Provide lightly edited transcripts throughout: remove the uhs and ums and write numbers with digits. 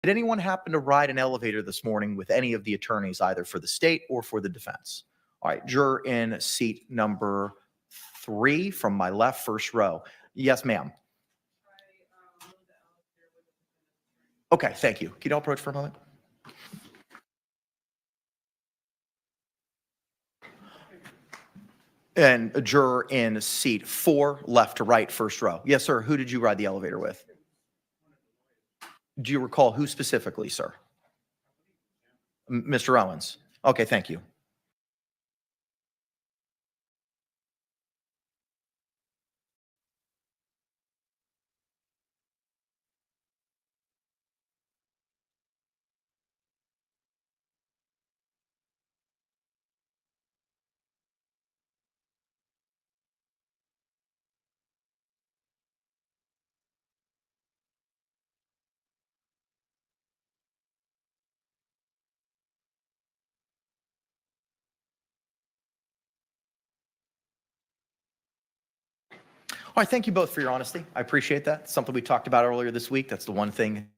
Did anyone happen to ride an elevator this morning with any of the attorneys, either for the state or for the defense? All right, juror in seat number 3 from my left, first row. Yes, ma'am. Okay, thank you. Can you all approach for a moment? And a juror in seat 4, left to right, first row. Yes, sir. Who did you ride the elevator with? Do you recall who specifically, sir? Mr. Owens. Okay, thank you. All right, thank you both for your honesty. I appreciate that. It's something we talked about earlier this week. That's the one thing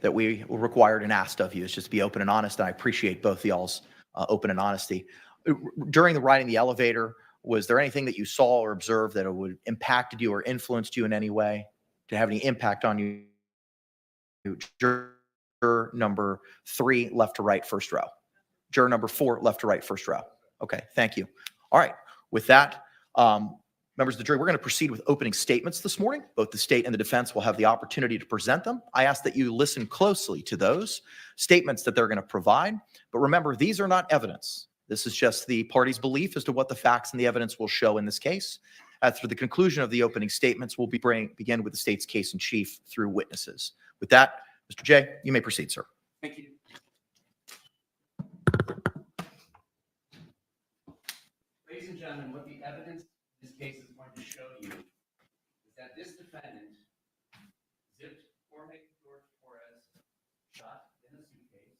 that we required and asked of you, is just be open and honest. And I appreciate both of y'all's open and honesty. During the riding the elevator, was there anything that you saw or observed that would impacted you or influenced you in any way, to have any impact on you? Juror number 3, left to right, first row. Juror number 4, left to right, first row. Okay, thank you. All right, with that, members of the jury, we're going to proceed with opening statements this morning. Both the state and the defense will have the opportunity to present them. I ask that you listen closely to those statements that they're going to provide. But remember, these are not evidence. This is just the party's belief as to what the facts and the evidence will show in this case. After the conclusion of the opening statements, we'll begin with the state's case in chief through witnesses. With that, Mr. Jay, you may proceed, sir. Thank you. Ladies and gentlemen, what the evidence in this case is going to show you is that this defendant zipped Jorge Torres shot in a suitcase.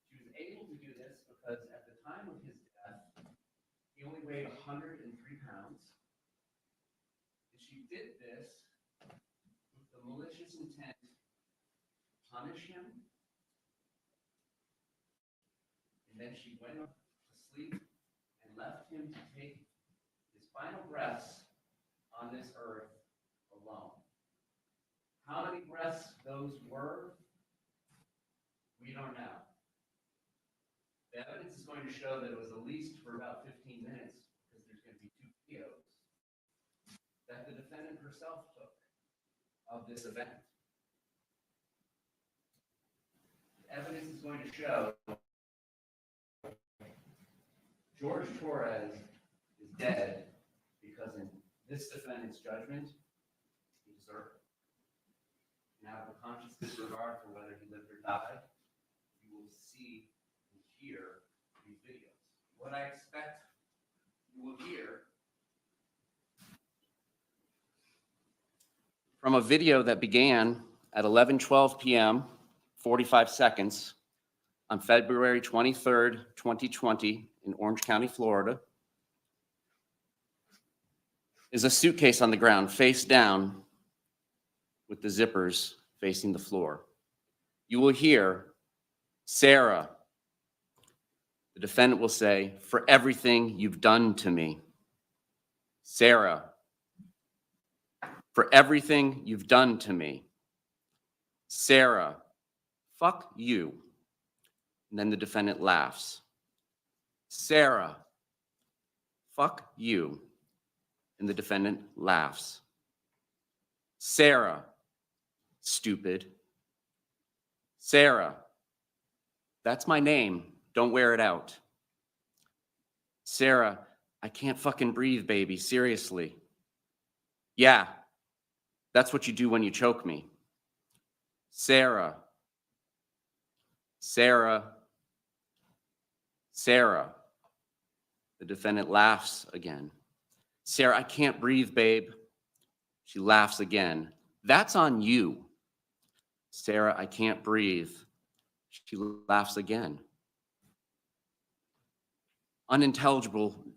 She was able to do this because at the time of his death, he only weighed 103 pounds. And she did this with the malicious intent to punish him. And then she went to sleep and left him to take his final breaths on this earth alone. How many breaths those were, we don't know. The evidence is going to show that it was at least for about 15 minutes, because there's going to be 2 videos that the defendant herself took of this event. The evidence is going to show Jorge Torres is dead because in this defendant's judgment, he deserved it. And out of a conscious disregard for whether he lived or died, you will see and hear these videos. What I expect you will hear from a video that began at 11:12 p.m., 45 seconds, on February 23rd, 2020, in Orange County, Florida, is a suitcase on the ground, face down, with the zippers facing the floor. You will hear Sarah. The defendant will say, "For everything you've done to me." Sarah, "For everything you've done to me." Sarah, "Fuck you." And then the defendant laughs. Sarah, "Fuck you." And the defendant laughs. Sarah, "Stupid." Sarah, "That's my name. Don't wear it out." Sarah, "I can't fucking breathe, baby. Seriously." "Yeah, that's what you do when you choke me." Sarah, Sarah, Sarah. The defendant laughs again. Sarah, "I can't breathe, babe." She laughs again. "That's on you." Sarah, "I can't breathe." She laughs again. Unintelligible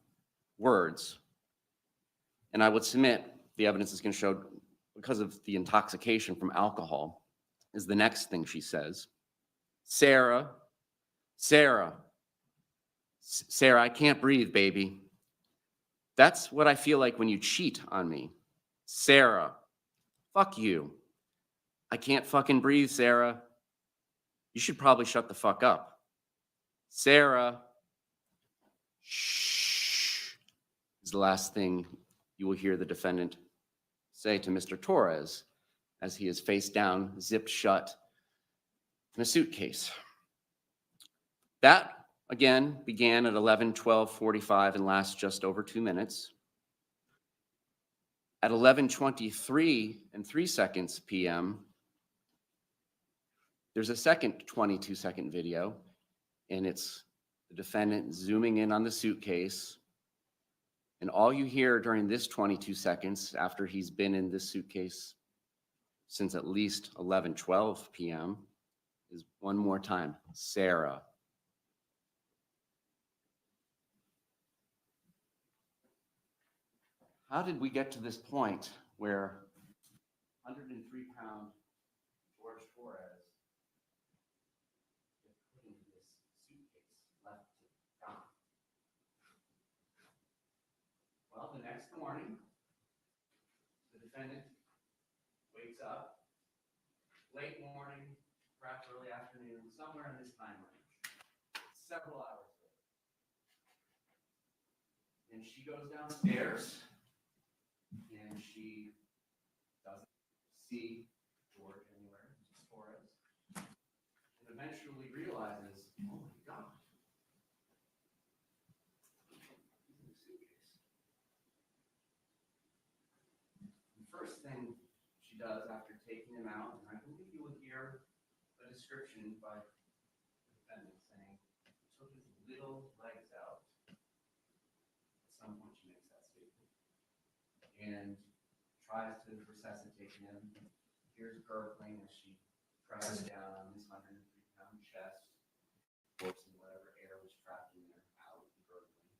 words. And I would submit the evidence is going to show, because of the intoxication from alcohol, is the next thing she says. Sarah, Sarah, Sarah, I can't breathe, baby. That's what I feel like when you cheat on me. Sarah, fuck you. I can't fucking breathe, Sarah. You should probably shut the fuck up. Sarah, shh, is the last thing you will hear the defendant say to Mr. Torres as he is face down, zipped shut in a suitcase. That, again, began at 11:12:45 and lasts just over 2 minutes. At 11:23 and 3 seconds p.m., there's a second 22-second video, and it's the defendant zooming in on the suitcase. And all you hear during this 22 seconds, after he's been in this suitcase since at least 11:12 p.m., is one more time, Sarah. How did we get to this point where 103-pound Jorge Torres is put into this suitcase left to die? Well, the next morning, the defendant wakes up, late morning, perhaps early afternoon, somewhere in this time range, several hours later. And she goes downstairs, and she doesn't see George anywhere, Torres, and eventually realizes, oh my God, he's in the suitcase. The first thing she does after taking him out, and I believe you will hear a description by the defendant saying, he took his little legs out. At some point she makes that statement. And tries to resuscitate him. Here's gurgling as she presses down on his 103-pound chest, forcing whatever air was trapped in there out, gurgling.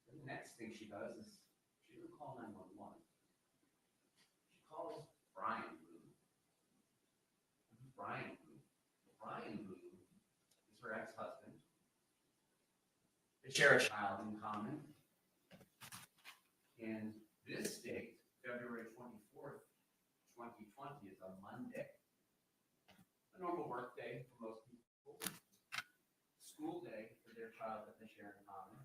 And the next thing she does is she doesn't call 911. She calls Brian Boone. Who's Brian Boone? Brian Boone is her ex-husband. They share a child in common. And this date, February 24th, 2020, is a Monday. A normal work day for most people. School day for their child that they share in common.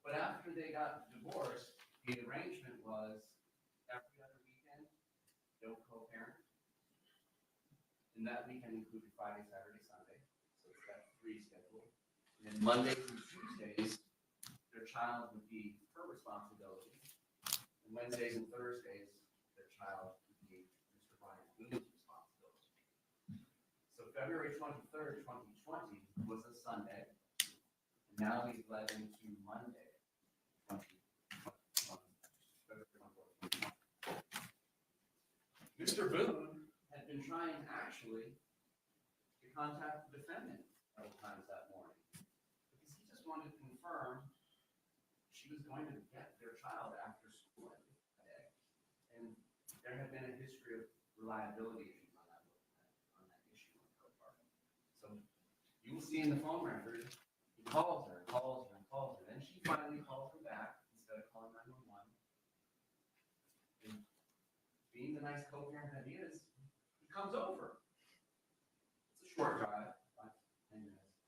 But after they got divorced, the arrangement was every other weekend, no co-parent. And that weekend included Friday, Saturday, Sunday. So it's that free schedule. And then Mondays and Tuesdays, their child would be her responsibility. And Wednesdays and Thursdays, their child would be Mr. Brian Boone's responsibility. So February 23rd, 2020 was a Sunday. And now we've led into Monday, February 24th, 2020. Mr. Boone had been trying actually to contact the defendant several times that morning because he just wanted to confirm she was going to get their child after school that day. And there had been a history of reliability issues on that issue on her part. So you will see in the phone record, he calls her and calls her and calls her. Then she finally calls him back instead of calling 911. And being the nice co-parent that he is, he comes over. It's a short drive, 10 minutes.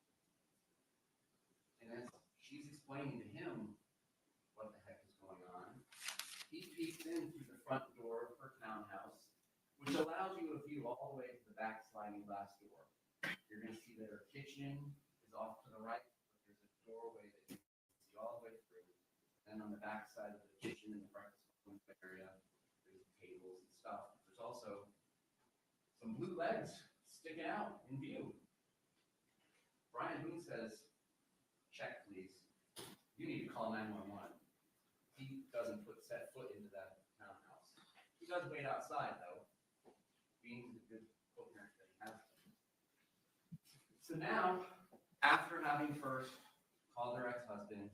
And as she's explaining to him what the heck is going on, he peeks in through the front door of her townhouse, which allows you a view all the way to the back sliding glass door. You're going to see that her kitchen is off to the right, but there's a doorway that you can see all the way through. And on the back side of the kitchen in the breakfast room area, there's tables and stuff. There's also some blue legs sticking out in view. Brian Boone says, check please. You need to call 911. He doesn't set foot into that townhouse. He does wait outside though, being the good co-parent that he has been. So now, after having first called her ex-husband,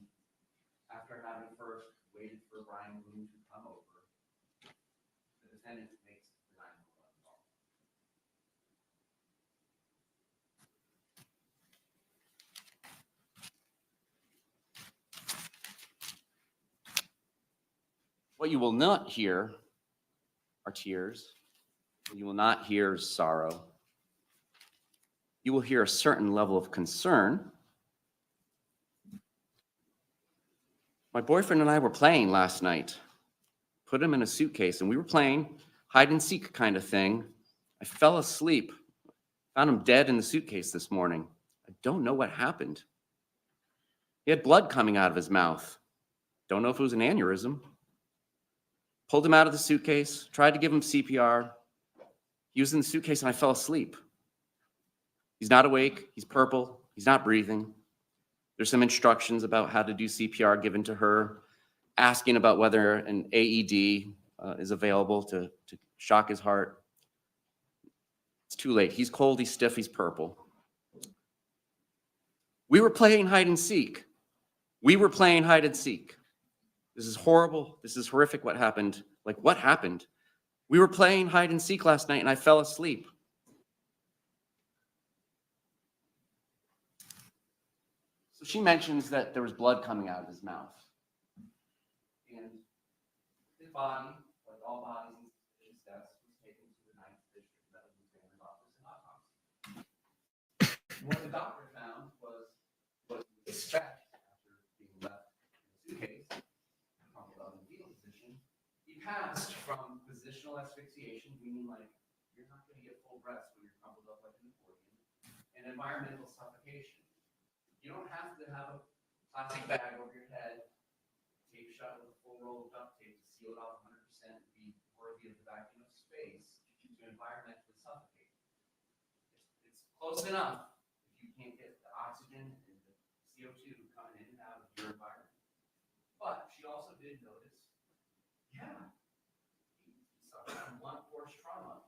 after having first waited for Brian Boone to come over, the defendant What you will not hear are tears. You will not hear sorrow. You will hear a certain level of concern. My boyfriend and I were playing last night. Put him in a suitcase, and we were playing hide and seek kind of thing. I fell asleep. Found him dead in the suitcase this morning. I don't know what happened. He had blood coming out of his mouth. Don't know if it was an aneurysm. Pulled him out of the suitcase, tried to give him CPR. He was in the suitcase and I fell asleep. He's not awake. He's purple. He's not breathing. There's some instructions about how to do CPR given to her, asking about whether an AED is available to shock his heart. It's too late. He's cold, he's stiff, he's purple. We were playing hide and seek. We were playing hide and seek. This is horrible. This is horrific what happened. Like, what happened? We were playing hide and seek last night and I fell asleep. So she mentions that there was blood coming out of his mouth. And his body, like all bodies in suspicious deaths, was taken to the 9th District Medical Examiner's office and autopsy. What the doctor found was what you would expect after being left in the suitcase, crumpled up in the fetal position. He passed from positional asphyxiation, meaning like you're not going to get full breaths when you're crumpled up like an accordion, and environmental suffocation. You don't have to have a plastic bag over your head, tape shut with a full roll of duct tape to seal it off 100% and be worthy of the vacuum of space to environmentally suffocate. It's close enough if you can't get the oxygen and the CO2 coming in and out of your environment. But she also did notice, yeah, he suffered from blunt force trauma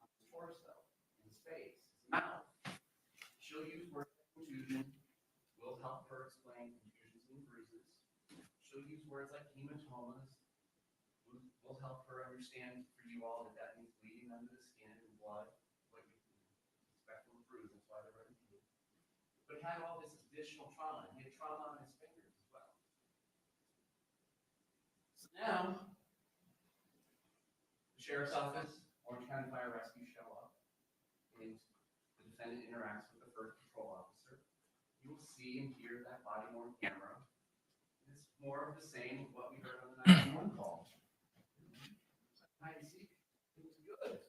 on his torso, in his face, his mouth. She'll use words like contusion. Will help her explain contusions and bruises. She'll use words like hematomas. Will help her understand for you all that means bleeding under the skin and blood, what you expect from a bruise. That's why they're running through. But he had all this additional trauma. He had trauma on his fingers as well. So now, the sheriff's office, Orange County Fire Rescue show up, and the defendant interacts with the first patrol officer. You will see and hear that body-worn camera. It's more of the same of what we heard on the 911 call. Hide and seek. It was good.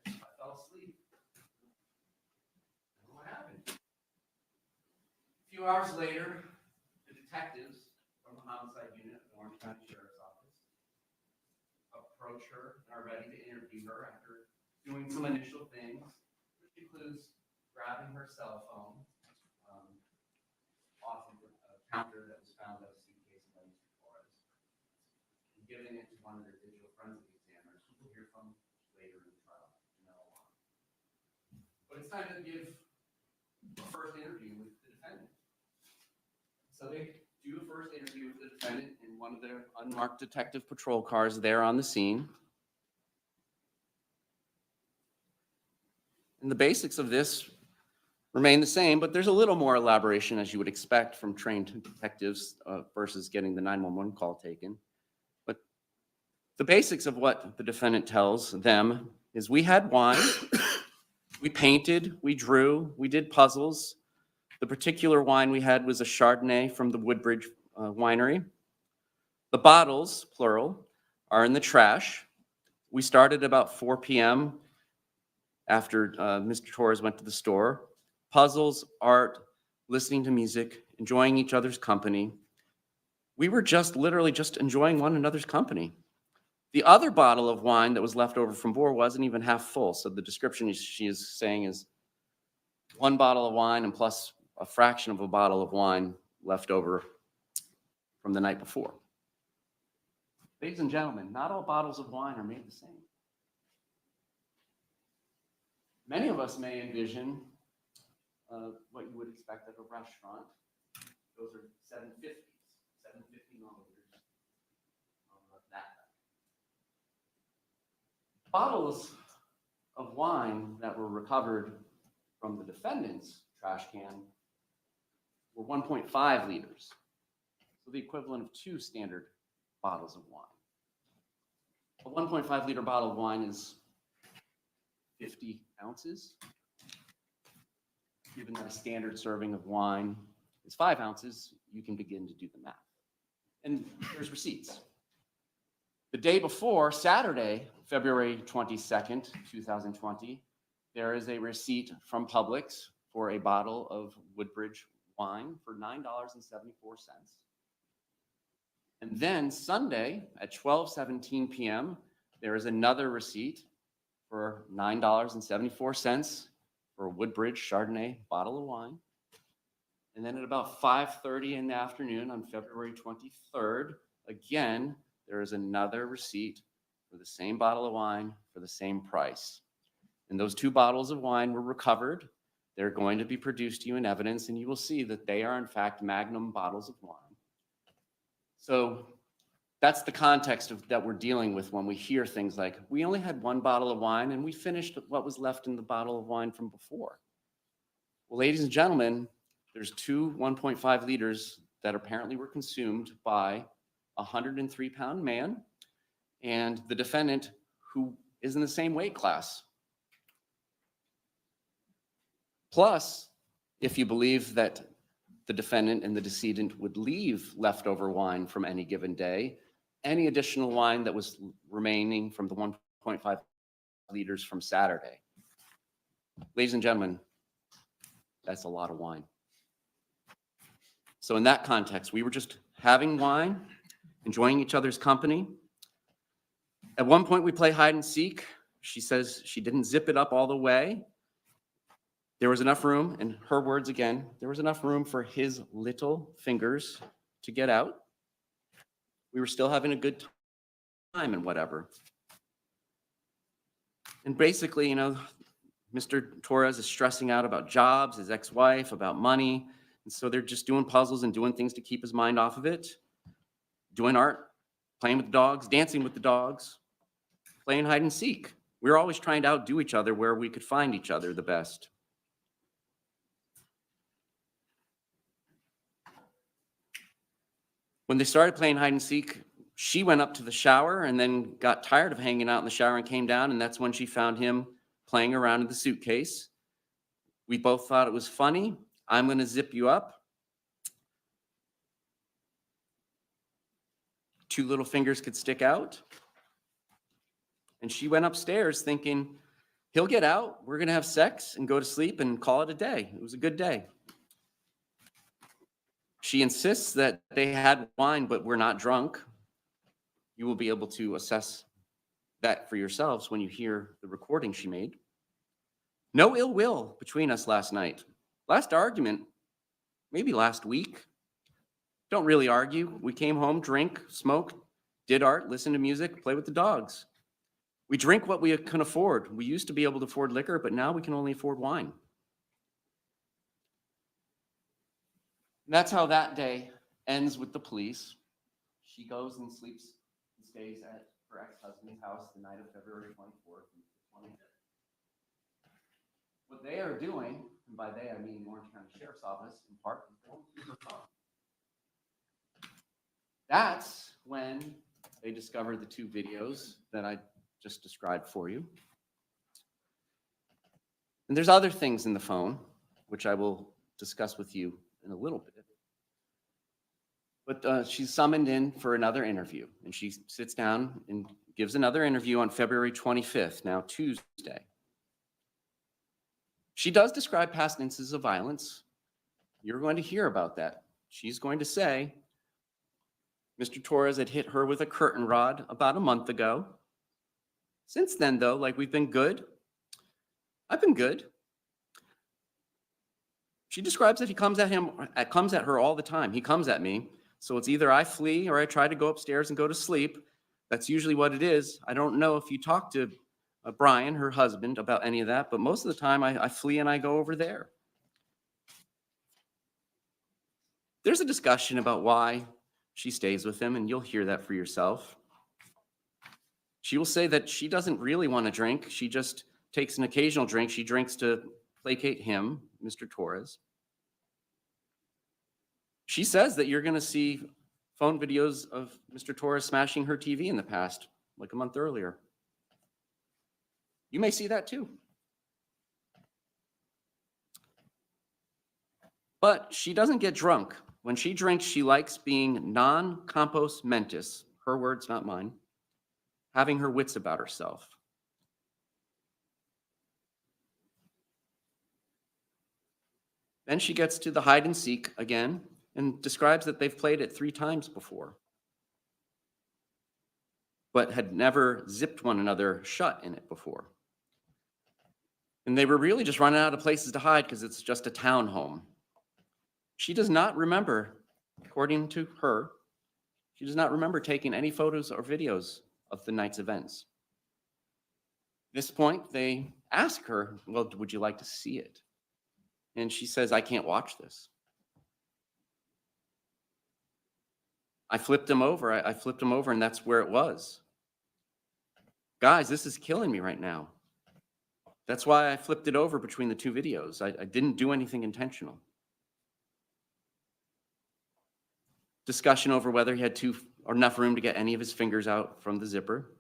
I fell asleep. I don't know what happened. A few hours later, the detectives from the homicide unit at the Orange County Sheriff's Office approach her and are ready to interview her after doing some initial things, which includes grabbing her cell phone off of a counter that was found at a suitcase by Mr. Torres, and giving it to one of their digital forensic examiners, who we'll hear from later in the trial. But it's time to give a first interview with the defendant. So they do a first interview with the defendant in one of their unmarked detective patrol cars there on the scene. And the basics of this remain the same, but there's a little more elaboration, as you would expect from trained detectives versus getting the 911 call taken. But the basics of what the defendant tells them is we had wine, we painted, we drew, we did puzzles. The particular wine we had was a Chardonnay from the Woodbridge winery. The bottles, plural, are in the trash. We started about 4 p.m. after Mr. Torres went to the store. Puzzles, art, listening to music, enjoying each other's company. We were literally just enjoying one another's company. The other bottle of wine that was left over from Boone wasn't even half full. So the description she is saying is 1 bottle of wine and plus a fraction of a bottle of wine left over from the night before. Ladies and gentlemen, not all bottles of wine are made the same. Many of us may envision what you would expect at a restaurant. Those are 750s, 750 milliliters of that. Bottles of wine that were recovered from the defendant's trash can were 1.5 liters, so the equivalent of 2 standard bottles of wine. A 1.5 liter bottle of wine is 50 ounces. Given that a standard serving of wine is 5 ounces, you can begin to do the math. And there's receipts. The day before, Saturday, February 22nd, 2020, there is a receipt from Publix for a bottle of Woodbridge wine for $9.74. And then Sunday at 12:17 p.m., there is another receipt for $9.74 for a Woodbridge Chardonnay bottle of wine. And then at about 5:30 in the afternoon on February 23rd, again, there is another receipt for the same bottle of wine for the same price. And those two bottles of wine were recovered. They're going to be produced to you in evidence, and you will see that they are, in fact, Magnum bottles of wine. So that's the context that we're dealing with when we hear things like, we only had one bottle of wine, and we finished what was left in the bottle of wine from before. Well, ladies and gentlemen, there's two 1.5 liters that apparently were consumed by a 103-pound man and the defendant, who is in the same weight class. Plus, if you believe that the defendant and the decedent would leave leftover wine from any given day, any additional wine that was remaining from the 1.5 liters from Saturday. Ladies and gentlemen, that's a lot of wine. So in that context, we were just having wine, enjoying each other's company. At one point, we play hide and seek. She says she didn't zip it up all the way. There was enough room, in her words again, there was enough room for his little fingers to get out. We were still having a good time and whatever. And basically, you know, Mr. Torres is stressing out about jobs, his ex-wife, about money. And so they're just doing puzzles and doing things to keep his mind off of it. Doing art, playing with the dogs, dancing with the dogs, playing hide and seek. We were always trying to outdo each other where we could find each other the best. When they started playing hide and seek, she went up to the shower and then got tired of hanging out in the shower and came down, and that's when she found him playing around in the suitcase. We both thought it was funny. I'm going to zip you up. Two little fingers could stick out. And she went upstairs thinking, he'll get out, we're going to have sex and go to sleep and call it a day. It was a good day. She insists that they had wine, but we're not drunk. You will be able to assess that for yourselves when you hear the recording she made. No ill will between us last night. Last argument, maybe last week. Don't really argue. We came home, drink, smoked, did art, listened to music, play with the dogs. We drink what we can afford. We used to be able to afford liquor, but now we can only afford wine. And that's how that day ends with the police. She goes and sleeps and stays at her ex-husband's house the night of February 24th and 25th. What they are doing, and by they I mean Orange County Sheriff's Office, in part, is going through her phone. That's when they discovered the two videos that I just described for you. And there's other things in the phone, which I will discuss with you in a little bit. But she's summoned in for another interview, and she sits down and gives another interview on February 25th, now Tuesday. She does describe past instances of violence. You're going to hear about that. She's going to say, Mr. Torres had hit her with a curtain rod about a month ago. Since then, though, like, we've been good. I've been good. She describes that he comes at her all the time. He comes at me. So it's either I flee or I try to go upstairs and go to sleep. That's usually what it is. I don't know if you talk to Brian, her husband, about any of that, but most of the time I flee and I go over there. There's a discussion about why she stays with him, and you'll hear that for yourself. She will say that she doesn't really want to drink. She just takes an occasional drink. She drinks to placate him, Mr. Torres. She says that you're going to see phone videos of Mr. Torres smashing her TV in the past like a month earlier. You may see that too. But she doesn't get drunk. When she drinks, she likes being non-compos mentis, her words, not mine, having her wits about herself. Then she gets to the hide and seek again and describes that they've played it 3 times before, but had never zipped one another shut in it before. And they were really just running out of places to hide because it's just a townhome. She does not remember, according to her, she does not remember taking any photos or videos of the night's events. At this point, they ask her, well, would you like to see it? And she says, I can't watch this. I flipped him over. I flipped him over, and that's where it was. Guys, this is killing me right now. That's why I flipped it over between the 2 videos. I didn't do anything intentional. Discussion over whether he had enough room to get any of his fingers out from the zipper.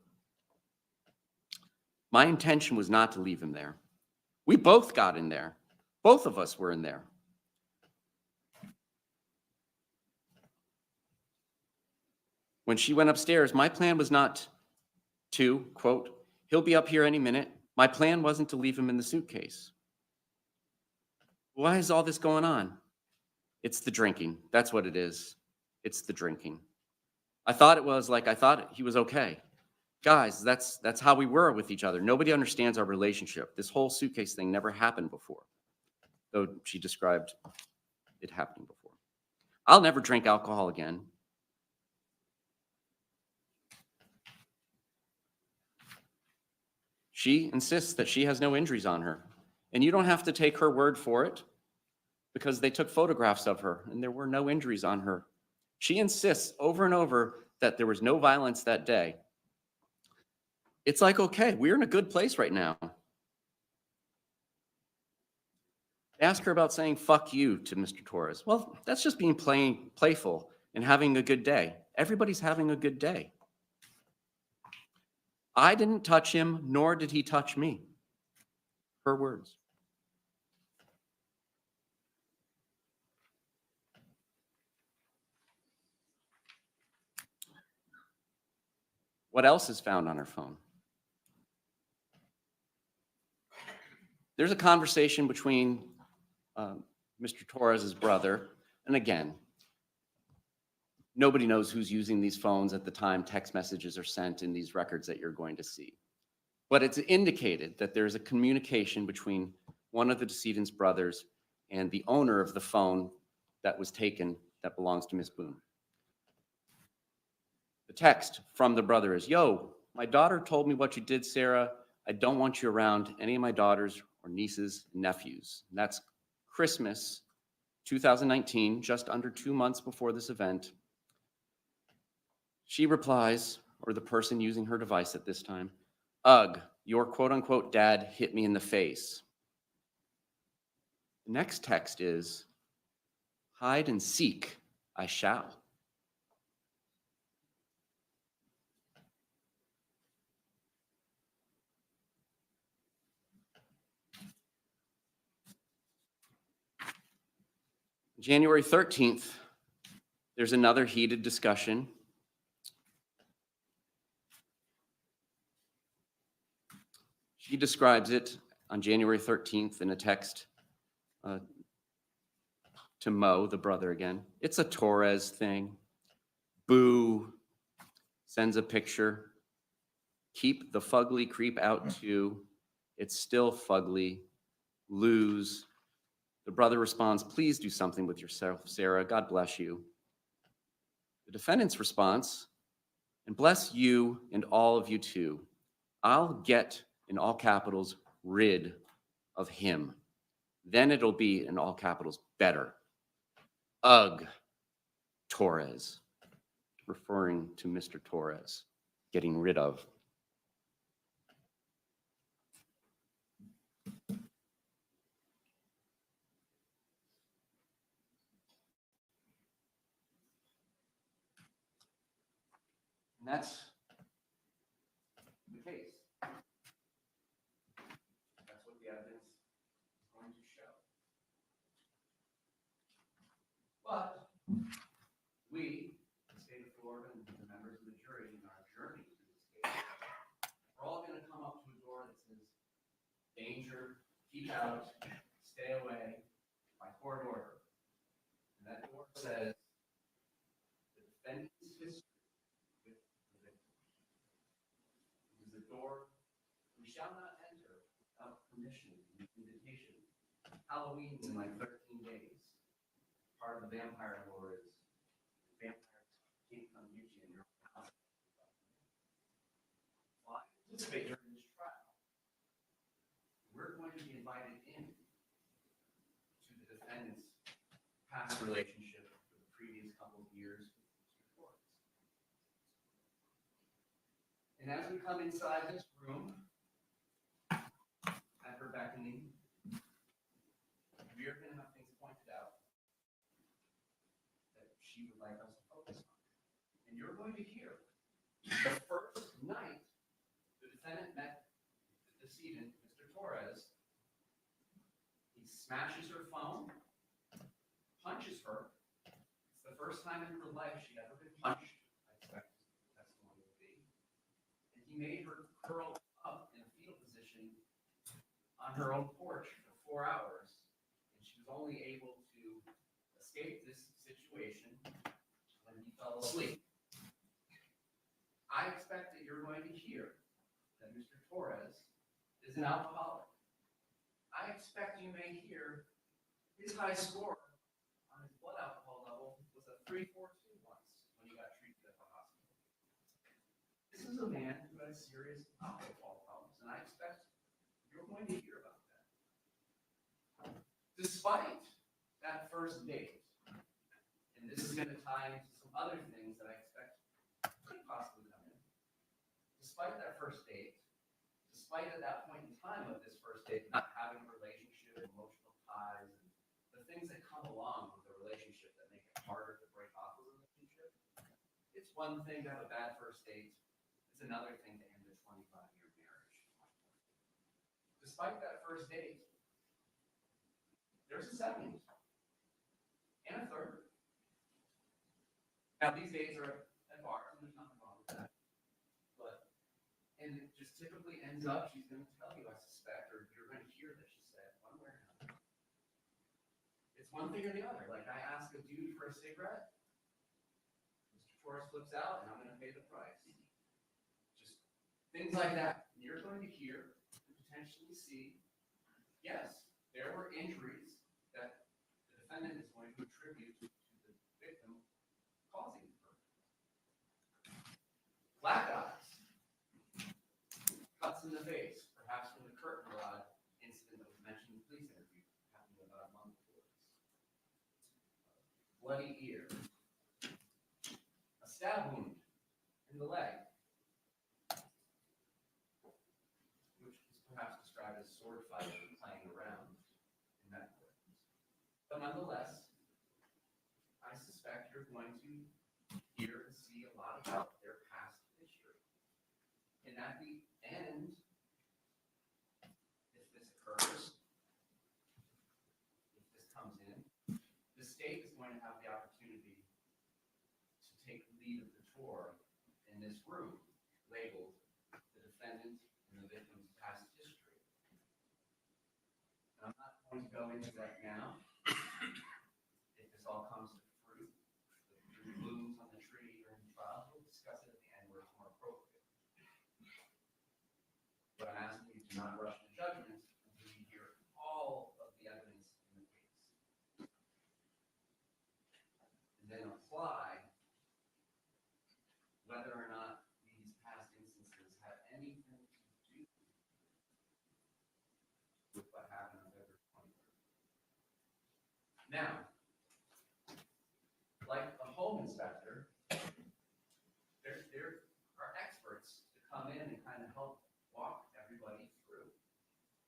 My intention was not to leave him there. We both got in there. Both of us were in there. When she went upstairs, my plan was not to, quote, he'll be up here any minute. My plan wasn't to leave him in the suitcase. Why is all this going on? It's the drinking. That's what it is. It's the drinking. I thought he was okay. Guys, that's how we were with each other. Nobody understands our relationship. This whole suitcase thing never happened before, though she described it happening before. I'll never drink alcohol again. She insists that she has no injuries on her, and you don't have to take her word for it because they took photographs of her and there were no injuries on her. She insists over and over that there was no violence that day. It's like, okay, we're in a good place right now. Ask her about saying fuck you to Mr. Torres. Well, that's just being playful and having a good day. Everybody's having a good day. I didn't touch him, nor did he touch me. Her words. What else is found on her phone? There's a conversation between Mr. Torres's brother, and again, nobody knows who's using these phones at the time text messages are sent in these records that you're going to see. But it's indicated that there's a communication between one of the decedent's brothers and the owner of the phone that was taken that belongs to Miss Boone. The text from the brother is, yo, my daughter told me what you did, Sarah. I don't want you around any of my daughters or nieces and nephews. And that's Christmas 2019, just under 2 months before this event. She replies, or the person using her device at this time, ugh, your quote-unquote dad hit me in the face. The next text is, hide and seek, I shall. January 13th, there's another heated discussion. She describes it on January 13th in a text to Mo, the brother again. It's a Torres thing. Boo. Sends a picture. Keep the fugly creep out too. It's still fugly. Lose. The brother responds, please do something with yourself, Sarah. God bless you. The defendant's response, and bless you and all of you too. I'll get, in all capitals, rid of him. Then it'll be, in all capitals, better. Ugh, Torres, referring to Mr. Torres, getting rid of. And that's But we, the state of Florida, and the members of the jury in our journey through this case, we're all going to come up to a door that says, danger, keep out, stay away, by court order. And that door says, the defendant's history with the victim. It is a door we shall not enter without permission and invitation. Halloween in like 13 days. Part of the vampire lore is vampires can't come get you in your house. Well, I participate during this trial. We're going to be invited in to the defendant's past relationship for the previous couple of years with Mr. Torres. And as we come inside this room, at her beckoning, we are going to have things pointed out that she would like us to focus on. And you're going to hear the first night the defendant met the decedent, Mr. Torres, he smashes her phone, punches her. It's the first time in her life she'd ever been punched, I expect the testimony would be. And he made her curl up in a fetal position on her own porch for 4 hours, and she was only able to escape this situation when he fell asleep. I expect that you're going to hear that Mr. Torres is an alcoholic. I expect you may hear his high score on his blood alcohol level was a 342 once when he got treated at the hospital. This is a man who has serious alcohol problems, and I expect you're going to hear about that. Despite that first date, and this is going to tie into some other things that I expect could possibly come in. Despite that first date, despite at that point in time of this first date not having a relationship, emotional ties, and the things that come along with a relationship that make it harder to break off a relationship, it's one thing to have a bad first date. It's another thing to end a 25-year marriage. Despite that first date, there's a second and a third. Now, these days are at bars, and there's nothing wrong with that. And it just typically ends up, she's going to tell you, I suspect, or you're going to hear that she said, one way or another. It's one thing or the other. Like, I ask a dude for a cigarette, Mr. Torres flips out, and I'm going to pay the price. Just things like that. And you're going to hear and potentially see, yes, there were injuries that the defendant is going to attribute to the victim causing her. Black eyes, cuts in the face, perhaps from the curtain rod incident that was mentioned in the police interview, happened about a month before this. Bloody ear, a stab wound in the leg, which is perhaps described as sword fighting, playing around in medical records. But nonetheless, I suspect you're going to hear and see a lot about their past history. And at the end, if this occurs, if this comes in, the state is going to have the opportunity to take the lead of the tour in this room labeled the defendant and the victim's past history. And I'm not going to go into that now. If this all comes to fruit, the blooms on the tree during the trial, we'll discuss it at the end where it's more appropriate. But I'm asking you to not rush to judgment until you hear all of the evidence in the case. And then apply whether or not these past instances have anything to do with what happened on February 23rd. Now, like a home inspector, there are experts to come in and kind of help walk everybody through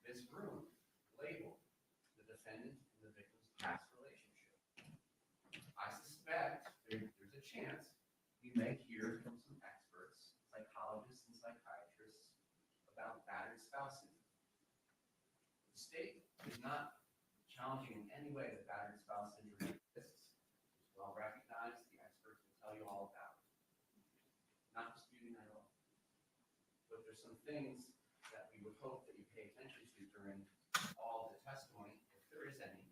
this room labeled the defendant and the victim's past relationship. I suspect there's a chance we may hear from some experts, psychologists and psychiatrists, about battered spouse syndrome. The state is not challenging in any way that battered spouse syndrome exists. there's some things that we would hope that you pay attention to during all the testimony, if there is any,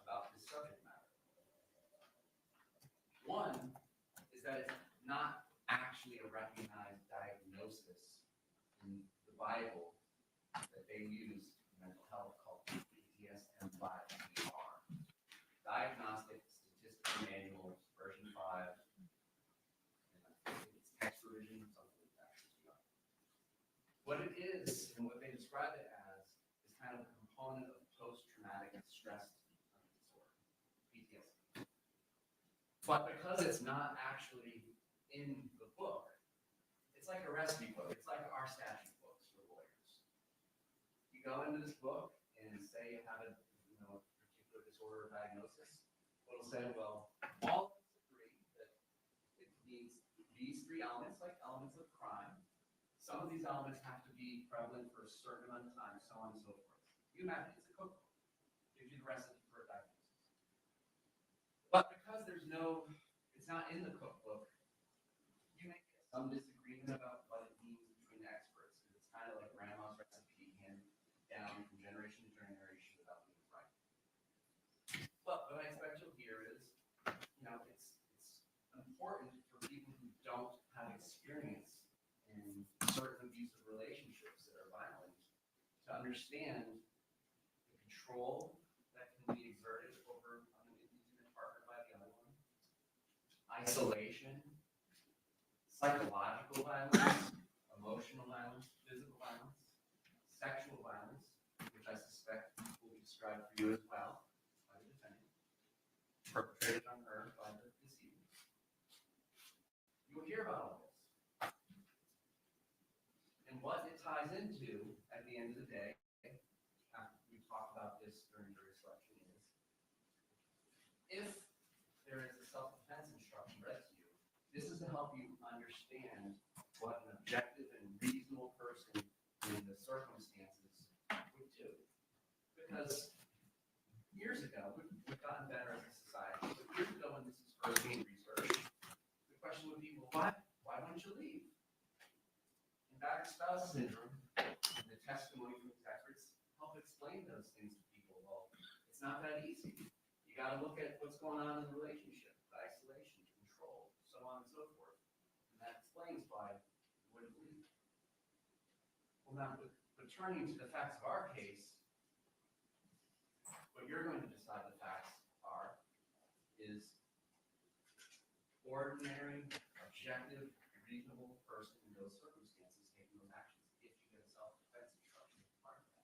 about this subject matter. One is that it's not actually a recognized diagnosis in the Bible that they use in mental health called DSM-5-ER. Diagnostic Statistical Manual, version 5. And I think it's text revision, something like that. What it is, and what they describe it as, is kind of a component of post-traumatic stress disorder, PTSD. But because it's not actually in the book, it's like a recipe book. It's like our statute books for lawyers. You go into this book and say you have a particular disorder or diagnosis. It'll say, well, all of us agree that it needs these three elements, like elements of crime. Some of these elements have to be prevalent for a certain amount of time, so on and so forth. You imagine it's a cookbook. Gives you the recipe for a diagnosis. But because it's not in the cookbook, you may get some disagreement about what it means between the experts. It's kind of like grandma's recipe handed down from generation to generation without being right. But what I expect you'll hear is, it's important for people who don't have experience in certain abusive relationships that are violent to understand the control that can be exerted over an intimate partner by the other one, isolation, psychological violence, emotional violence, physical violence, sexual violence, which I suspect will be described for you as well by the defendant, perpetrated on her by the decedent. You will hear about all this. And what it ties into at the end of the day, after we talk about this during jury selection, is if there is a self-defense instruction read to you, this is to help you understand what an objective and reasonable person in the circumstances would do. Because years ago, we've gotten better as a society, but years ago when this was first being researched, the question would be, well, why don't you leave? And battered spouse syndrome and the testimony from these experts help explain those things to people. Well, it's not that easy. You got to look at what's going on in the relationship, the isolation, control, so on and so forth. And that explains why you wouldn't leave. Well, now, but turning to the facts of our case, what you're going to decide the facts are is ordinary, objective, reasonable person in those circumstances taking those actions if you get a self-defense instruction as part of that.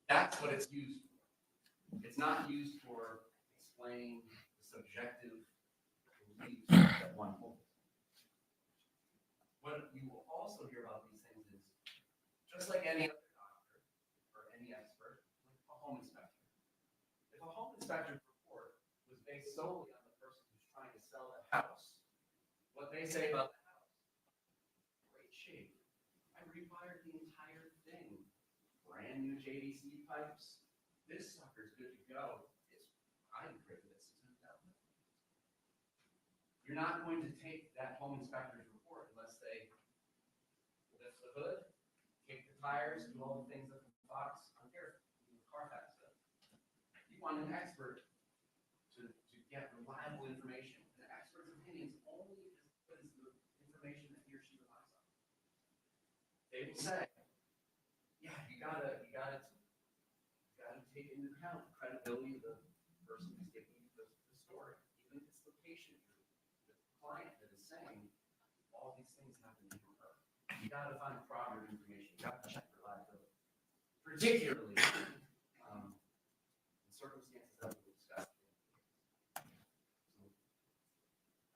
That's what it's used for. It's not used for explaining the subjective beliefs that one holds. What you will also hear about these things is, just like any other doctor or any expert, like a home inspector. If a home inspector's report was based solely on the person who's trying to sell the house, what they say about the house, great shape. I rewired the entire thing. Brand new JDC pipes. This sucker's good to go. I'm great with this. You're not going to take that home inspector's report unless they lift the hood, kick the tires, do all the things that the box on here, the Carfax does. You want an expert to get reliable information. An expert's opinion is only as good as the information that he or she relies on. They will say, yeah, you gotta take into account the credibility of the person who's giving you the story. Even if it's the patient, the client that is saying all these things happen to her. You gotta find proper information. You gotta check reliability. Particularly in circumstances that we discussed.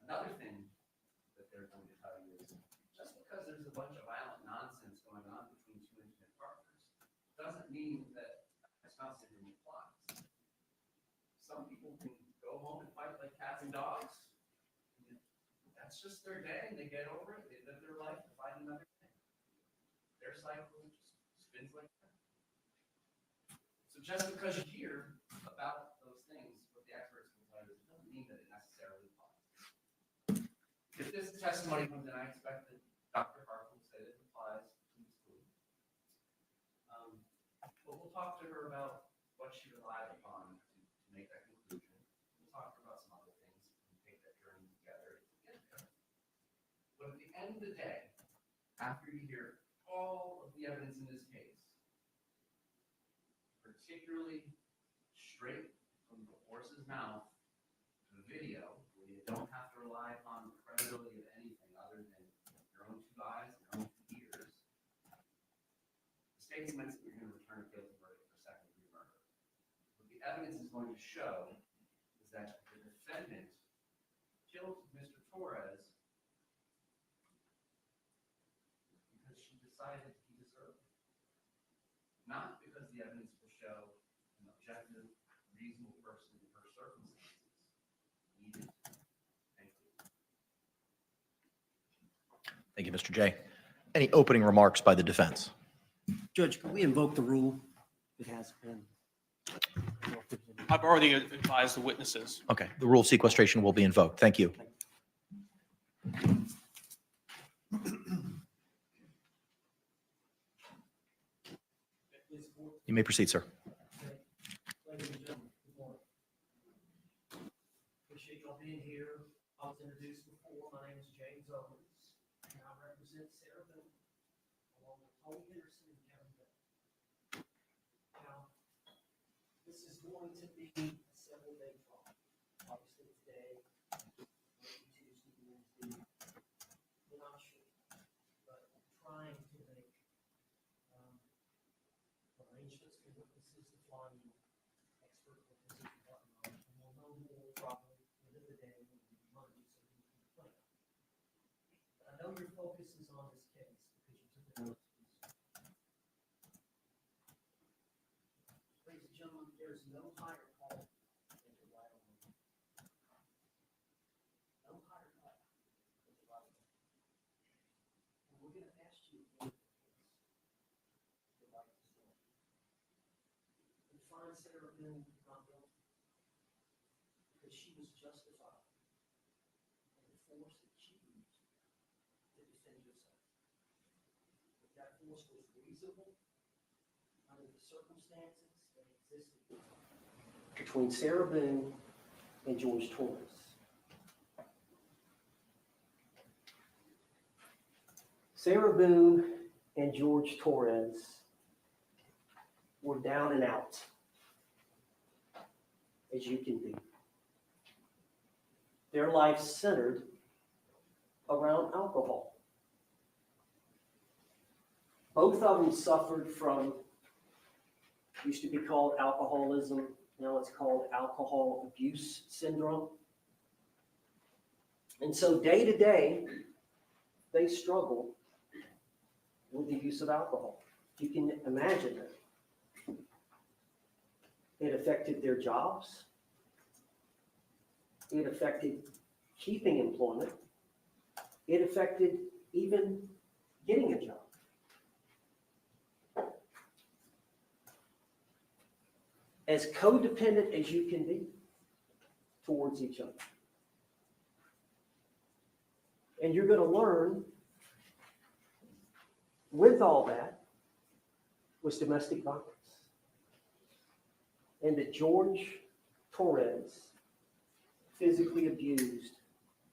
Another thing that they're going to tell you is just because there's a bunch of violent nonsense going on between two intimate partners doesn't mean that spouse syndrome applies. Some people can go home and fight like cats and dogs. That's just their day. They get over it. They live their life to fight another day. Their cycle just spins like that. So just because you hear about those things, what the experts will tell you, it doesn't mean that it necessarily applies. If this testimony comes in, I expect that Dr. Harper will say that it applies to this group. talk to her about what she relied upon to make that conclusion. We'll talk to her about some other things and take that journey together to get there. But at the end of the day, after you hear all of the evidence in this case, particularly straight from the horse's mouth to the video, where you don't have to rely upon the credibility of anything other than your own two eyes and your own two ears, the state admits that you're going to return a guilty verdict for second-degree murder. What the evidence is going to show is that the defendant killed Mr. Torres because she decided he deserved it. Not because the evidence will show an objective, reasonable person in her circumstances needed. Thank you. Thank you, Mr. J. Any opening remarks by the defense? Judge, can we invoke the rule? It has been. I've already advised the witnesses. Okay, the rule of sequestration will be invoked. Thank you. You may proceed, sir. Ladies and gentlemen, good morning. Appreciate y'all being here. I was introduced before. My name is James Owens, and I represent Sarah Boone, along with Tony Henderson and Kevin Bell. Now, this is going to be a several-day trial. Obviously, today, maybe Tuesday, Wednesday, we're not sure, but I'm trying to make arrangements for witnesses to fly in, expert witnesses to talk about it, and we'll know more probably within the day, maybe Monday, so we can plan. But I know your focus is on this case because you took the notes. Ladies and gentlemen, there is no higher call than to write a will. No higher call than to write a will. And we're going to ask you to write this will. And find Sarah Boone not guilty because she was justified in the force that she used to defend herself. If that force was reasonable under the circumstances that existed between Sarah Boone and George Torres. Sarah Boone and George Torres were down and out, as you can be. Their life centered around alcohol. Both of them suffered from, used to be called alcoholism, now it's called alcohol abuse syndrome. And so day to day, they struggle with the use of alcohol. You can imagine that. It affected their jobs. It affected keeping employment. It affected even getting a job. As codependent as you can be towards each other. And you're going to learn with all that was domestic violence. And that George Torres physically abused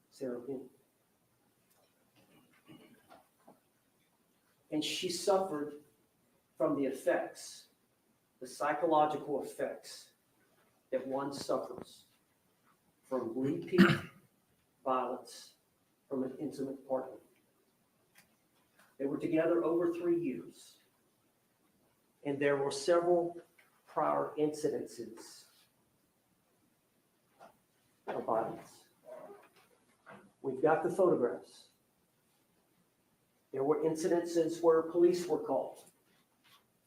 Sarah Boone. And she suffered from the effects, the psychological effects that one suffers from repeat violence from an intimate partner. They were together over 3 years. And there were several prior incidences of violence. We've got the photographs. There were incidences where police were called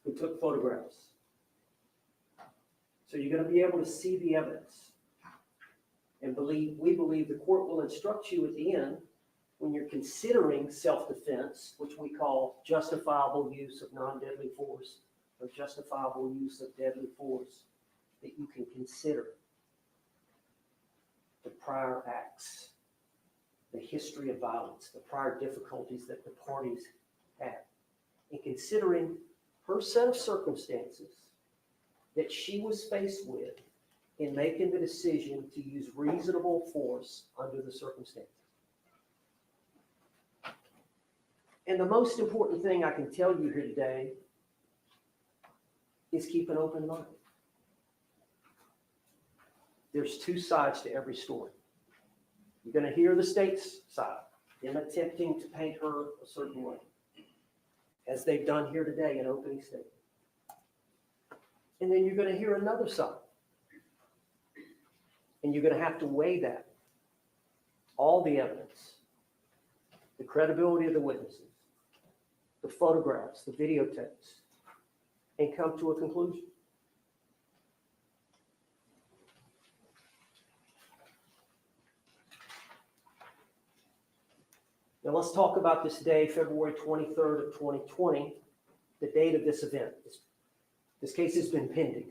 who took photographs. So you're going to be able to see the evidence. And we believe the court will instruct you at the end when you're considering self-defense, which we call justifiable use of non-deadly force or justifiable use of deadly force, that you can consider the prior acts, the history of violence, the prior difficulties that the parties had. In considering her set of circumstances that she was faced with in making the decision to use reasonable force under the circumstances. And the most important thing I can tell you here today is keep an open mind. There's two sides to every story. You're going to hear the state's side, them attempting to paint her a certain way, as they've done here today in opening statement. And then you're going to hear another side. And you're going to have to weigh that, all the evidence, the credibility of the witnesses, the photographs, the videotapes, and come to a conclusion. Now let's talk about this day, February 23rd of 2020, the date of this event. This case has been pending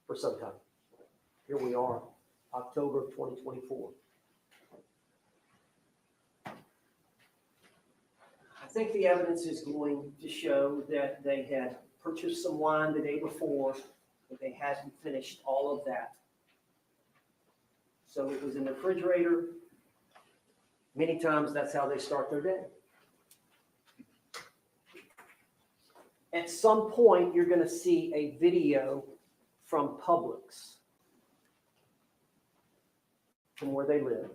for some time. Here we are, October of 2024. I think the evidence is going to show that they had purchased some wine the day before, but they hadn't finished all of that. So it was in the refrigerator. Many times that's how they start their day. At some point, you're going to see a video from Publix, from where they live.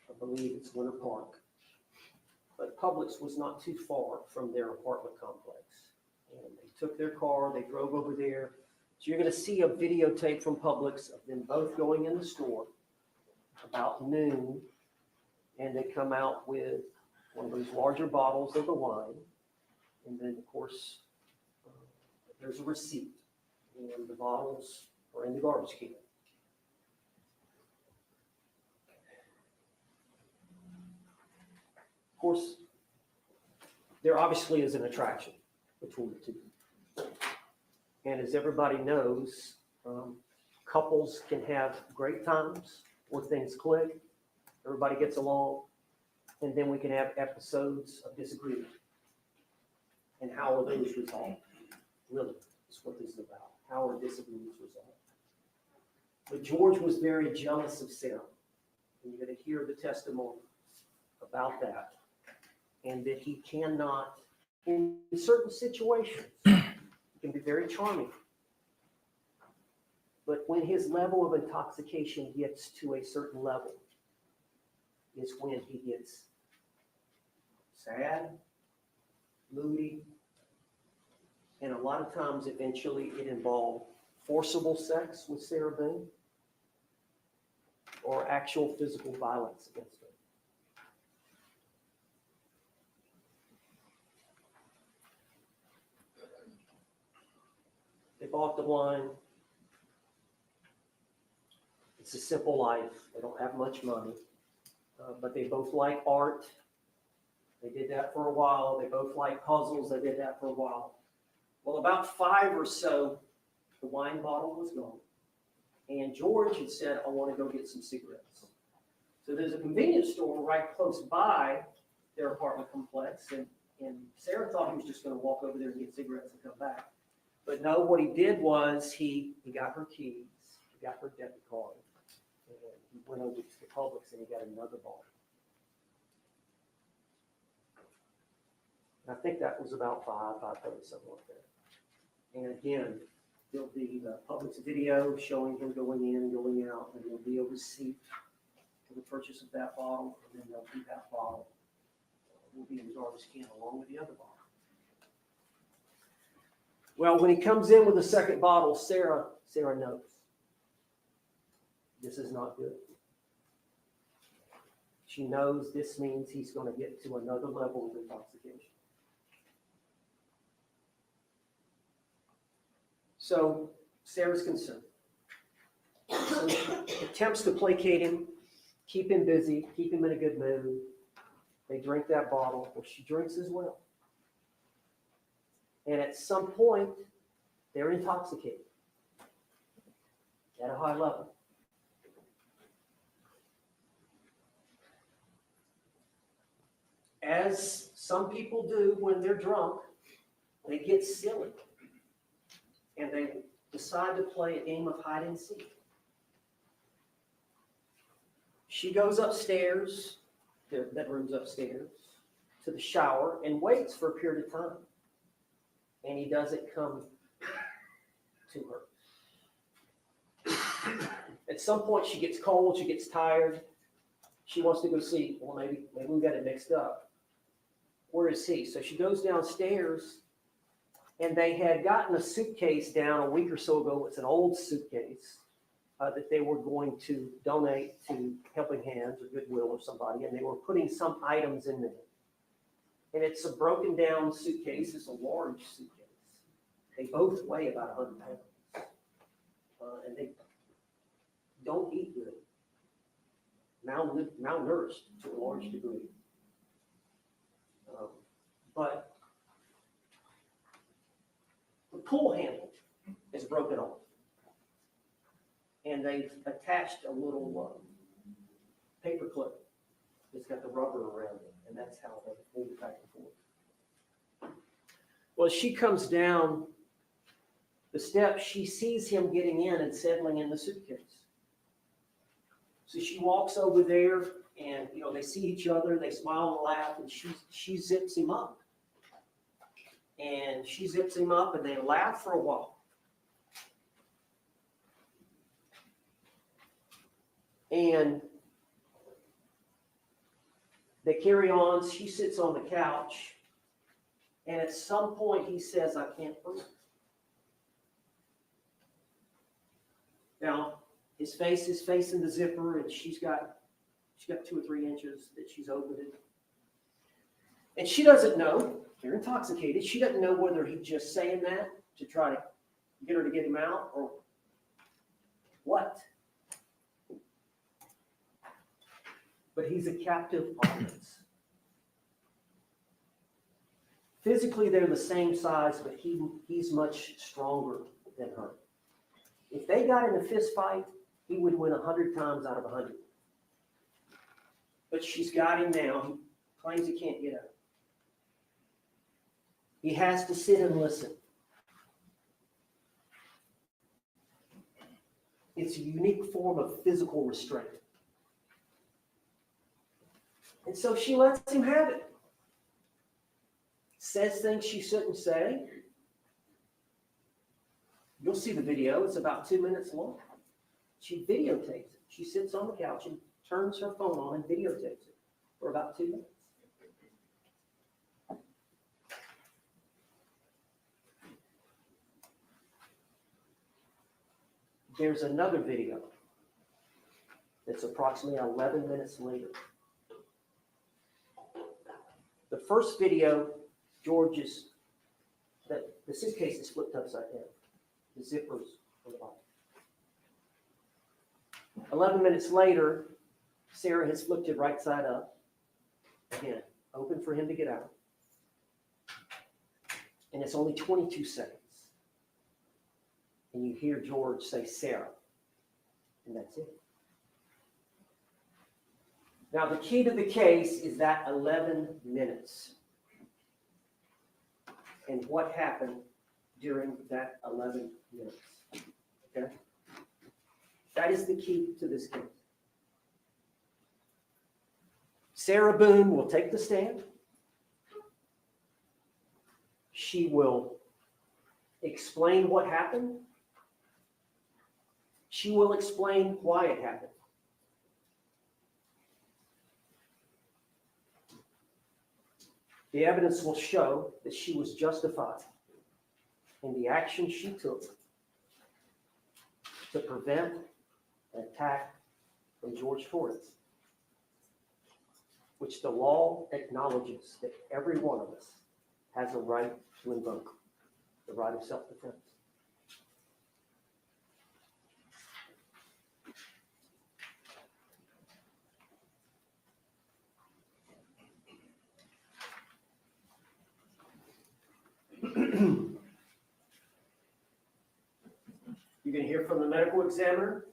I believe it's Winter Park. But Publix was not too far from their apartment complex. And they took their car, they drove over there. So you're going to see a videotape from Publix of them both going in the store about noon, and they come out with one of those larger bottles of the wine, and then of course there's a receipt, and the bottles are in the garbage can. Of course, there obviously is an attraction between the two, and as everybody knows, couples can have great times where things click, everybody gets along, and then we can have episodes of disagreement. And how are those resolved? Really, that's what this is about. How are disagreements resolved? But George was very jealous of Sarah. And you're going to hear the testimony about that. And that he cannot, in certain situations, he can be very charming. But when his level of intoxication gets to a certain level, is when he gets sad, moody, and a lot of times eventually it involved forcible sex with Sarah Boone or actual physical violence against her. They bought the wine. It's a simple life. They don't have much money, but they both like art. They did that for a while. They both like puzzles. They did that for a while. Well, about 5 or so, the wine bottle was gone. And George had said, I want to go get some cigarettes. So there's a convenience store right close by their apartment complex. And Sarah thought he was just going to walk over there and get cigarettes and come back. But no, what he did was he got her keys, he got her debit card, and he went over to the Publix and he got another bottle. And I think that was about 5:30, something like that. And again, there'll be the Publix video showing him going in, going out, and there'll be a receipt for the purchase of that bottle, and then there'll be that bottle will be in the garbage can along with the other bottle. Well, when he comes in with the second bottle, Sarah knows this is not good. She knows this means he's going to get to another level of intoxication. So Sarah's concerned. So she attempts to placate him, keep him busy, keep him in a good mood. They drink that bottle. Well, she drinks as well. And at some point, they're intoxicated at a high level. As some people do when they're drunk, they get silly. and they decide to play a game of hide and seek. She goes upstairs, their bedroom's upstairs, to the shower and waits for a period of time. And he doesn't come to her. At some point, she gets cold, she gets tired. She wants to go see, well, maybe we got it mixed up. Where is he? So she goes downstairs, and they had gotten a suitcase down a week or so ago. It's an old suitcase that they were going to donate to Helping Hands or Goodwill or somebody, and they were putting some items in there. And it's a broken down suitcase. It's a large suitcase. They both weigh about 100 pounds. And they don't eat good. Malnourished to a large degree. But the pull handle is broken off. And they've attached a little paper clip that's got the rubber around it. And that's how they move it back and forth. Well, she comes down the steps. She sees him getting in and settling in the suitcase. So she walks over there, and they see each other. They smile and laugh, and she zips him up. And she zips him up, and they laugh for a while. And they carry on. She sits on the couch, and at some point he says, "I can't breathe." Now, his face is facing the zipper, and she's got 2 or 3 inches that she's opened it. And she doesn't know, they're intoxicated, she doesn't know whether he's just saying that to try to get her to get him out or what. But he's a captive audience. Physically, they're the same size, but he's much stronger than her. If they got in a fist fight, he would win 100 times out of 100. But she's got him now. He claims he can't get up. He has to sit and listen. It's a unique form of physical restraint. And so she lets him have it. Says things she shouldn't say. You'll see the video. It's about 2 minutes long. She videotapes it. She sits on the couch and turns her phone on and videotapes it for about 2 minutes. There's another video that's approximately 11 minutes later. The first video, the suitcase is flipped upside down. The zippers on the bottom. 11 minutes later, Sarah has flipped it right side up. Again, open for him to get out. And it's only 22 seconds. And you hear George say, "Sarah." And that's it. Now, the key to the case is that 11 minutes. And what happened during that 11 minutes. Okay? That is the key to this case. Sarah Boone will take the stand. She will explain what happened. She will explain why it happened. The evidence will show that she was justified in the action she took to prevent an attack from Jorge Torres, which the law acknowledges that every one of us has a right to invoke, the right of self-defense. You're going to hear from the medical examiner.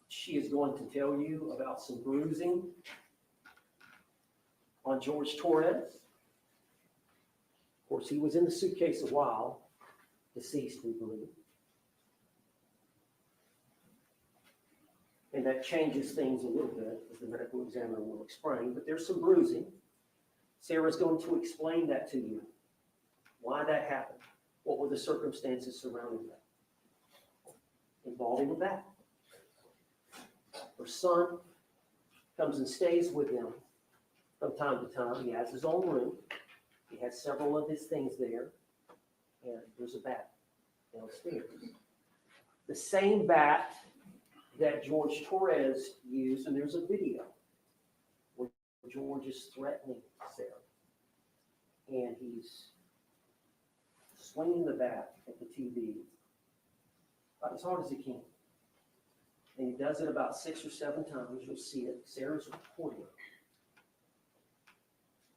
She is going to tell you about some bruising on Jorge Torres. course, he was in the suitcase a while, deceased, we believe. And that changes things a little bit, as the medical examiner will explain, but there's some bruising. Sarah's going to explain that to you, why that happened, what were the circumstances surrounding that, involving the back. Her son comes and stays with them from time to time. He has his own room. He has several of his things there, and there's a bat downstairs. The same bat that Jorge Torres used, and there's a video where George is threatening Sarah, and he's swinging the bat at the TV about as hard as he can. And he does it about 6 or 7 times. You'll see it. Sarah's recording it.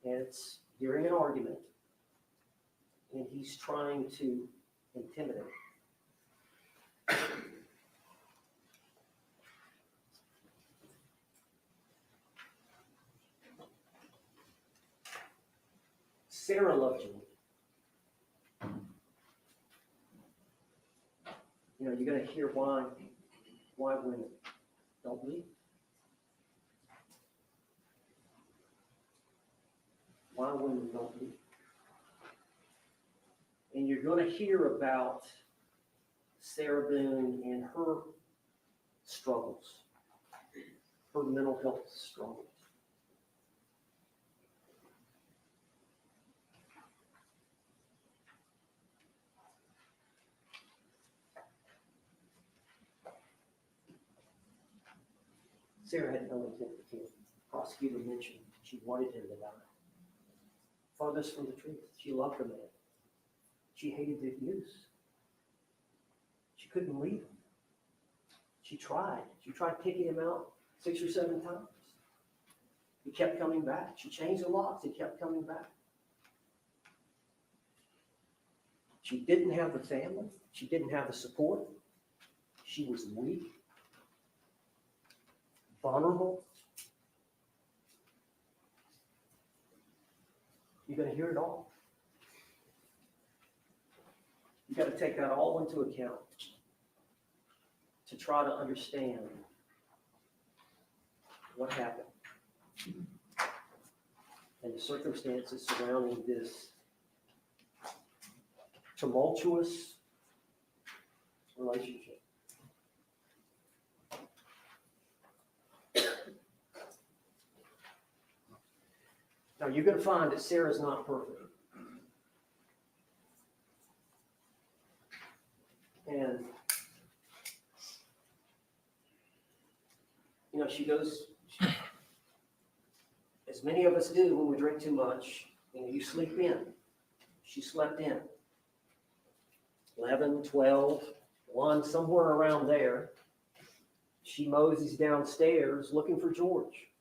And it's during an argument, and he's trying to intimidate. Sarah loved you. You know, you're going to hear why women don't leave. Why women don't leave. And you're going to hear about Sarah Boone and her struggles, her mental health struggles. Sarah had no intent to kill. The prosecutor mentioned she wanted him to die. Farthest from the truth. She loved the man. She hated the abuse. She couldn't leave him. She tried. She tried kicking him out 6 or 7 times. He kept coming back. She changed the locks. He kept coming back. She didn't have the family. She didn't have the support. She was weak, vulnerable. You're going to hear it all. You got to take that all into account to try to understand what happened and the circumstances surrounding this tumultuous relationship. Now, you're going to find that Sarah's not perfect. And, you know, she goes, as many of us do when we drink too much, you know, you sleep in. She slept in. 11, 12, 1, somewhere around there. She moseys downstairs looking for George.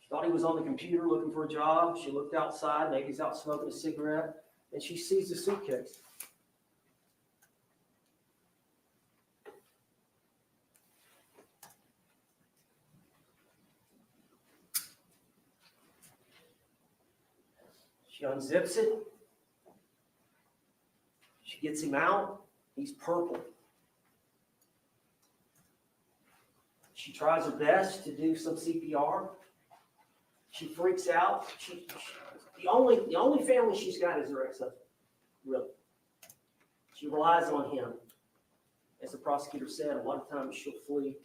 She thought he was on the computer looking for a job. She looked outside, maybe he's out smoking a cigarette, and she sees the suitcase. She unzips it. She gets him out. He's purple. She tries her best to do some CPR. She freaks out. The only family she's got is her ex-husband, really. She relies on him. As the prosecutor said, a lot of times she'll flee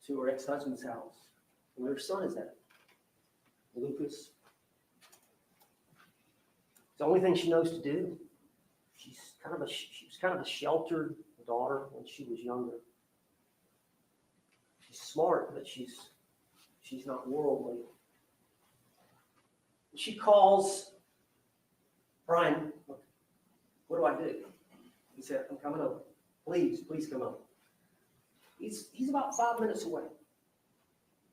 to her ex-husband's house, where her son is at, Lucas. It's the only thing she knows to do. She was kind of a sheltered daughter when she was younger. She's smart, but she's not worldly. She calls Brian. What do I do? He said, I'm coming over. Please come over. He's about 5 minutes away.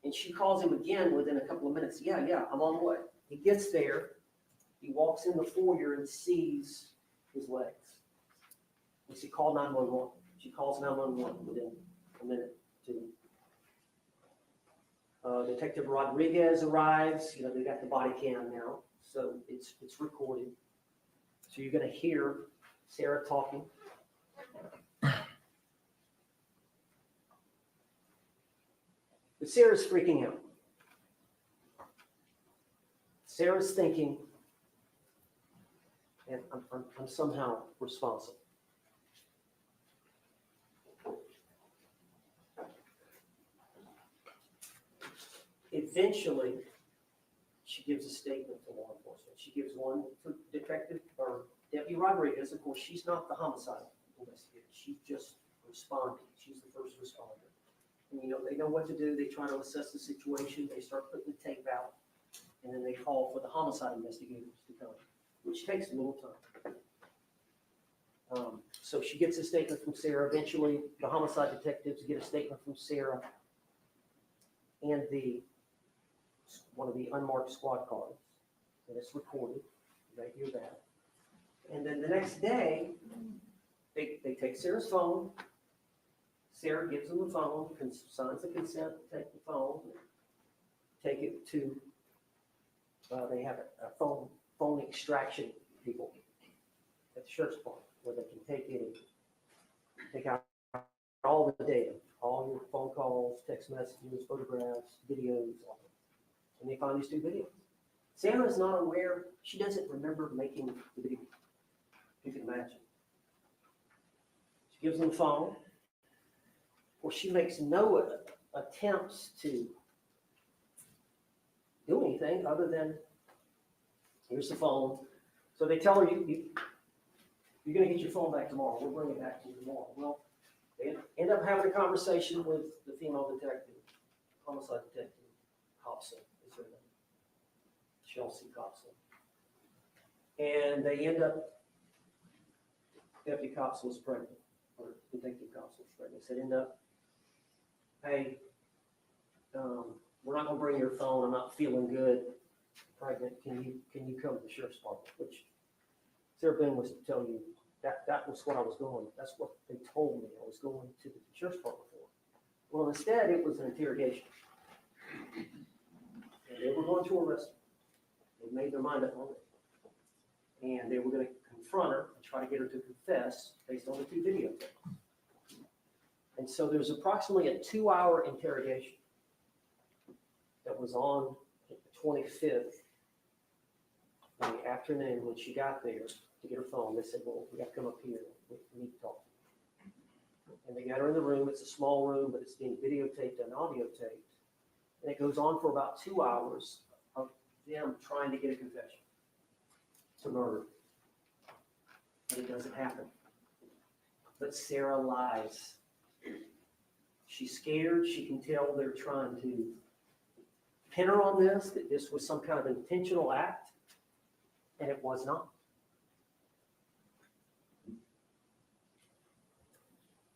And she calls him again within a couple of minutes. Yeah, I'm on the way. He gets there. He walks in the foyer and sees his legs. And she called 911. She calls 911 within a minute, 2. Detective Rodriguez arrives, they got the body cam now, so it's recorded. So you're gonna hear Sarah talking. But Sarah's freaking out. Sarah's thinking, and I'm somehow responsible. Eventually, she gives a statement to law enforcement. She gives one to Detective or Deputy Rodriguez. Of course, she's not the homicide investigator. She's just responding. She's the first responder. And they know what to do. They try to assess the situation. They start putting the tape out, and then they call for the homicide investigators to come, which takes a little time. So she gets a statement from Sarah. Eventually, the homicide detectives get a statement from Sarah and one of the unmarked squad cars, and it's recorded. They hear that. And then the next day, they take Sarah's phone. Sarah gives them the phone, signs the consent to take the phone, take it to, they have a phone extraction people at the sheriff's department where they can take it and take out all the data, all your phone calls, text messages, photographs, videos, all that. And they find these two videos. Sarah's not aware, she doesn't remember making the video. You can imagine. She gives them the phone. Well, she makes no attempts to do anything other than, here's the phone. So they tell her, you're going to get your phone back tomorrow. We'll bring it back to you tomorrow. Well, they end up having a conversation with the female detective, homicide detective, Hobson is her name, Chelsea Hobson. And they end up, Deputy Hobson was pregnant, or Detective Hobson was pregnant. They said, end up, hey, we're not going to bring your phone. I'm not feeling good, pregnant. Can you come to the sheriff's department? Which Sarah Boone was to tell you that was what I was going. That's what they told me I was going to the sheriff's department for. Well, instead, it was an interrogation. And they were going to arrest her. They made their mind up on it. And they were going to confront her and try to get her to confess based on the two videotapes. And so there's approximately a 2-hour interrogation that was on the 25th in the afternoon when she got there to get her phone. They said, well, we got to come up here. We need to talk. And they got her in the room. It's a small room, but it's being videotaped and audio taped. And it goes on for about 2 hours of them trying to get a confession to murder. And it doesn't happen. But Sarah lies. She's scared. She can tell they're trying to pin her on this, that this was some kind of intentional act, and it was not.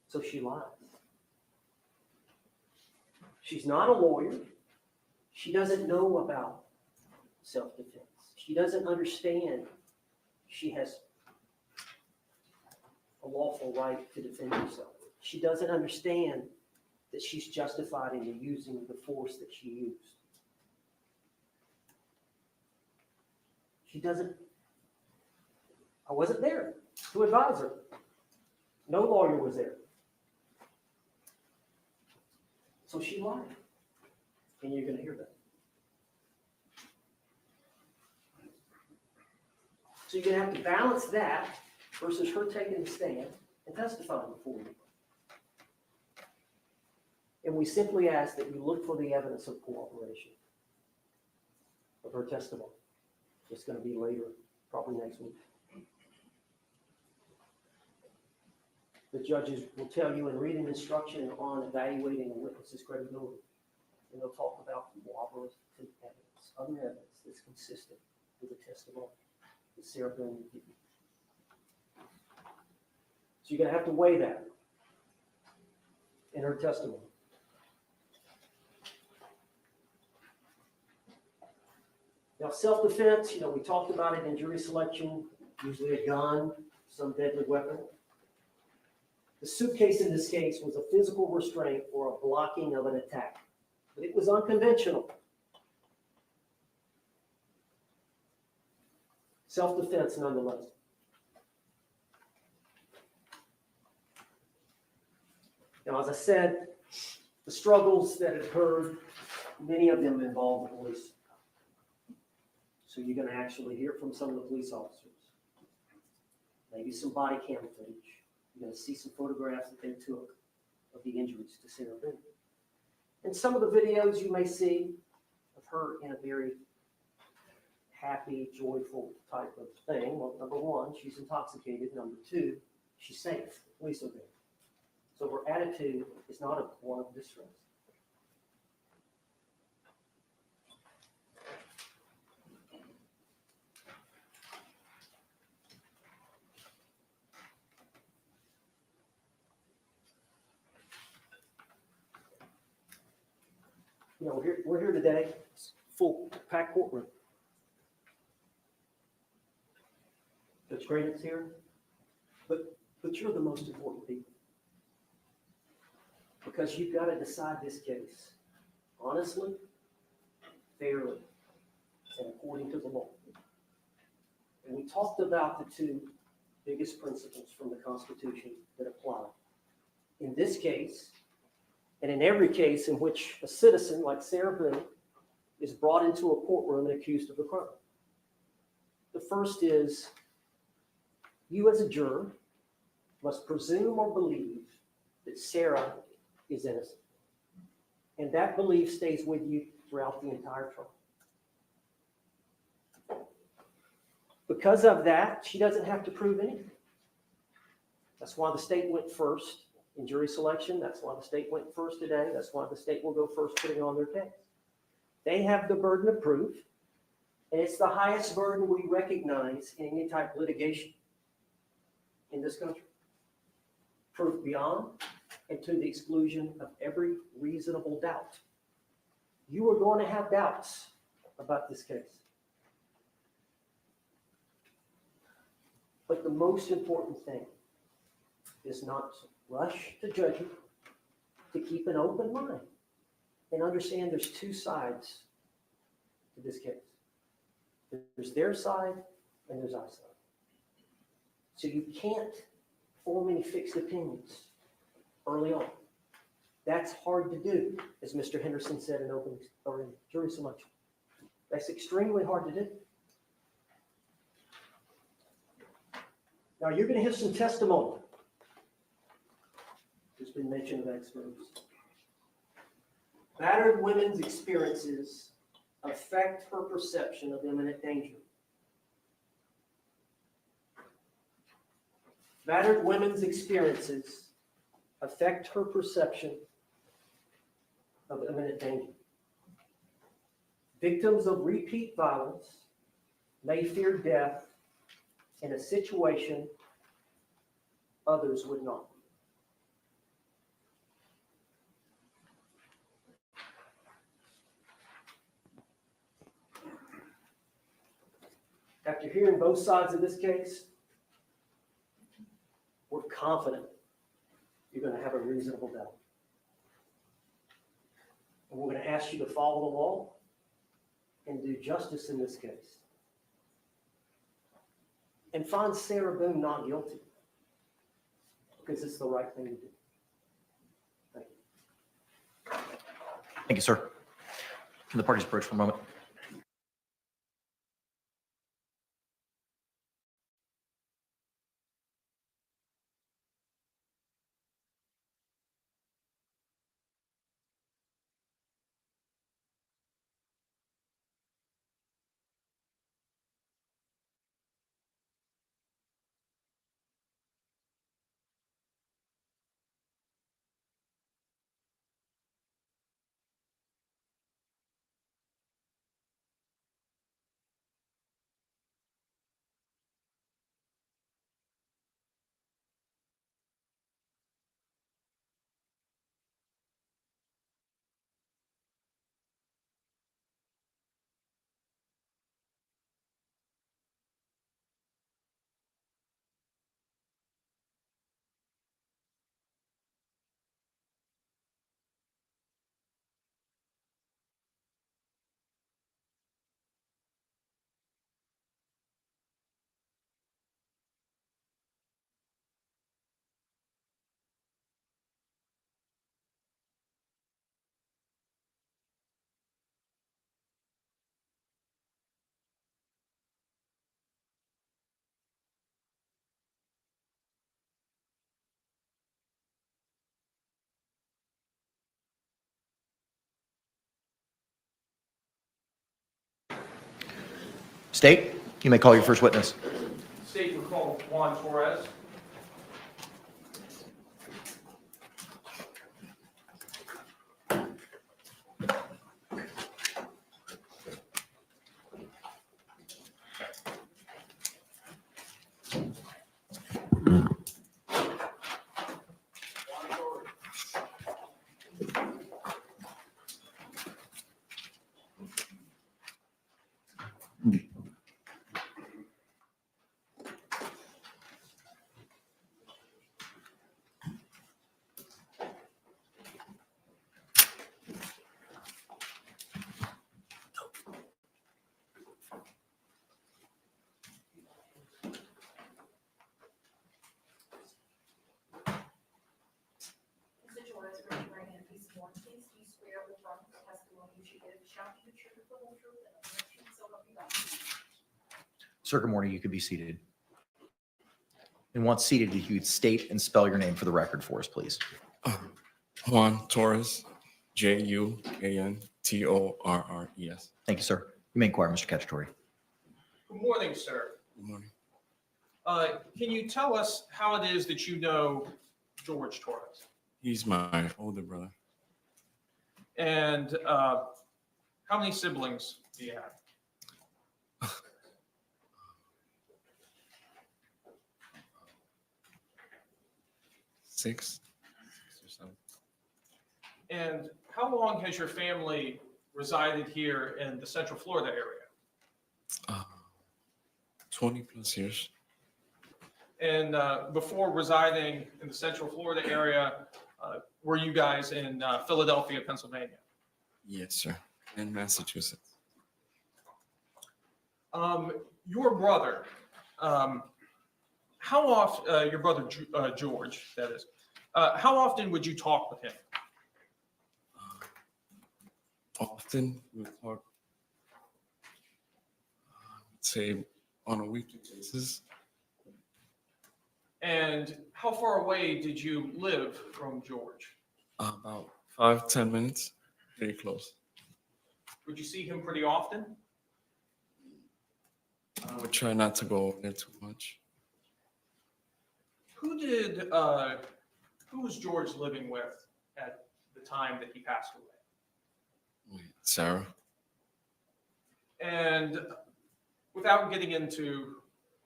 So she lies. She's not a lawyer. She doesn't know about self-defense. She doesn't understand she has a lawful right to defend herself. She doesn't understand that she's justified in using the force that she used. She doesn't, I wasn't there to advise her. No lawyer was there. So she lied. And you're going to hear that. So you're going to have to balance that versus her taking the stand and testifying before you. And we simply ask that you look for the evidence of cooperation of her testimony. It's going to be later, probably next week. The judges will tell you in reading instruction on evaluating a witness's credibility. And they'll talk about cooperative evidence, other evidence that's consistent with the testimony that Sarah Boone will give you. So you're going to have to weigh that in her testimony. Now, self-defense, we talked about it in jury selection, usually a gun, some deadly weapon. The suitcase in this case was a physical restraint or a blocking of an attack. but it was unconventional. Self-defense nonetheless. Now, as I said, the struggles that occurred, many of them involve the police. So you're going to actually hear from some of the police officers. Maybe some body cam footage. You're going to see some photographs that they took of the injuries to Sarah Boone. And some of the videos you may see of her in a very happy, joyful type of thing. Well, number one, she's intoxicated. Number two, she's safe. Police are there. So her attitude is not one of distress. You know, we're here today, full packed courtroom. Judge Grant's here, but you're the most important people. Because you've got to decide this case honestly, fairly, and according to the law. And we talked about the two biggest principles from the Constitution that apply. In this case, and in every case in which a citizen like Sarah Boone is brought into a courtroom and accused of a crime. The first is, you as a juror must presume or believe that Sarah is innocent. And that belief stays with you throughout the entire trial. Because of that, she doesn't have to prove anything. That's why the state went first in jury selection. That's why the state went first today. That's why the state will go first putting on their case. They have the burden of proof, and it's the highest burden we recognize in any type of litigation in this country. Proof beyond and to the exclusion of every reasonable doubt. You are going to have doubts about this case. But the most important thing is not to rush to judge it, to keep an open mind and understand there's two sides to this case. There's their side and there's our side. So you can't form any fixed opinions early on. That's hard to do, as Mr. Henderson said in jury selection. That's extremely hard to do. Now you're going to hear some testimony. There's been mention of experts. Battered women's experiences affect her perception of imminent danger. Battered women's experiences affect her perception of imminent danger. Victims of repeat violence may fear death in a situation others would not. After hearing both sides of this case, we're confident you're going to have a reasonable doubt. And we're going to ask you to follow the law and do justice in this case. And find Sarah Boone not guilty, because it's the right thing to do. Thank you. Thank you, sir. Can the parties approach for a moment? State, you may call your first witness. State will call Juan Torres. Mr. Torres, raise your right hand, please. Sworn, please. Do you swear or affirm the testimony you should give shall be the truth, the whole truth, and nothing but the truth, so help you God? Sir, good morning. You can be seated. And once seated, if you'd state and spell your name for the record for us, please. Juan Torres, Juantorres. Thank you, sir. You may inquire, Mr. Cacciatore. Good morning, sir. Good morning. Can you tell us how it is that you know George Torres? He's my older brother. And how many siblings do you have? 6 or 7. And how long has your family resided here in the Central Florida area? 20 plus years. And before residing in the Central Florida area, were you guys in Philadelphia, Pennsylvania? Yes, sir. In Massachusetts. Your brother, how often, your brother George, that is, how often would you talk with him? Often we talk, say, on a weekly basis. And how far away did you live from George? About 5-10 minutes. Very close. Would you see him pretty often? I would try not to go there too much. Who was George living with at the time that he passed away? Sarah. And without getting into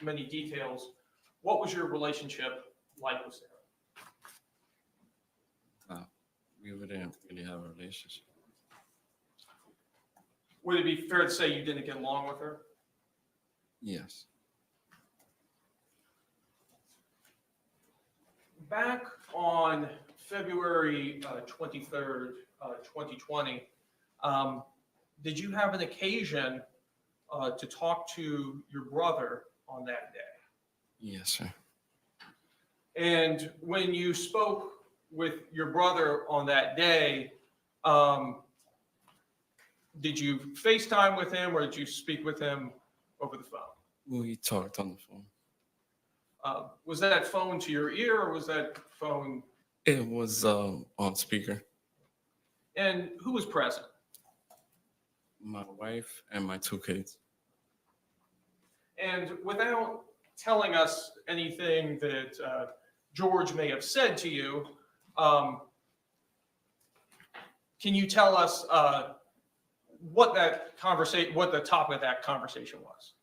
many details, what was your relationship like with Sarah? We wouldn't really have a relationship. Would it be fair to say you didn't get along with her? Yes. Back on February 23rd, 2020, did you have an occasion to talk to your brother on that day? Yes, sir. And when you spoke with your brother on that day, did you FaceTime with him or did you speak with him over the phone? We talked on the phone. Was that phone to your ear or was that phone? It was on speaker. And who was present? My wife and my 2 kids. And without telling us anything that George may have said to you, can you tell us what the topic of that conversation was?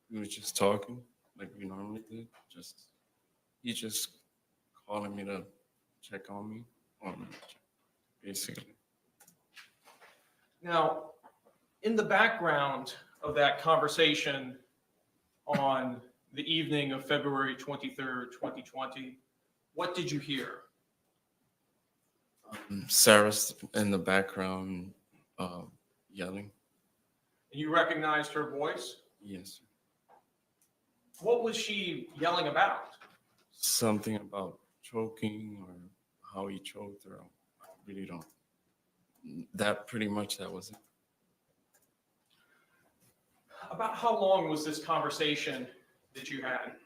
We were just talking like we normally did. He just calling me to check on me, basically. Now, in the background of that conversation on the evening of February 23rd, 2020, what did you hear? Sarah's in the background yelling. And you recognized her voice? Yes. What was she yelling about? Something about choking or how he choked her. I really don't. That was it. About how long was this conversation that you had?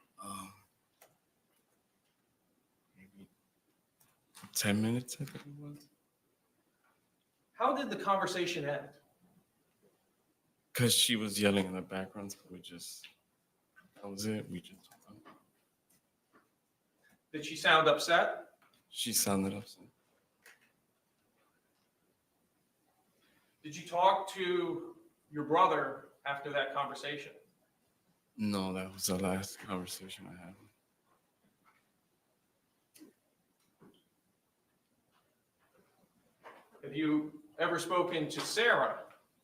Maybe 10 minutes, I think it was. How did the conversation end? Because she was yelling in the background, so that was it. We just, Did she sound upset? she sounded upset. Did you talk to your brother after that conversation? No, that was the last conversation I had. Have you ever spoken to Sarah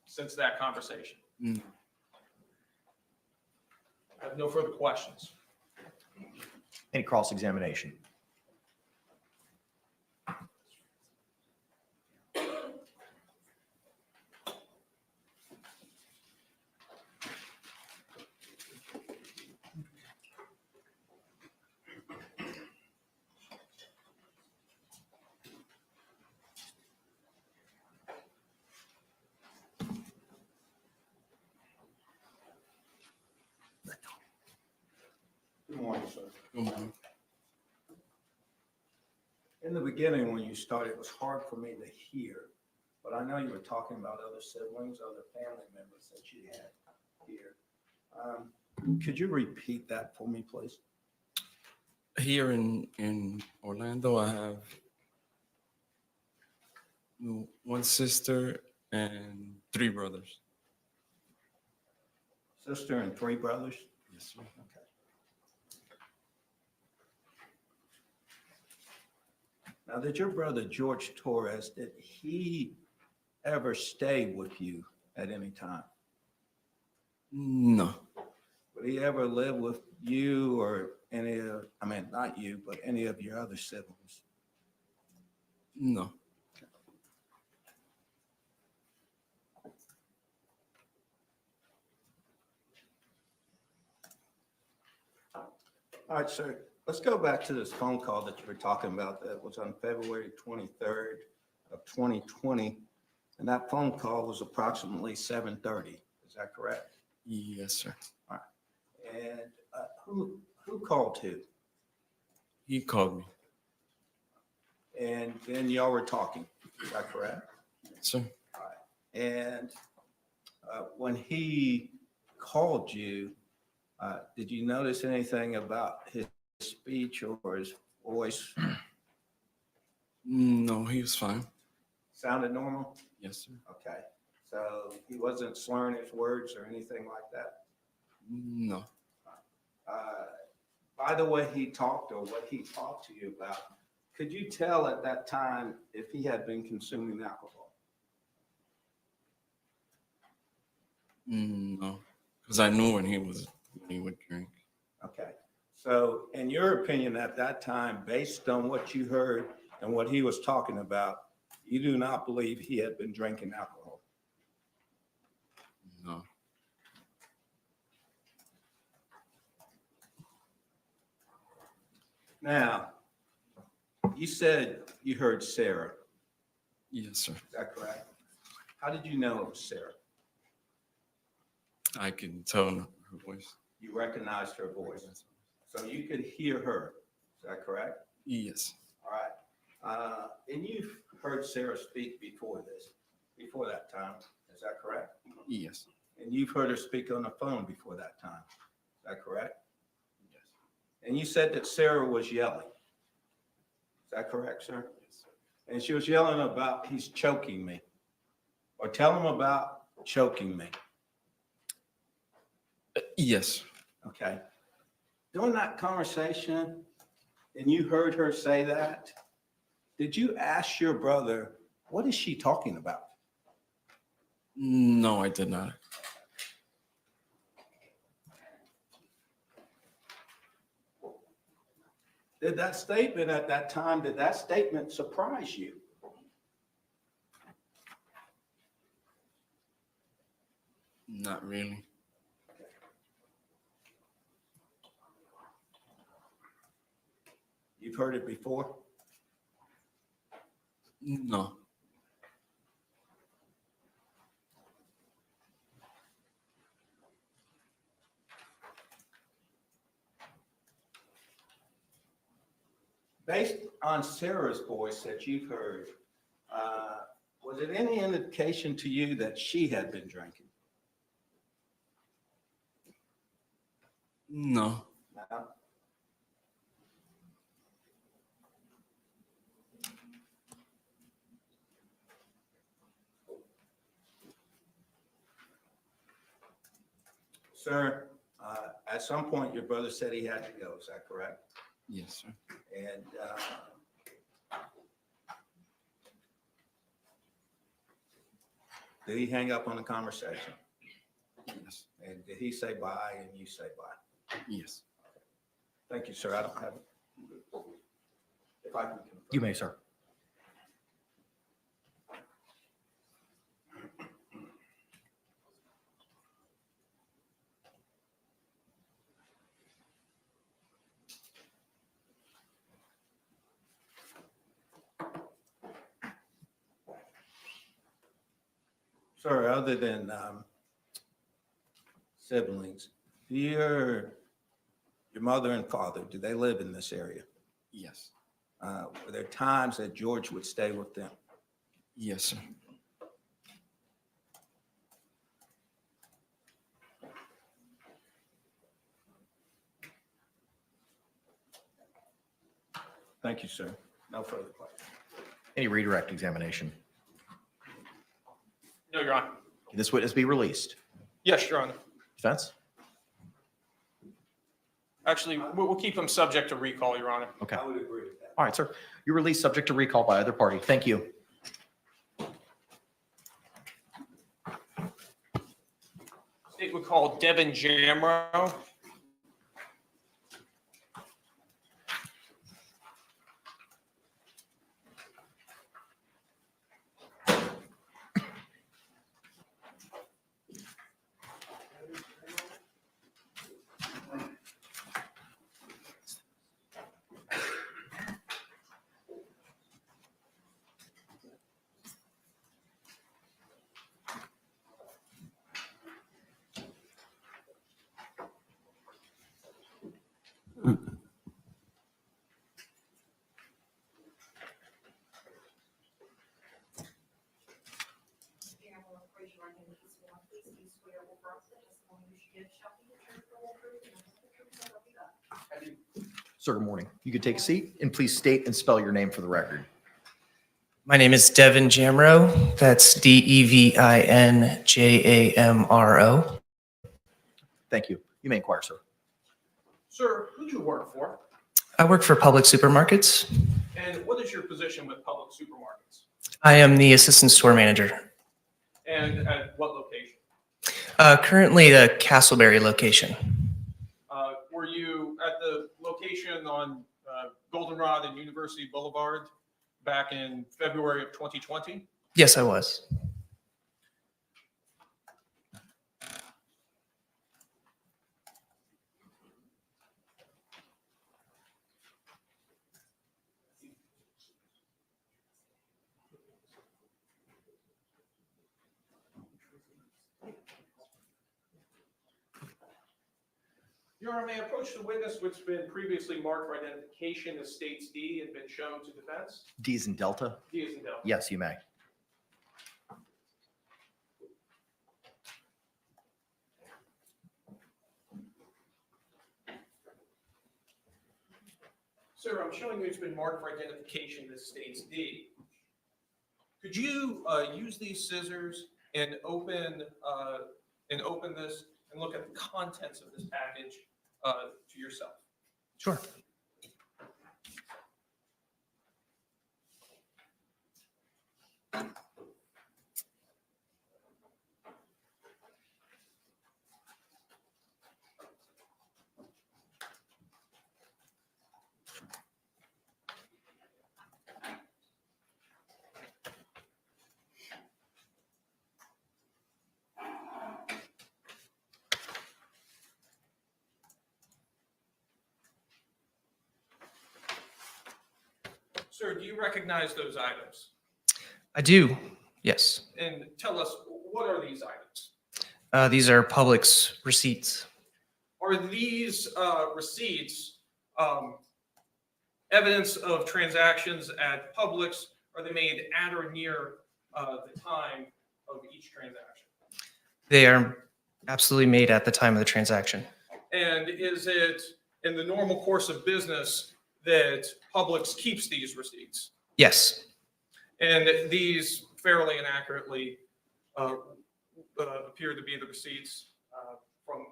since that conversation? No. I have no further questions. Any cross-examination? Good morning, sir. Good morning. In the beginning, when you started, it was hard for me to hear, but I know you were talking about other siblings, other family members that you had here. Could you repeat that for me, please? Here in Orlando, I have one sister and 3 brothers. Sister and 3 brothers? Yes, sir. Okay. Now, did your brother George Torres, did he ever stay with you at any time? No, Would he ever live with you or any of, I mean, not you, but any of your other siblings? no. All right, sir, let's go back to this phone call that you were talking about that was on February 23rd of 2020. And that phone call was approximately 7:30. Is that correct? Yes, sir. And who called who? He called me. And then y'all were talking. Is that correct? Yes, sir. And when he called you, did you notice anything about his speech or his voice? No, he was fine. Sounded normal? Yes, sir. Okay, so he wasn't slurring his words or anything like that? No. By the way he talked or what he talked to you about, could you tell at that time if he had been consuming alcohol? No, because I knew when he would drink. Okay, so in your opinion at that time, based on what you heard and what he was talking about, you do not believe he had been drinking alcohol? No. Now, you said you heard Sarah, Yes, sir. is that correct? How did you know it was Sarah? I can tell in her voice. You recognized her voice, so you could hear her, is that correct? Yes. All right, and you've heard Sarah speak before that time, is that correct? Yes. And you've heard her speak on the phone before that time, is that correct? Yes. And you said that Sarah was yelling, is that correct, sir? Yes, sir. And she was yelling about, he's choking me, or tell him about choking me, Yes. okay? During that conversation, and you heard her say that, did you ask your brother, what is she talking about? No, I did not. Did that statement at that time, did that statement surprise you? Not really. You've heard it before? No. Based on Sarah's voice that you've heard, was it any indication to you that she had been drinking? No. No? Sir, at some point, your brother said he had to go, is that correct? Yes, sir. And did he hang up on the conversation? Yes. And did he say bye and you say bye? Yes. Thank you, sir. I don't have it. If I can confirm. You may, sir. Sir, other than siblings, do your mother and father, do they live in this area? Yes. Were there times that George would stay with them? Yes, sir. Thank you, sir. No further questions. Any redirect examination? No, Your Honor. Can this witness be released? Yes, Your Honor. Defense? Actually, we'll keep him subject to recall, Your Honor. Okay. I would agree with that. All right, sir. You're released subject to recall by either party. Thank you. State would call Devin Jamro. Jamro, raise your right hand and please swear. Please, do you swear or affirm that the testimony you should give shall be the truth, the whole truth, and nothing but the truth, so help you God? Sir, good morning. You could take a seat and please state and spell your name for the record. My name is Devin Jamro. That's DevinJamro. Thank you. You may inquire, sir. Sir, who do you work for? I work for Public Supermarkets. And what is your position with public supermarkets? I am the assistant store manager. And at what location? Currently, the Castleberry location. Were you at the location on Goldenrod and University Boulevard back in February of 2020? Yes, I was. Your Honor, may I approach the witness which has been previously marked for identification as States D and been shown to defense? D's and Delta? D is in Delta. Yes, you may. Sir, I'm showing you it's been marked for identification as States D. Could you use these scissors and open this and look at the contents of this package to yourself? Sure. Sir, do you recognize those items? I do. Yes. And tell us, what are these items? These are Publix receipts. Are these receipts evidence of transactions at Publix? Are they made at or near the time of each transaction? They are absolutely made at the time of the transaction. And is it in the normal course of business that Publix keeps these receipts? Yes. And these fairly and accurately appear to be the receipts from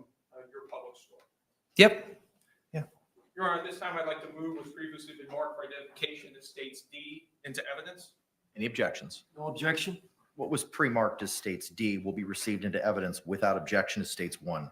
your Publix store. Yep. Your Honor, at this time, I'd like to move what's previously been marked for identification as States D into evidence. Any objections? No objection. What was pre-marked as states D will be received into evidence without objection as states 1.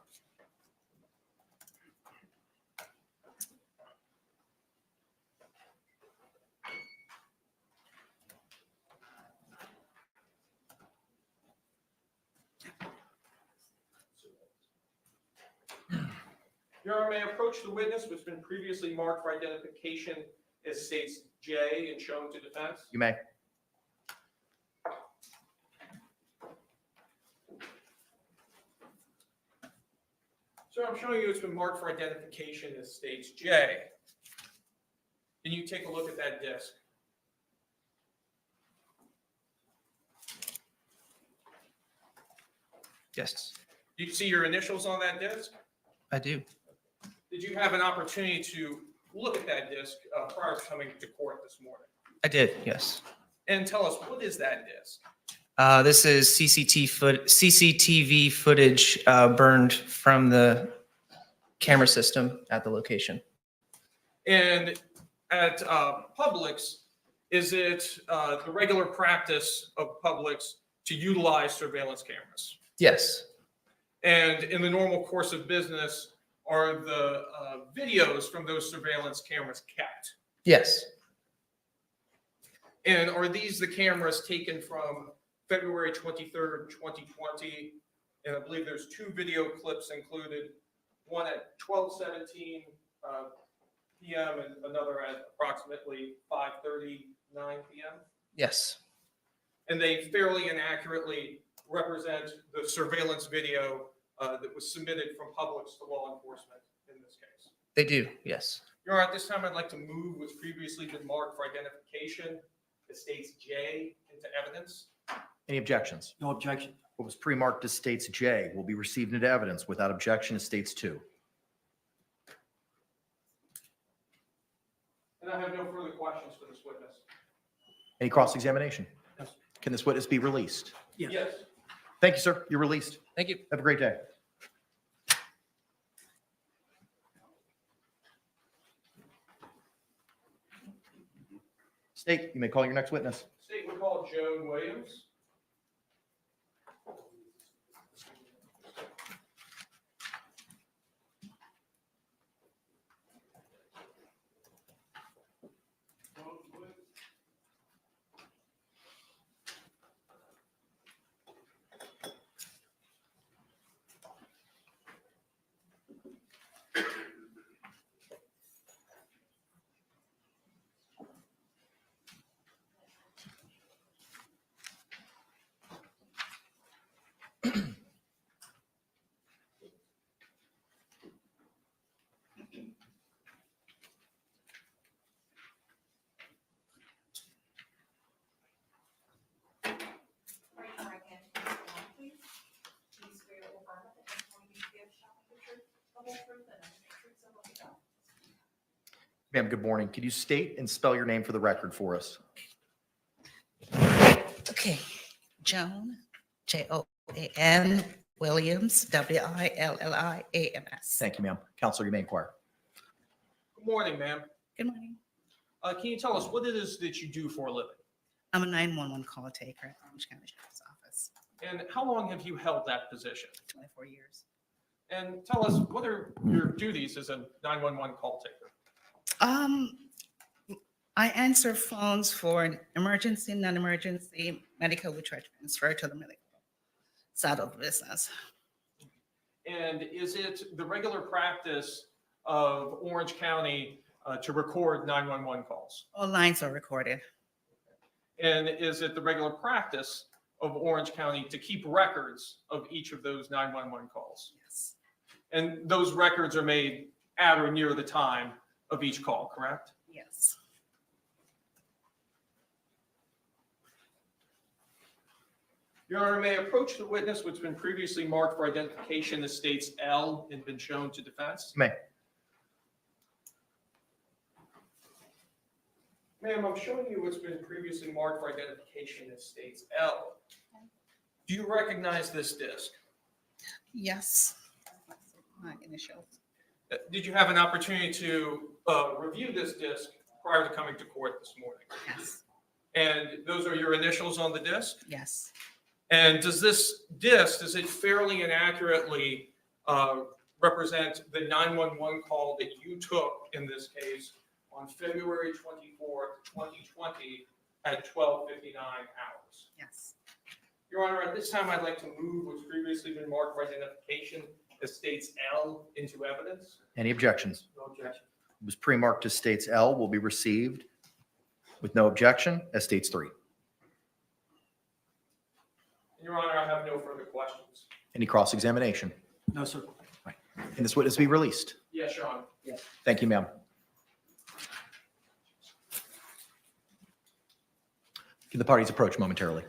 Your Honor, may I approach the witness what's been previously marked for identification as States J and shown to defense? You may. Sir, I'm showing you it's been marked for identification as States J. Can you take a look at that disc? Yes, Do you see your initials on that disc? I do. Did you have an opportunity to look at that disc prior to coming to court this morning? I did. Yes. And tell us, what is that disc? This is CCTV footage burned from the camera system at the location. And at Publix, is it the regular practice of Publix to utilize surveillance cameras? Yes. And in the normal course of business, are the videos from those surveillance cameras kept? Yes. And are these the cameras taken from February 23rd, 2020? And I believe there's 2 video clips included, one at 12:17 p.m. and another at approximately 5:39 p.m. Yes. And they fairly and accurately represent the surveillance video that was submitted from Publix to law enforcement in this case. They do. Yes. Your Honor, at this time, I'd like to move what's previously been marked for identification as States J into evidence. Any objections? No objection. What was pre-marked as states J will be received into evidence without objection as states 2. And I have no further questions for this witness. Any cross-examination? Yes. Can this witness be released? Yes. Thank you, sir. You're released. Thank you. Have a great day. State, you may call your next witness. State would call Joan Williams. Raise your right hand to the floor, please. Do you swear or affirm that the testimony you give shall be the truth, the whole truth, and nothing but the truth, so help you God? Ma'am, good morning. Could you state and spell your name for the record for us? Okay, Joan, Joan, Williams, Williams. Thank you, ma'am. Counselor, you may inquire. Good morning, ma'am. Good morning. Can you tell us what it is that you do for a living? I'm a 911 call taker at Orange County Sheriff's Office, And how long have you held that position? 24 years. And tell us, what are your duties as a 911 call taker? I answer phones for an emergency, non-emergency, medical, which I transfer to the medical side of the business. And is it the regular practice of Orange County to record 911 calls? All lines are recorded. And is it the regular practice of Orange County to keep records of each of those 911 calls? Yes. And those records are made at or near the time of each call, correct? Yes. Your Honor, may I approach the witness which has been previously marked for identification as states L and been shown to defense? May. Ma'am, I'm showing you what's been previously marked for identification as states L. Do you recognize this disc? Yes. My initials. Did you have an opportunity to review this disc prior to coming to court this morning? Yes. And those are your initials on the disc? Yes. And does this disc, does it fairly and accurately represent the 911 call that you took in this case on February 24th, 2020 at 12:59 hours? Yes. Your Honor, at this time, I'd like to move what's previously been marked for identification as states L into evidence. Any objections? No objection. It was pre-marked as states L will be received with no objection as states 3. Your Honor, I have no further questions. Any cross-examination? No, sir. Can this witness be released? Yes, Your Honor. Thank you, ma'am. Can the parties approach momentarily?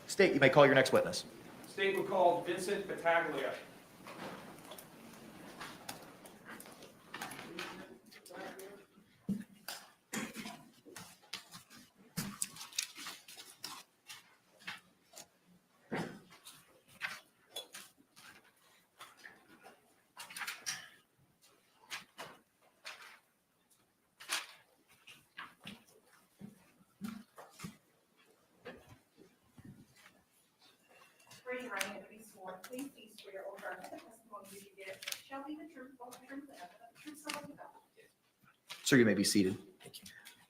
State, you may call your next witness. State will call Vincent Battaglia. Raise your right hand to be sworn. Please be swear or affirm that the testimony you give shall be the truth, the whole truth, and nothing but the truth, so help you God. Sir, you may be seated.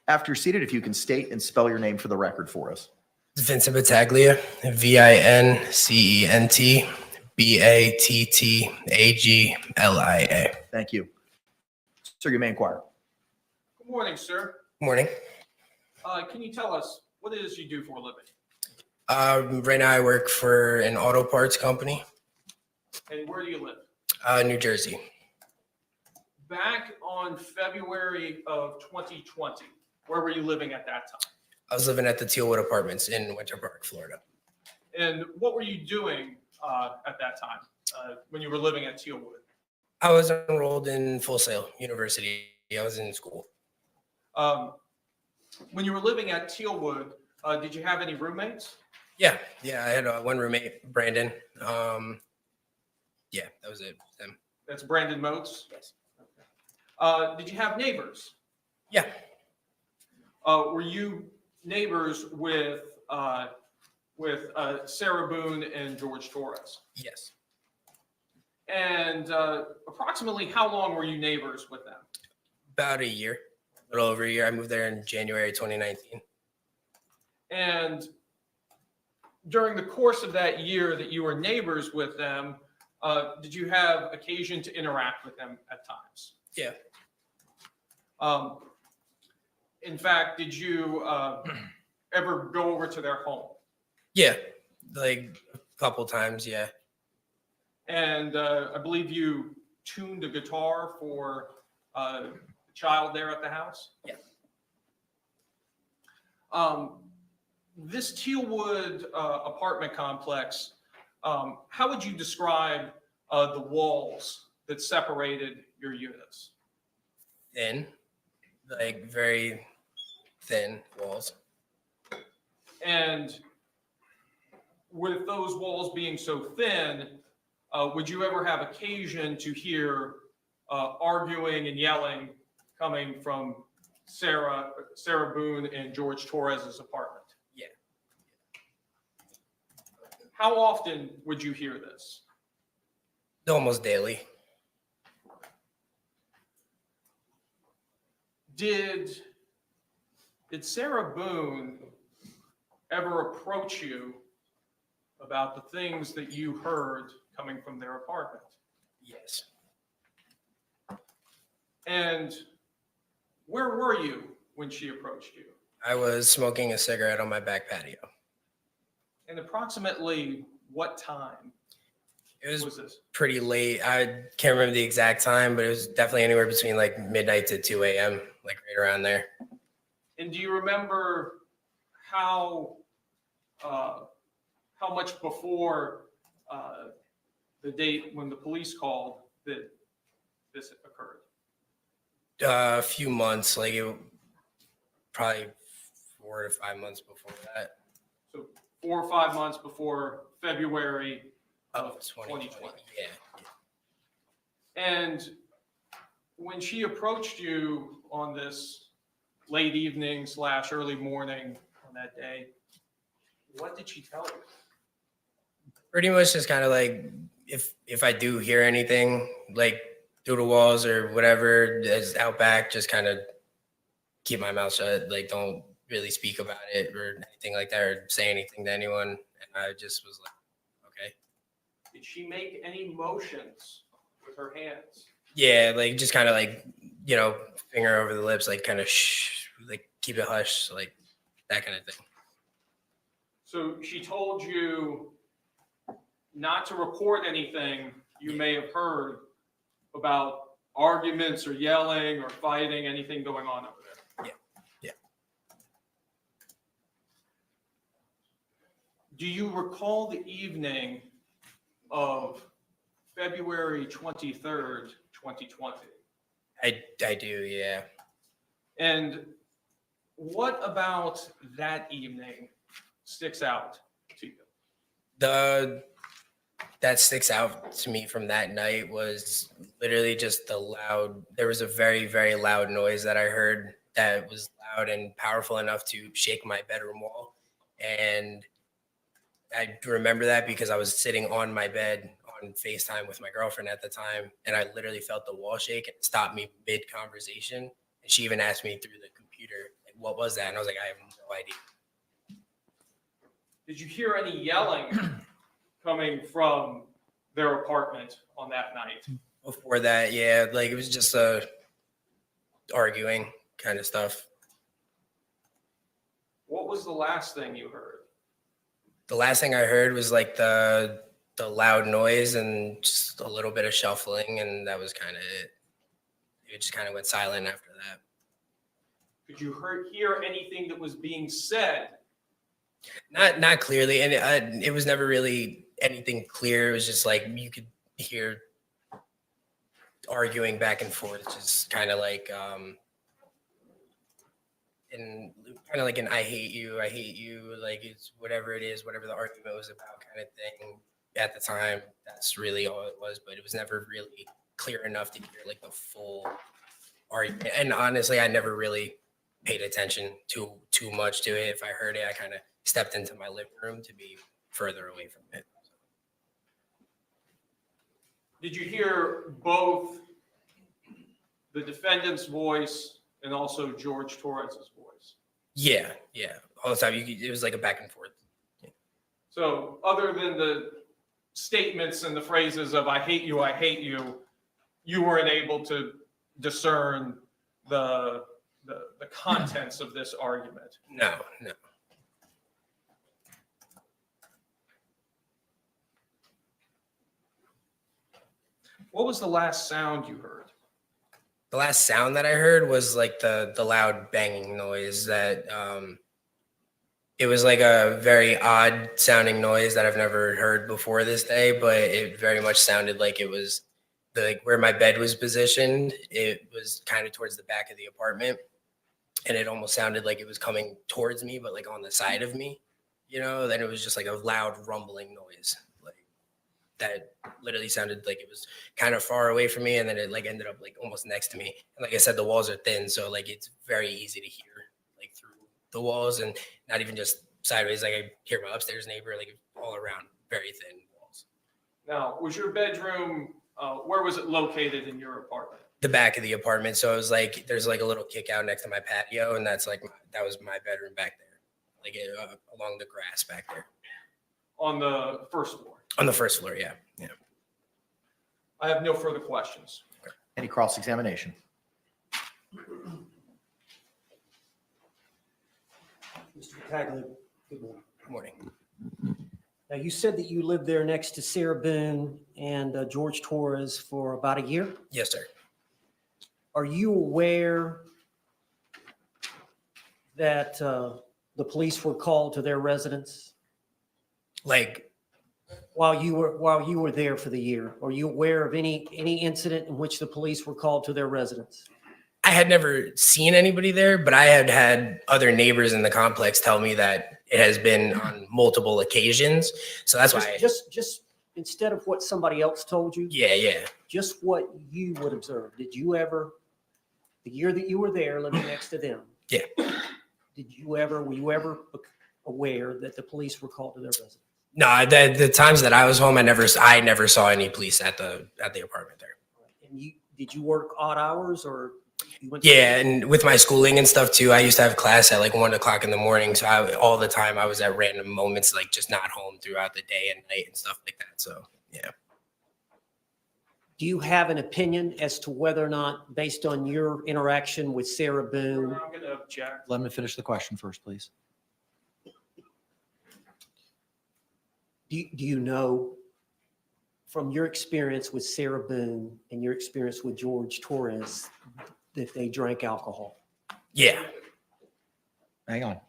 After you're seated, if you can state and spell your name for the record for us. Vincent Battaglia, Vincent Battaglia. Thank you. Sir, you may inquire. Good morning, sir. Morning. Can you tell us what it is you do for a living? Right now I work for an auto parts company, And where do you live? New Jersey. Back on February of 2020, where were you living at that time? I was living at the Tealwood Apartments in Winter Park, Florida. And what were you doing at that time when you were living at Tealwood? I was enrolled in Full Sail University. I was in school. When you were living at Tealwood, did you have any roommates? Yeah, I had one roommate, Brandon. Yeah, that was it. Them. That's Brandon Moats? Yes. Did you have neighbors? Yeah. Were you neighbors with Sarah Boone and Jorge Torres? Yes. And approximately how long were you neighbors with them? About a year, a little over a year. I moved there in January 2019. And during the course of that year that you were neighbors with them, did you have occasion to interact with them at times? Yeah. In fact, did you ever go over to their home? Yeah, like a couple times, yeah. And I believe you tuned a guitar for a child there at the house? Yeah. This Tealwood apartment complex, how would you describe the walls that separated your units? Thin, like very thin walls. And with those walls being so thin, would you ever have occasion to hear arguing and yelling coming from Sarah Boone and George Torres's apartment? Yeah. How often would you hear this? Almost daily. Did Sarah Boone ever approach you about the things that you heard coming from their apartment? Yes. And where were you when she approached you? I was smoking a cigarette on my back patio. And approximately what time It was was this? pretty late. I can't remember the exact time, but it was definitely anywhere between like midnight to 2 a.m., like right around there. And do you remember how much before the date when the police called that this occurred? A few months, like it probably 4 to 5 months before that. So 4 or 5 months before February of 2020. 2020. Yeah. And when she approached you on this late evening / early morning on that day, what did she tell you? Pretty much just kind of like if I do hear anything like through the walls or whatever is out back, just kind of keep my mouth shut. Like don't really speak about it or anything like that or say anything to anyone. And I just was like, okay. Did she make any motions with her hands? Yeah, like just kind of like, you know, finger over the lips, like kind of shh, like keep it hush, like that kind of thing. So she told you not to report anything you may have heard about arguments or yelling or fighting, anything going on over there? Yeah. Do you recall the evening of February 23rd, 2020? I do, yeah. And what about that evening sticks out to you? That sticks out to me from that night was literally just there was a very, very loud noise that I heard that was loud and powerful enough to shake my bedroom wall. And I remember that because I was sitting on my bed on FaceTime with my girlfriend at the time, and I literally felt the wall shake and it stopped me mid-conversation. And she even asked me through the computer, like, what was that? And I was like, I have no idea. Did you hear any yelling coming from their apartment on that night? Before that, yeah, like it was just arguing kind of stuff. What was the last thing you heard? The last thing I heard was like the loud noise and just a little bit of shuffling, and that was kind of it. It just kind of went silent after that. Could you hear anything that was being said? Not clearly, and it was never really anything clear. It was just like you could hear arguing back and forth, just kind of like and kind of like an I hate you, like it's whatever it is, whatever the argument was about kind of thing. At the time, that's really all it was, but it was never really clear enough to hear like the full argument. And honestly, I never really paid attention too much to it. If I heard it, I kind of stepped into my living room to be further away from it. Did you hear both the defendant's voice and also George Torres's voice? Yeah, all the time. It was like a back and forth. So other than the statements and the phrases of I hate you, you weren't able to discern the contents of this argument. No. What was the last sound you heard? The last sound that I heard was like the loud banging noise that It was like a very odd sounding noise that I've never heard before this day, but it very much sounded like it was like where my bed was positioned. It was kind of towards the back of the apartment, and it almost sounded like it was coming towards me, but like on the side of me, then it was just like a loud rumbling noise. Like that literally sounded like it was kind of far away from me, and then it like ended up like almost next to me. And like I said, the walls are thin, so like it's very easy to hear like through the walls, and not even just sideways. Like I hear my upstairs neighbor, like all around, very thin walls. Now, was your bedroom, where was it located in your apartment? The back of the apartment, so it was like there's like a little kick out next to my patio, and that's like that was my bedroom back there, like along the grass back there On the first floor? on the first floor. Yeah. I have no further questions. Any cross-examination? Mr. Tagley, good morning. Good morning. Now, you said that you lived there next to Sarah Boone and George Torres for about a year. Yes, sir. Are you aware that the police were called to their residence Like, while you were there for the year? Are you aware of any incident in which the police were called to their residence? I had never seen anybody there, but I had had other neighbors in the complex tell me that it has been on multiple occasions. So that's why. Just instead of what somebody else told you, Yeah. just what you would observe. Did you ever, the year that you were there living next to them? Yeah. Were you ever aware that the police were called to their residence? No, the times that I was home, I never saw any police at the apartment there. And did you work odd hours or you went? Yeah, and with my schooling and stuff too, I used to have class at like 1:00 in the morning. So all the time I was at random moments, like just not home throughout the day and night and stuff like that. So yeah. Do you have an opinion as to whether or not, based on your interaction with Sarah Boone? I'm going to object. Let me finish the question first, please. Do you know from your experience with Sarah Boone and your experience with George Torres that they drank alcohol? Yeah. Hang on.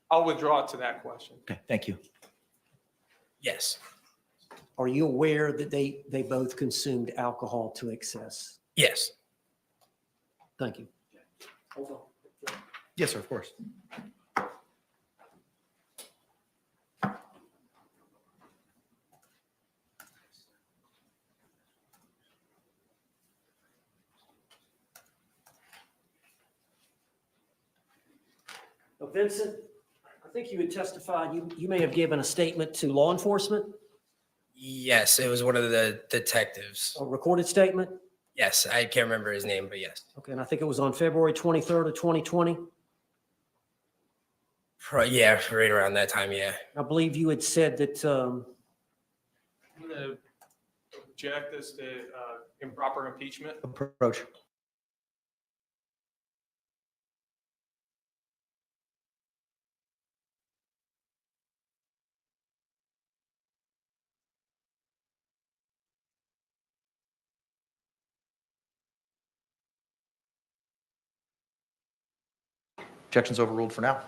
I'll withdraw to that question. Okay, thank you. Yes. Are you aware that they both consumed alcohol to excess? Yes. Thank you. Hold on. Yes, sir, of course. Now, Vincent, I think you had testified, you may have given a statement to law enforcement, Yes, it was one of the detectives. a recorded statement. Yes, I can't remember his name, but yes. Okay, and I think it was on February 23rd of 2020. Yeah, right around that time. Yeah. I believe you had said that, I'm going to object this to improper impeachment. Approach. Objection's overruled for now.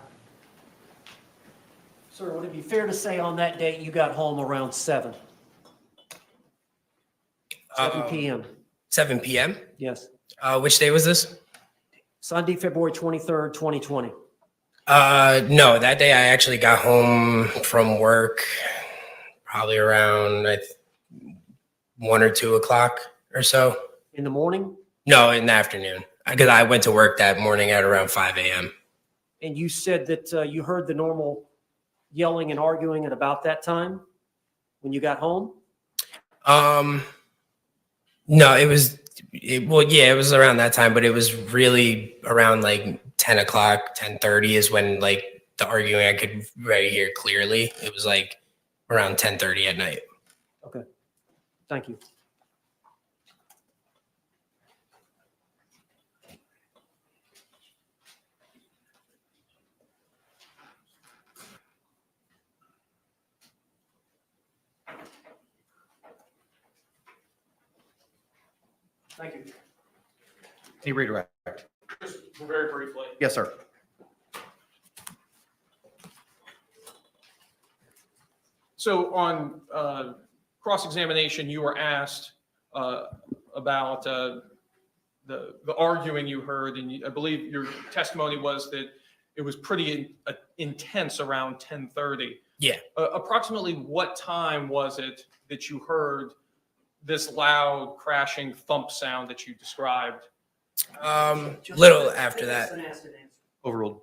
sir, would it be fair to say on that date you got home around 7 p.m.? 7 p.m. Yes. Which day was this? Sunday, February 23rd, 2020. No, that day I actually got home from work probably around 1 or 2 o'clock or so. In the morning? No, in the afternoon, because I went to work that morning at around 5 a.m. And you said that you heard the normal yelling and arguing at about that time when you got home? No, it was around that time, but it was really around like 10 o'clock, 10:30 is when like the arguing I could very hear clearly. It was like around 10:30 at night. Okay. Thank you. Thank you. Any redirect? Just very briefly. Yes, sir. So on cross-examination, you were asked about the arguing you heard, and I believe your testimony was that it was pretty intense around 10:30. Yeah. Approximately what time was it that you heard this loud crashing thump sound that you described? Little after that. Overruled.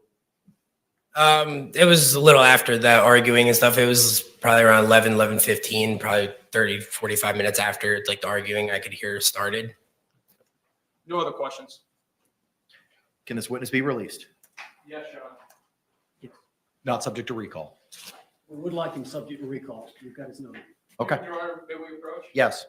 It was a little after that arguing and stuff. It was probably around 11:15, probably 30, 45 minutes after like the arguing I could hear started. No other questions? Can this witness be released? Yes, John. Not subject to recall. We would like him subject to recall. You've got his number. Okay. Your Honor, may we approach? Yes.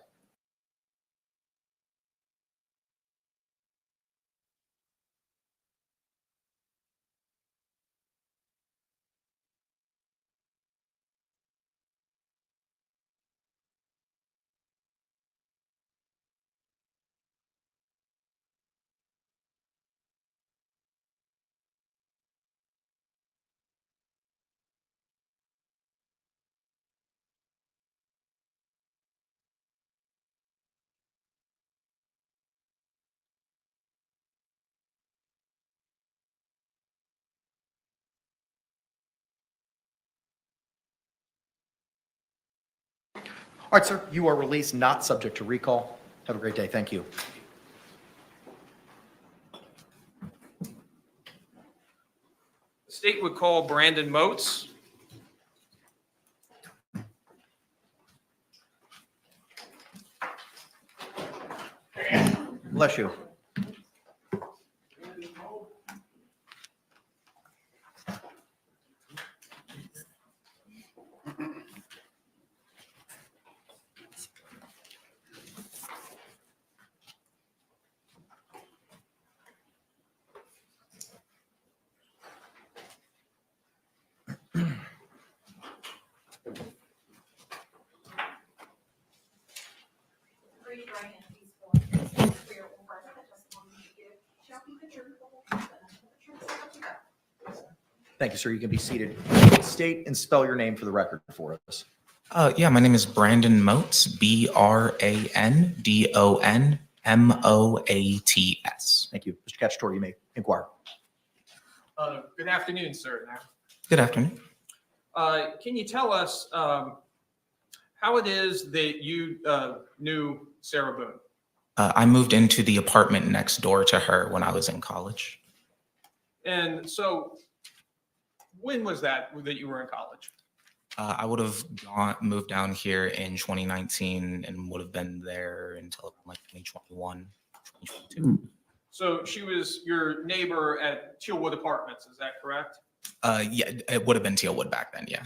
All right, sir, you are released, not subject to recall. Have a great day. Thank you. The state would call Brandon Moats. Bless you. Raise your right hand, please. Swear or affirm that the testimony you give shall be the truth, the whole truth, and nothing but the truth, so help you God. Thank you, sir. You can be seated. State and spell your name for the record for us. Yeah, my name is Brandon Moats, BRANDON MOATS. Thank you. Mr. Cacciatore, you may inquire. Good afternoon, sir. Good afternoon. Can you tell us how it is that you knew Sarah Boone? I moved into the apartment next door to her when I was in college. And so when was that you were in college? I would have moved down here in 2019 and would have been there until like 2021, 2022. So she was your neighbor at Tealwood Apartments, is that correct? Yeah, it would have been Tealwood back then, yeah.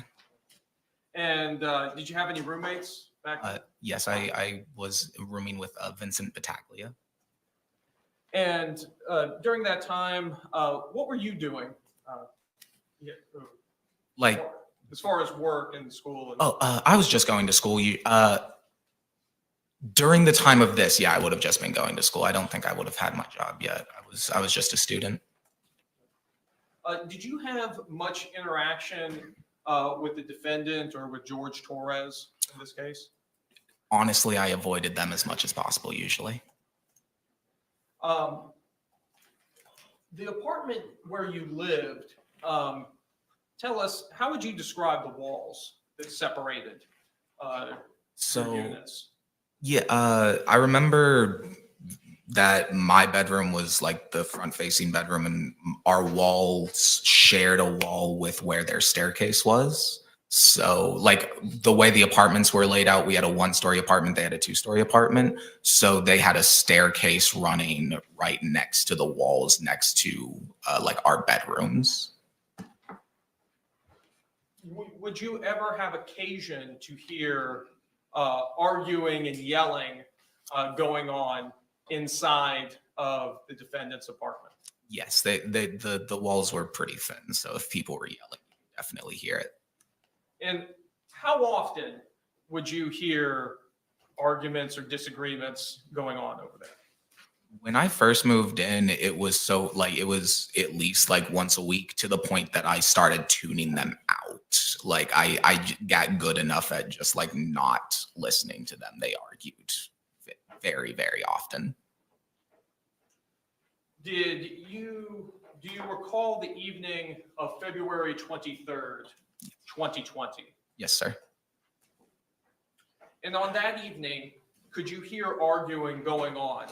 And did you have any roommates back then? Yes, I was rooming with Vincent Battaglia. And during that time, what were you doing? Like, as far as work and school? And I was just going to school. During the time of this, yeah, I would have just been going to school. I don't think I would have had my job yet. I was just a student. Did you have much interaction with the defendant or with Jorge Torres in this case? Honestly, I avoided them as much as possible usually. The apartment where you lived, tell us, how would you describe the walls that separated your units? Yeah, I remember that my bedroom was like the front facing bedroom and our walls shared a wall with where their staircase was. So like the way the apartments were laid out, we had a 1-story apartment, they had a 2-story apartment. So they had a staircase running right next to the walls next to like our bedrooms. Would you ever have occasion to hear arguing and yelling going on inside of the defendant's apartment? Yes, the walls were pretty thin. So if people were yelling, you could definitely hear it. And how often would you hear arguments or disagreements going on over there? When I first moved in, it was so like it was at least like once a week to the point that I started tuning them out. Like I got good enough at just like not listening to them. They argued very, very often. Do you recall the evening of February 23rd, 2020? Yes, sir. And on that evening, could you hear arguing going on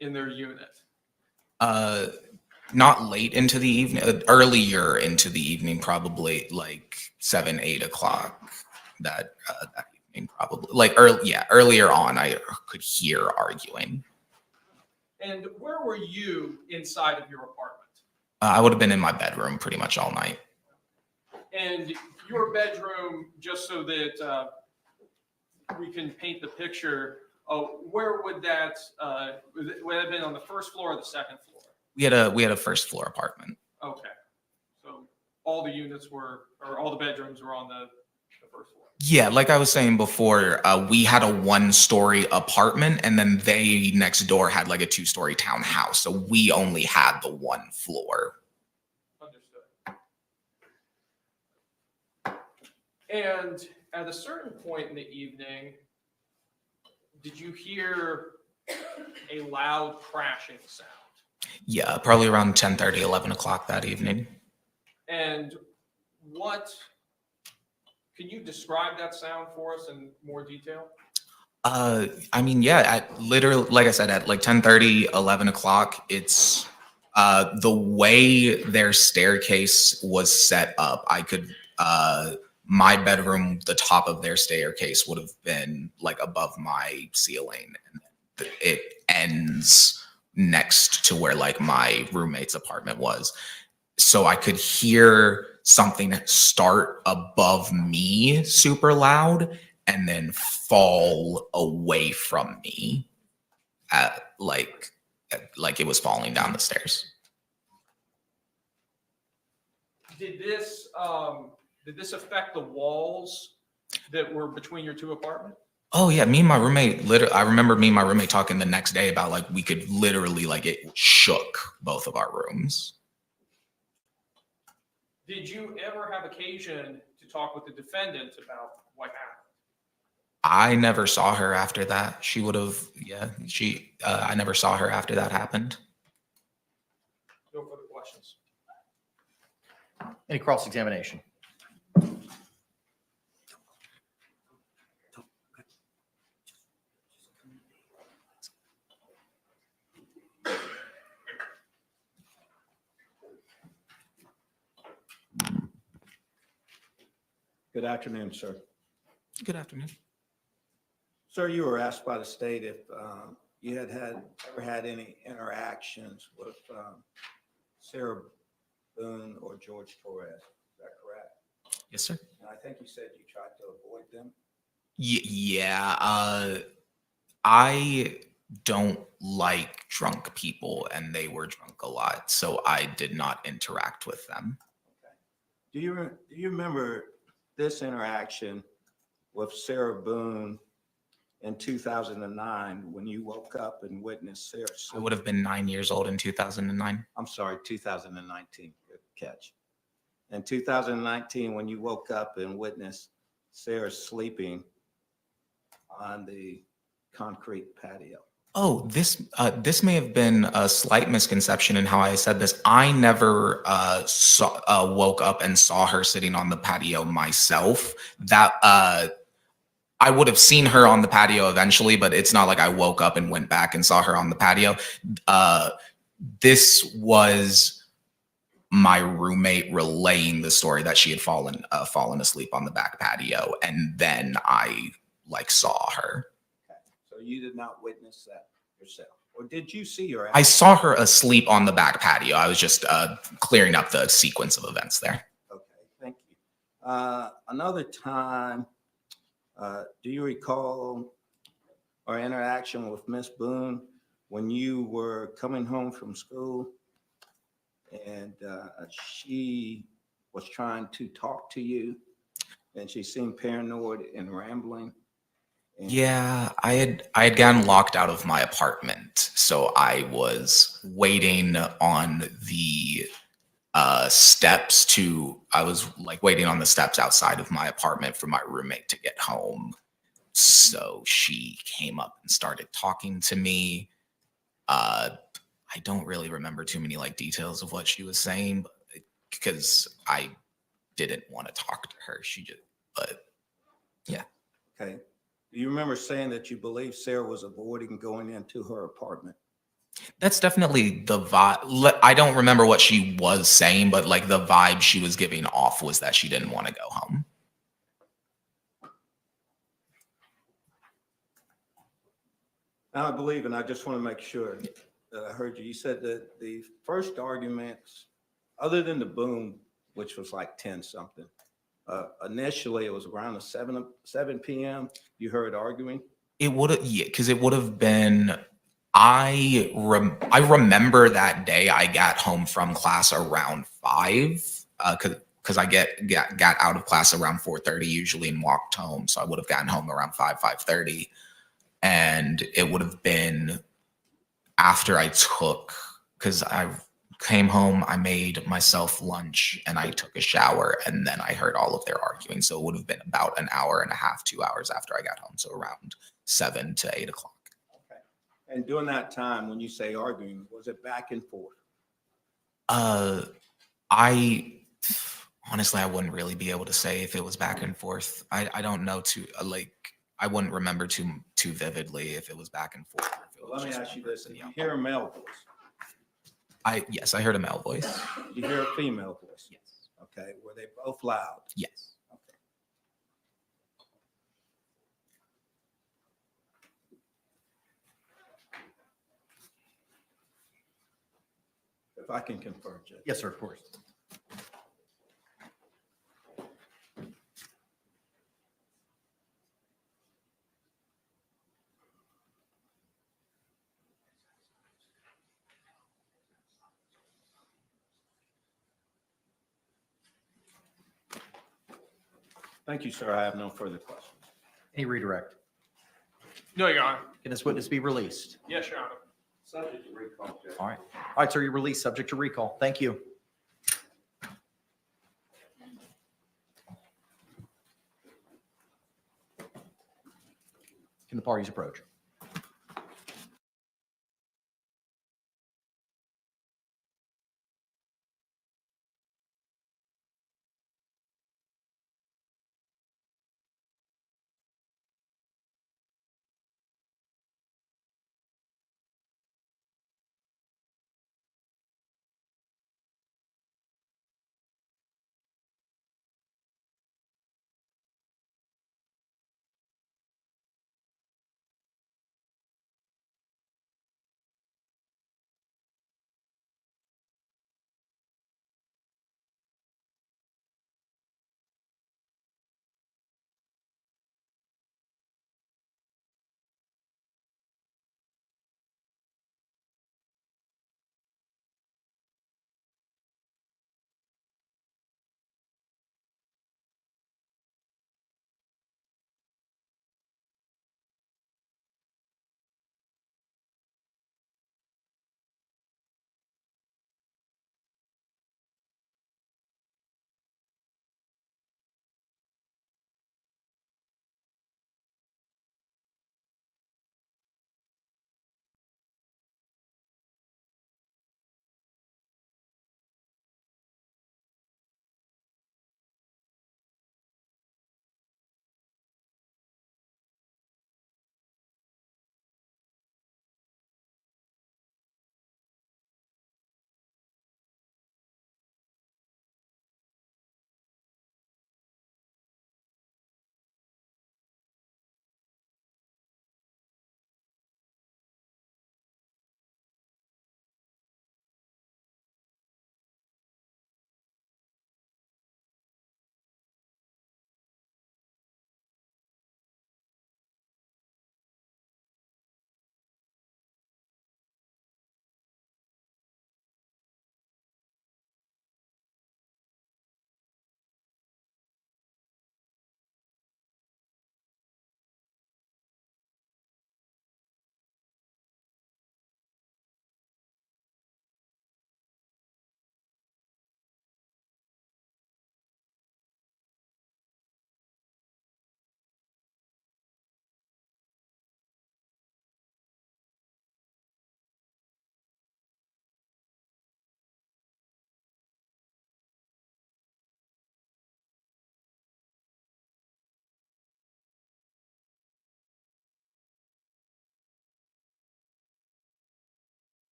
in their unit? Not late into the evening, earlier into the evening, probably like 7, 8 o'clock that evening, probably like earlier on, I could hear arguing. And where were you inside of your apartment? I would have been in my bedroom pretty much all night. And your bedroom, just so that we can paint the picture, where would that would it have been, on the first floor or the second floor? We had a first floor apartment. Okay, so all the units were, or all the bedrooms were on the first floor. Yeah, like I was saying before, we had a 1-story apartment, and then they next door had like a 2-story townhouse. So we only had the 1 floor. Understood. And at a certain point in the evening, did you hear a loud crashing sound? Yeah, probably around 10:30, 11 o'clock that evening. And can you describe that sound for us in more detail? I mean, yeah, at literally, like I said, at like 10:30, 11 o'clock, it's the way their staircase was set up. I could, my bedroom, the top of their staircase would have been like above my ceiling, and it ends next to where like my roommate's apartment was. So I could hear something start above me super loud and then fall away from me like it was falling down the stairs. Did this affect the walls that were between your two apartments? Oh yeah, me and my roommate, I remember me and my roommate talking the next day about like we could literally, like, it shook both of our rooms. Did you ever have occasion to talk with the defendant about what happened? I never saw her after that. She would have, I never saw her after that happened. No further questions. Any cross-examination? Good afternoon, sir. Good afternoon. Sir, you were asked by the state if you ever had any interactions with Sarah Boone or George Torres. Is that correct? Yes, sir. And I think you said you tried to avoid them. Yeah, I don't like drunk people, and they were drunk a lot, so I did not interact with them. Okay. Do you remember this interaction with Sarah Boone in 2009 when you woke up and witnessed Sarah? I would have been 9 years old in 2009. I'm sorry, 2019. Good catch. In 2019, when you woke up and witnessed Sarah sleeping on the concrete patio. Oh, this may have been a slight misconception in how I said this. I never woke up and saw her sitting on the patio myself. That I would have seen her on the patio eventually, but it's not like I woke up and went back and saw her on the patio. This was my roommate relaying the story that she had fallen asleep on the back patio, and then I saw her. Okay. So you did not witness that yourself, or did you see her? I saw her asleep on the back patio. I was just clearing up the sequence of events there. Okay, thank you. Another time, do you recall our interaction with Miss Boone when you were coming home from school and she was trying to talk to you and she seemed paranoid and rambling? And Yeah, I had gotten locked out of my apartment, so I was waiting on the steps to, I was like waiting on the steps outside of my apartment for my roommate to get home. So she came up and started talking to me. I don't really remember too many like details of what she was saying, because I didn't want to talk to her. She just, but yeah. Okay. Do you remember saying that you believe Sarah was avoiding going into her apartment? That's definitely the vibe. I don't remember what she was saying, but like the vibe she was giving off was that she didn't want to go home. Now, I believe, and I just want to make sure that I heard you. You said that the first arguments, other than the Boone, which was like 10 something, initially it was around 7 p.m. You heard arguing. It would have, yeah, because it would have been. I remember that day I got home from class around 5, because I got out of class around 4:30 usually and walked home, so I would have gotten home around 5:30, and it would have been after I took, because I came home, I made myself lunch, and I took a shower, and then I heard all of their arguing. So it would have been about an hour and a half, 2 hours after I got home, so around 7 to 8 o'clock. Okay. And during that time, when you say arguing, was it back and forth? I honestly, I wouldn't really be able to say if it was back and forth. I don't know too, like, I wouldn't remember too vividly if it was back and forth. Or if it was Let me just ask one you this: person did you yelling. hear a male voice? Yes, I heard a male voice. Did you hear a female voice? Yes. Okay. Were they both loud? Yes. Okay. If I can confirm, Judge. Yes, sir, of course. Thank you, sir. I have no further questions. Any redirect? No, Your Honor. Can this witness be released? Yes, Your Honor. Subject to recall, Judge. All right. All right, sir, you're released subject to recall. Thank you. Can the parties approach?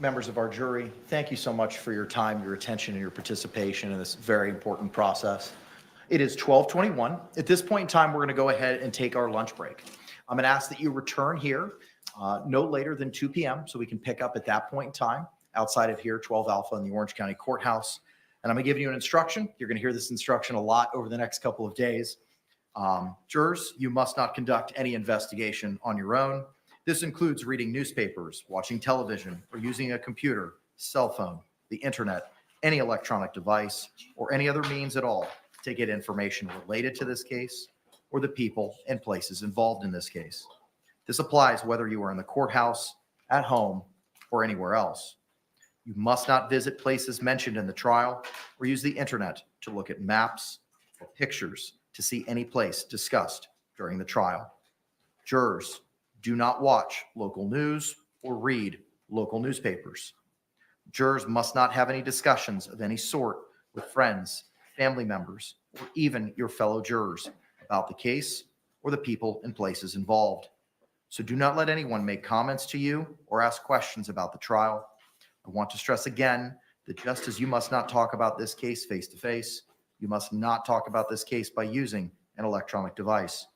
members of our jury, thank you so much for your time, your attention, and your participation in this very important process. It is 12:21. At this point in time, we're going to go ahead and take our lunch break. I'm going to ask that you return here no later than 2 p.m. so we can pick up at that point in time outside of here, 12 Alpha in the Orange County Courthouse. And I'm going to give you an instruction. You're going to hear this instruction a lot over the next couple of days. Jurors, you must not conduct any investigation on your own. This includes reading newspapers, watching television, or using a computer, cell phone, the internet, any electronic device, or any other means at all to get information related to this case or the people and places involved in this case. This applies whether you are in the courthouse, at home, or anywhere else. You must not visit places mentioned in the trial or use the internet to look at maps or pictures to see any place discussed during the trial. Jurors, do not watch local news or read local newspapers. Jurors must not have any discussions of any sort with friends, family members, or even your fellow jurors about the case or the people and places involved. So do not let anyone make comments to you or ask questions about the trial. I want to stress again that just as you must not talk about this case face-to-face, you must not talk about this case by using an electronic device.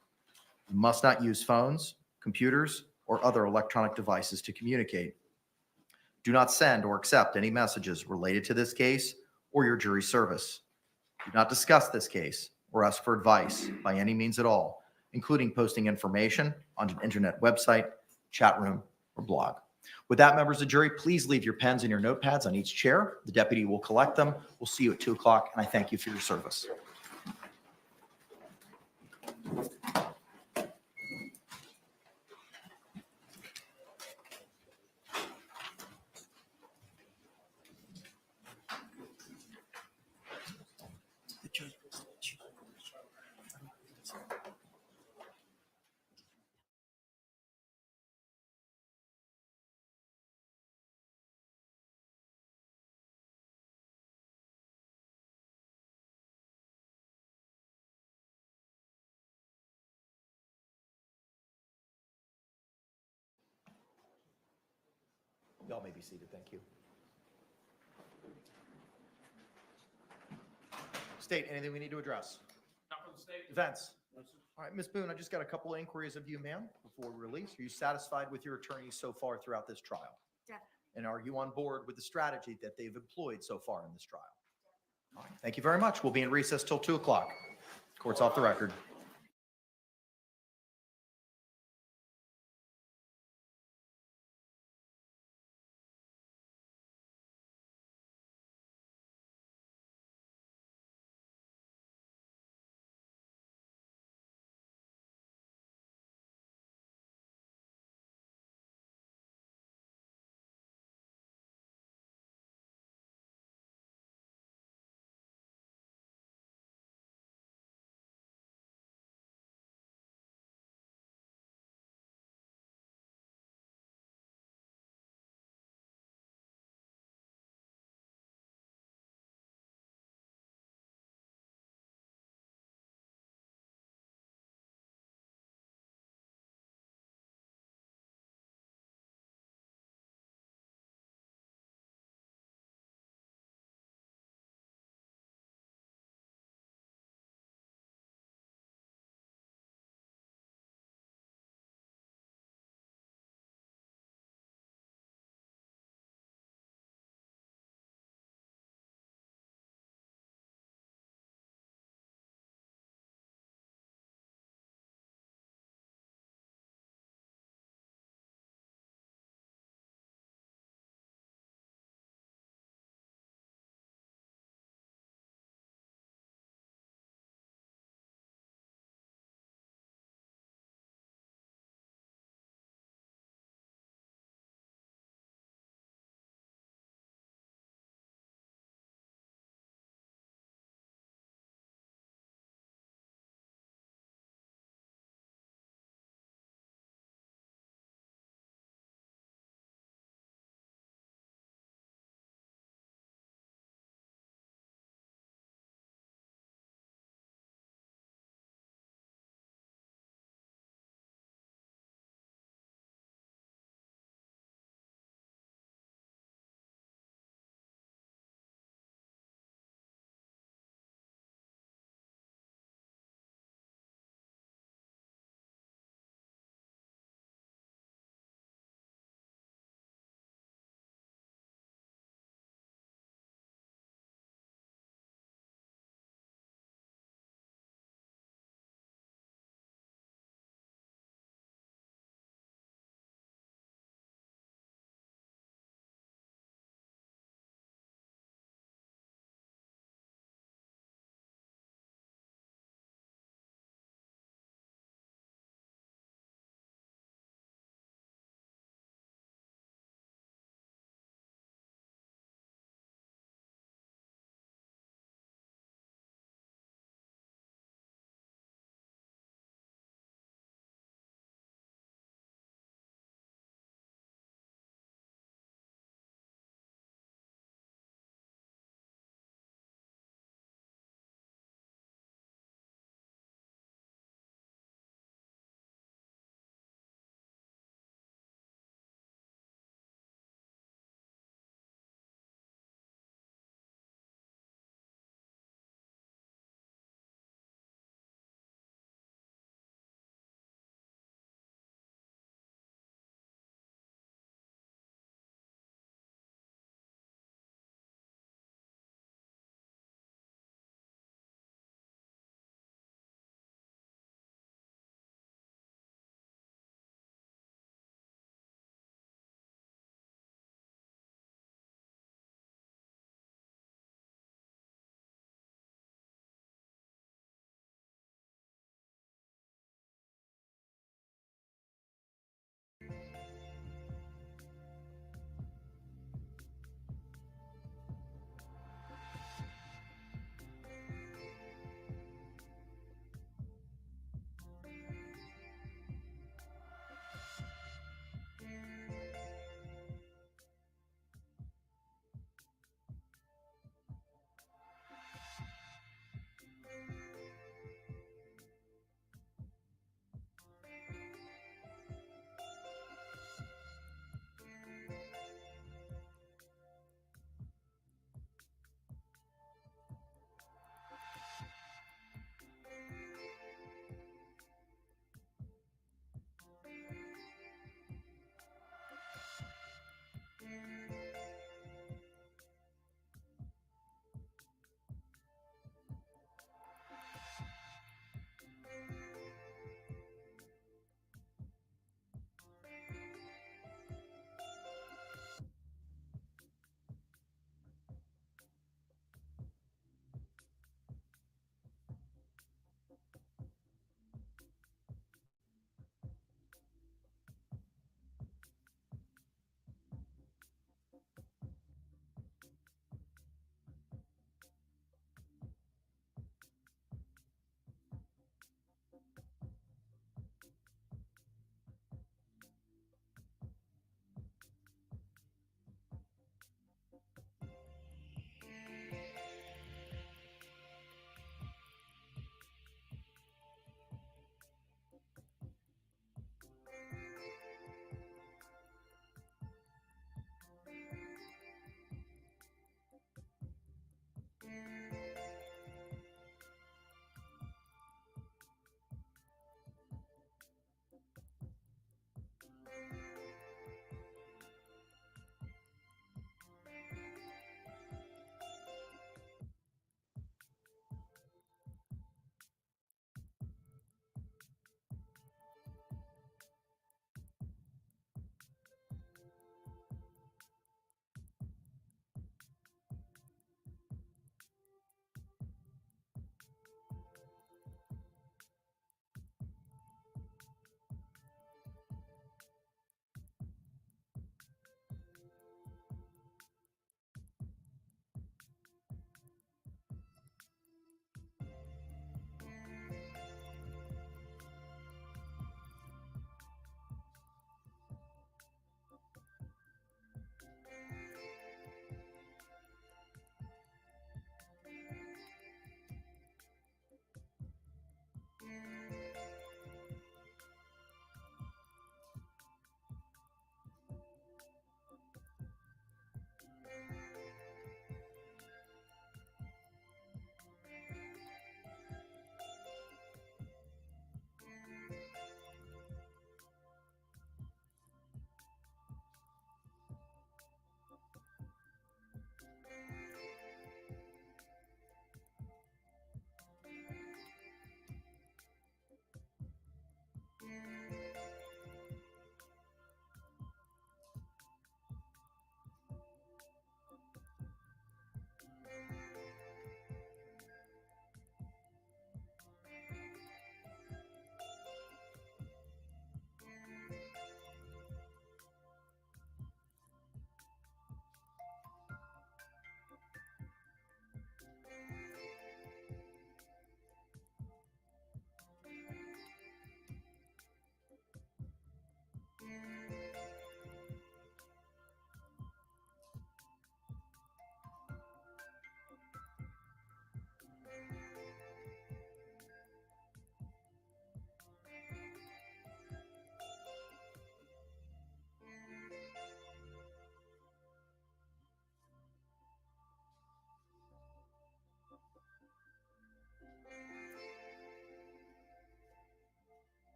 You must not use phones, computers, or other electronic devices to communicate. Do not send or accept any messages related to this case or your jury service. Do not discuss this case or ask for advice by any means at all, including posting information on an internet website, chat room, or blog. With that, members of the jury, please leave your pens and your notepads on each chair. The deputy will collect them. We'll see you at 2 o'clock, and I thank you for your service. Y'all may be seated. Thank you. State, anything we need to address? Not from the state. Defense? All right, Ms. Boone, I just got a couple of inquiries of you, ma'am, before we release. Are you satisfied with your attorneys so far throughout this trial? Definitely. And are you on board with the strategy that they've employed so far in this trial? All right, thank you very much. We'll be in recess till 2 o'clock. Court's off the record.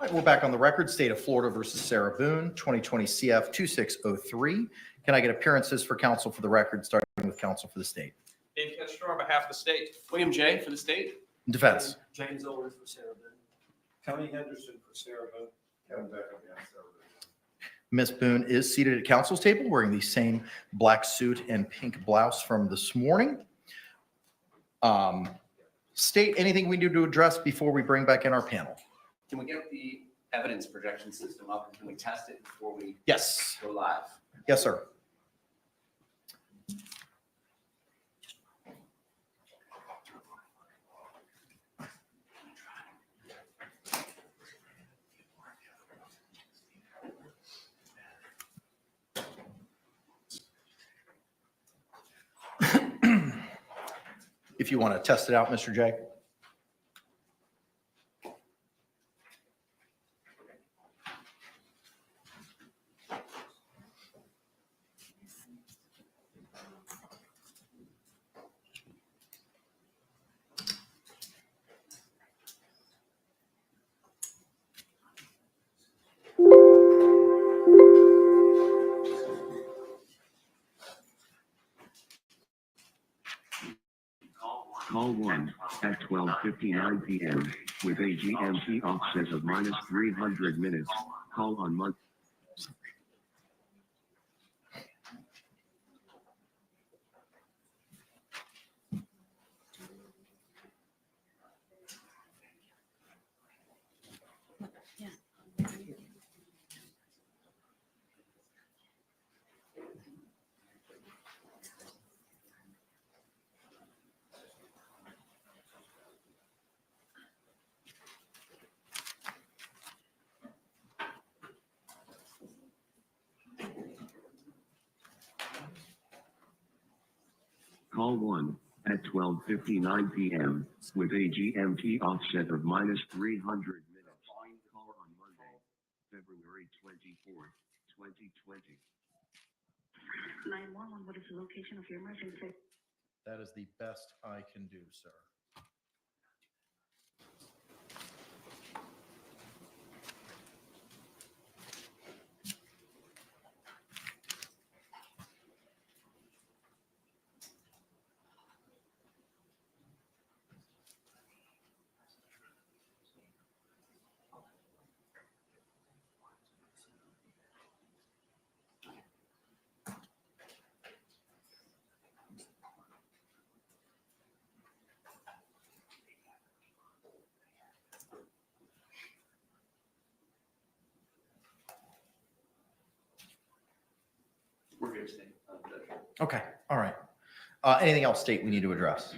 All right, we're back on the record. State of Florida versus Sarah Boone, 2020 CF 2603. Can I get appearances for counsel for the record, starting with counsel for the state? Dave Kinster on behalf of the state. William J. for the state. Defense. James Owens for Sarah Boone. Tony Henderson for Sarah Boone. Kevin Becker, Sarah Boone. Ms. Boone is seated at counsel's table wearing the same black suit and pink blouse from this morning. State, anything we need to address before we bring back in our panel? Can we get the evidence projection system up and can we test it before we Yes. go live? Yes, sir. If you want to test it out, Mr. J. Call 1 at 12:59 p.m. with a GMT offset of minus 300 minutes. Call on month. Call 1 at 12:59 p.m. with a GMT offset of minus 300 minutes. Call on Monday, February 24th, 2020. 911, what is the location of your emergency? That is the best I can do, sir. We're good, state. Okay, all right. Anything else, state, we need to address?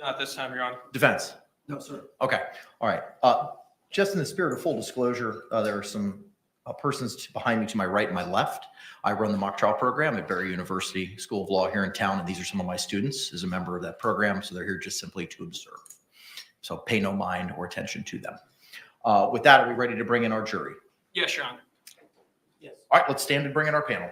Not this time, Your Honor. Defense? No, sir. Okay, all right. Just in the spirit of full disclosure, there are some persons behind me to my right and my left. I run the mock trial program at Barry University School of Law here in town, and these are some of my students as a member of that program, so they're here just simply to observe. So pay no mind or attention to them. With that, are we ready to bring in our jury? Yes, Your Honor. Yes. All right, let's stand and bring in our panel.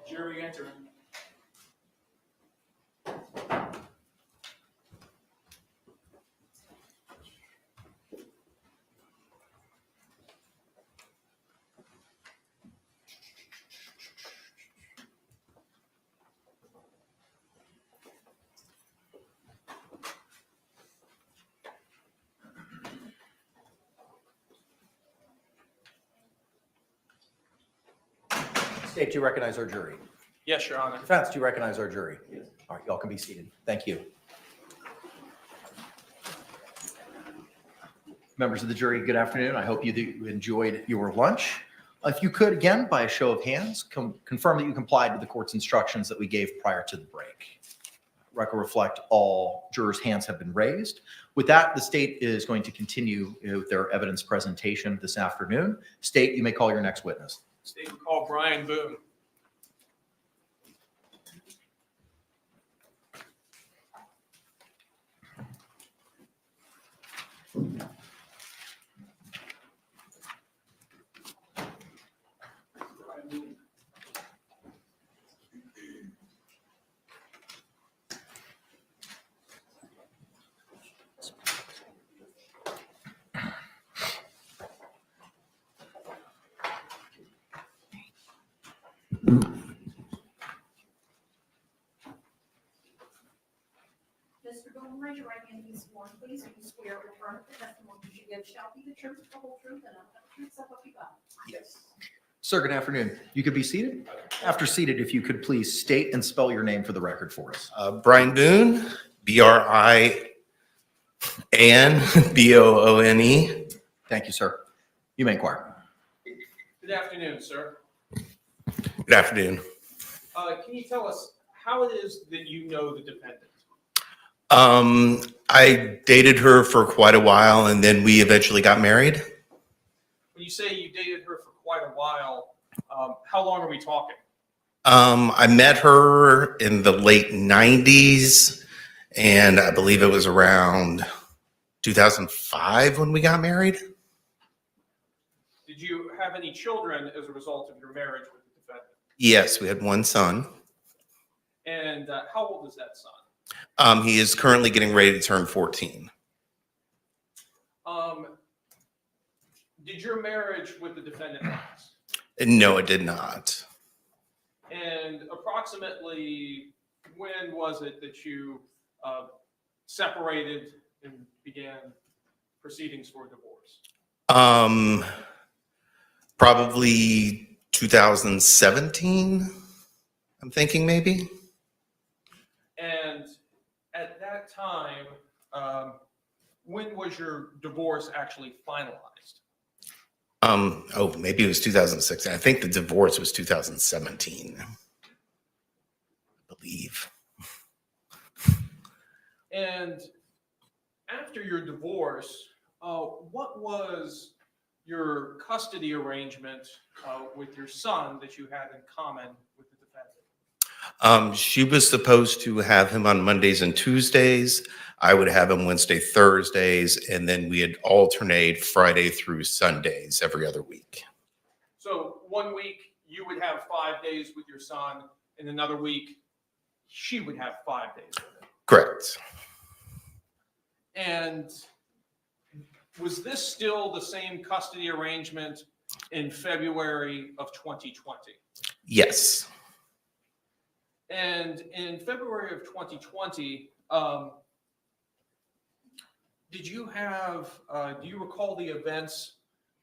Jury entering. State, do you recognize our jury? Yes, Your Honor. Defense, do you recognize our jury? All right, y'all can be seated. Thank you. Members of the jury, good afternoon. I hope you enjoyed your lunch. If you could, again, by a show of hands, confirm that you complied with the court's instructions that we gave prior to the break. Record reflect all jurors' hands have been raised. With that, the state is going to continue with their evidence presentation this afternoon. State, you may call your next witness. State will call Brian Boone. Mr. Boone, raise your right hand and be sworn, please. Do you swear or affirm that the testimony you give shall be the truth, the whole truth, and nothing but the truth, so help you God? Yes. Sir, good afternoon. You could be seated. After seated, if you could please state and spell your name for the record for us. Brian Boone, B-R-I-A-N-B-O-O-N-E. Thank you, sir. You may inquire. Good afternoon, sir. Good afternoon. Can you tell us how it is that you know the defendant? I dated her for quite a while, and then we eventually got married. When you say you dated her for quite a while, how long are we talking? I met her in the late 90s, and I believe it was around 2005 when we got married. Did you have any children as a result of your marriage with the defendant? Yes, we had one son. And how old is that son? He is currently getting ready to turn 14. Did your marriage with the defendant last? No, it did not. And approximately when was it that you separated and began proceedings for divorce? Probably 2017, I'm thinking maybe. And at that time, when was your divorce actually finalized? Maybe it was 2016. I think the divorce was 2017, I believe. And after your divorce, what was your custody arrangement with your son that you had in common with the defendant? She was supposed to have him on Mondays and Tuesdays. I would have him Wednesday, Thursdays, and then we'd alternate Friday through Sundays every other week. So 1 week you would have 5 days with your son, and another week she would have 5 days with him. Correct. And was this still the same custody arrangement in February of 2020? Yes. And in February of 2020, do you recall the events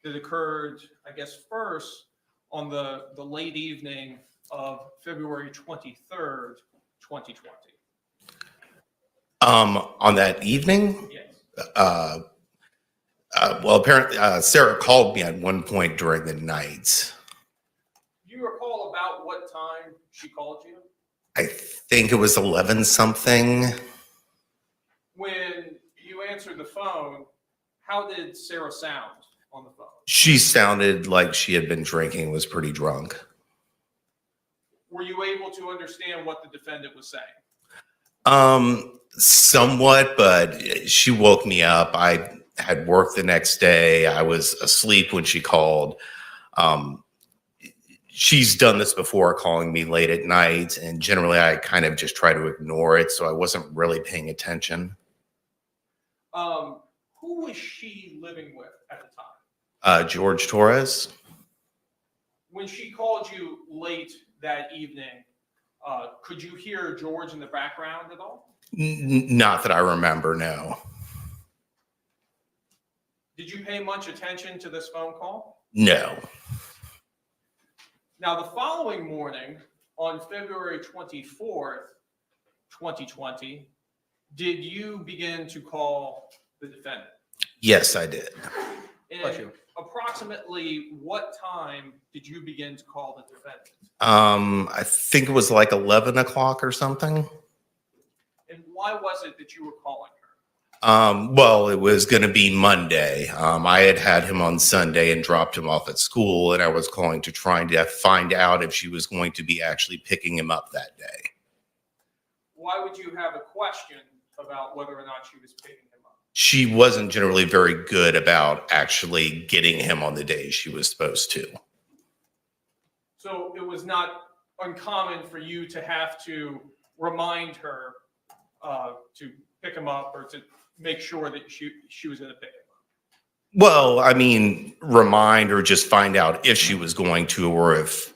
that occurred, I guess, first on the late evening of February 23rd, 2020? On that evening? Yes. Well, apparently Sarah called me at one point during the night. Do you recall about what time she called you? I think it was 11 something. When you answered the phone, how did Sarah sound on the phone? She sounded like she had been drinking, was pretty drunk. Were you able to understand what the defendant was saying? Somewhat, but she woke me up. I had work the next day. I was asleep when she called. She's done this before, calling me late at night, and generally I kind of just try to ignore it, so I wasn't really paying attention. Who was she living with at the time? Jorge Torres. When she called you late that evening, could you hear George in the background at all? Not that I remember, no. Did you pay much attention to this phone call? No. Now, the following morning, on February 24th, 2020, did you begin to call the defendant? Yes, I did. Bless And you. approximately what time did you begin to call the defendant? I think it was like 11 o'clock or something. And why was it that you were calling her? Well, it was going to be Monday. I had him on Sunday and dropped him off at school, and I was calling to try to find out if she was going to be actually picking him up that day. Why would you have a question about whether or not she was picking him up? She wasn't generally very good about actually getting him on the day she was supposed to. So it was not uncommon for you to have to remind her to pick him up or to make sure that she was going to pick him up. Well, I mean, remind or just find out if she was going to, or if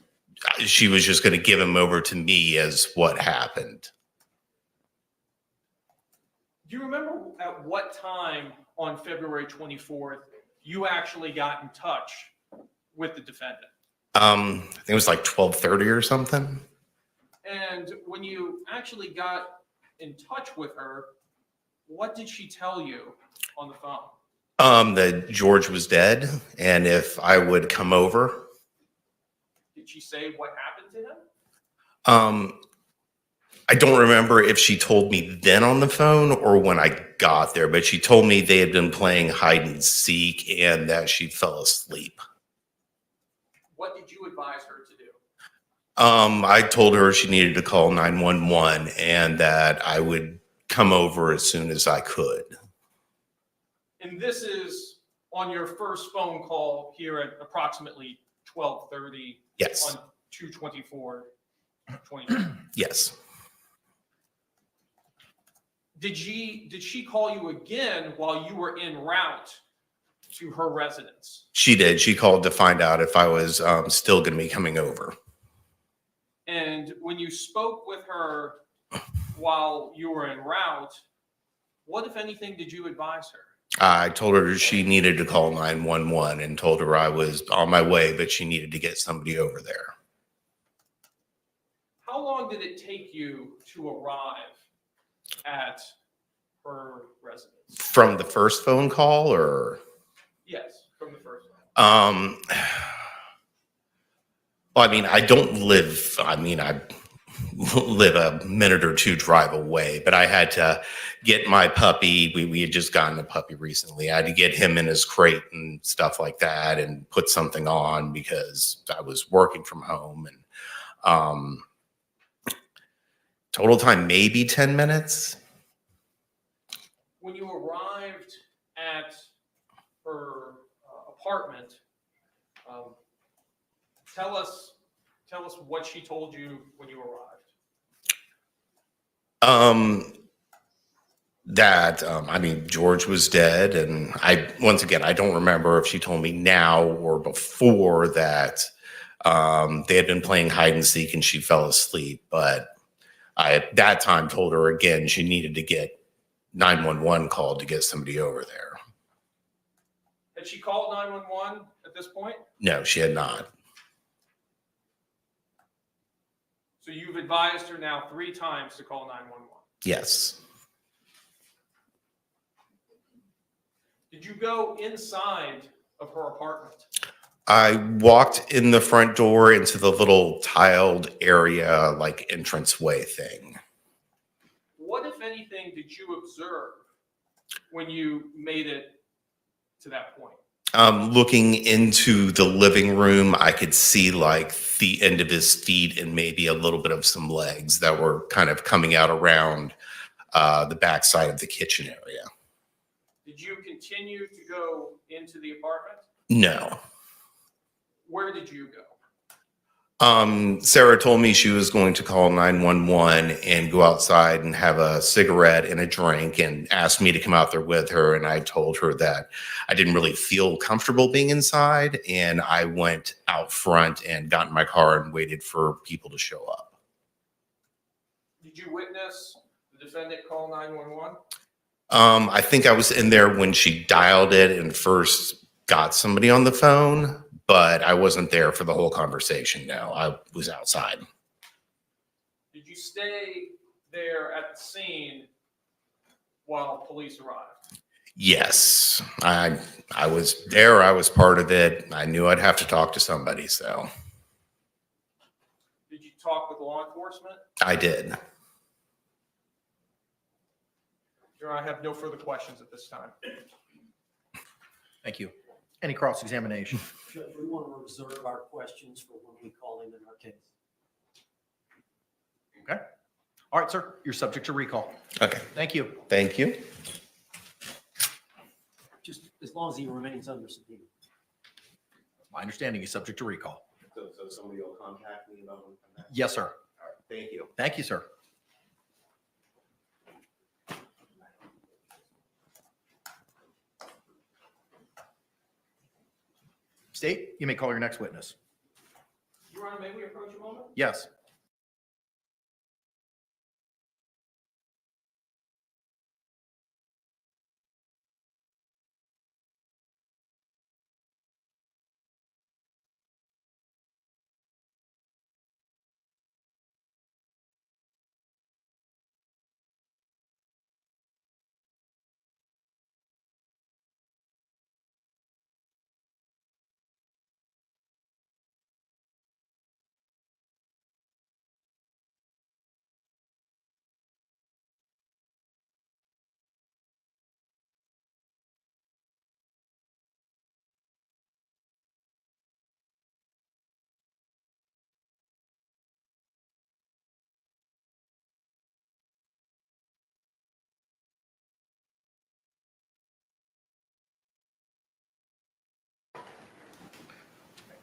she was just going to give him over to me as what happened. Do you remember at what time on February 24th you actually got in touch with the defendant? I think it was like 12:30 or something. And when you actually got in touch with her, what did she tell you on the phone? That George was dead, and if I would come over. Did she say what happened to him? I don't remember if she told me then on the phone or when I got there, but she told me they had been playing hide and seek and that she fell asleep. What did you advise her to do? I told her she needed to call 911 and that I would come over as soon as I could. And this is on your first phone call here at approximately 12:30 Yes. on 2/24/2020. Yes. Did she call you again while you were en route to her residence? She did. She called to find out if I was still going to be coming over. And when you spoke with her while you were en route, what, if anything, did you advise her? I told her she needed to call 911 and told her I was on my way, but she needed to get somebody over there. How long did it take you to arrive at her residence? From the first phone call or? Yes, from the first one. Well, I mean, I live a minute or two drive away, but I had to get my puppy. We had just gotten a puppy recently. I had to get him in his crate and stuff like that and put something on because I was working from home. And total time, maybe 10 minutes. When you arrived at her apartment, tell us what she told you when you arrived. George was dead, and I don't remember if she told me now or before that they had been playing hide and seek and she fell asleep. But I at that time told her again she needed to get 911 called to get somebody over there. Had she called 911 at this point? No, she had not. So you've advised her now 3 times to call 911. Yes. Did you go inside of her apartment? I walked in the front door into the little tiled area, like entranceway thing. What, if anything, did you observe when you made it to that point? Looking into the living room, I could see like the end of his feet and maybe a little bit of some legs that were kind of coming out around the backside of the kitchen area. Did you continue to go into the apartment? No. Where did you go? Sarah told me she was going to call 911 and go outside and have a cigarette and a drink and asked me to come out there with her. And I told her that I didn't really feel comfortable being inside. And I went out front and got in my car and waited for people to show up. Did you witness the defendant call 911? I think I was in there when she dialed it and first got somebody on the phone, but I wasn't there for the whole conversation. No, I was outside. Did you stay there at the scene while police arrived? Yes, I was there. I was part of it. I knew I'd have to talk to somebody, so Did you talk with law enforcement? I did. Your Honor, I have no further questions at this time. Thank you. Any cross-examination? Judge, we want to reserve our questions for when we call him in our case. Okay. All right, sir, you're subject to recall. Okay, Thank you. thank you. Just as long as he remains under subpoena. My understanding is subject to recall. So somebody will contact me about that? Yes, sir. All right, thank you. Thank you, sir. State, you may call your next witness. Your Honor, may we approach a moment? Yes.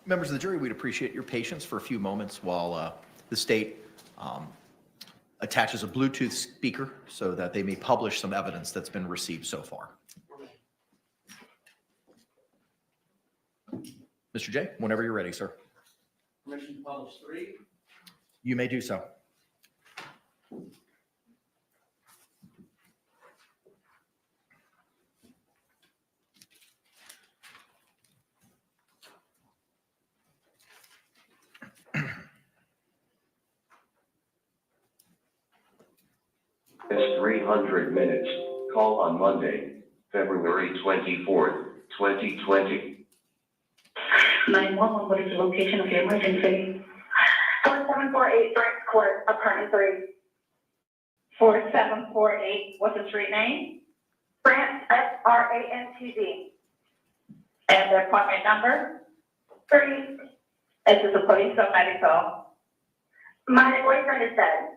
Members of the jury, we'd appreciate your patience for a few moments while the state attaches a Bluetooth speaker so that they may publish some evidence that's been received so far. Mr. J, whenever you're ready, sir. Permission to publish 3. You may do so. It's 300 minutes. Call on Monday, February 24th, 2020. 911, what is the location of your emergency? 4748 Brent Court, apartment 3. 4748, what's the street name? Brant, F-R-A-N-T-D. And the appointment number? 3. Is this a police or medical? My boyfriend is dead.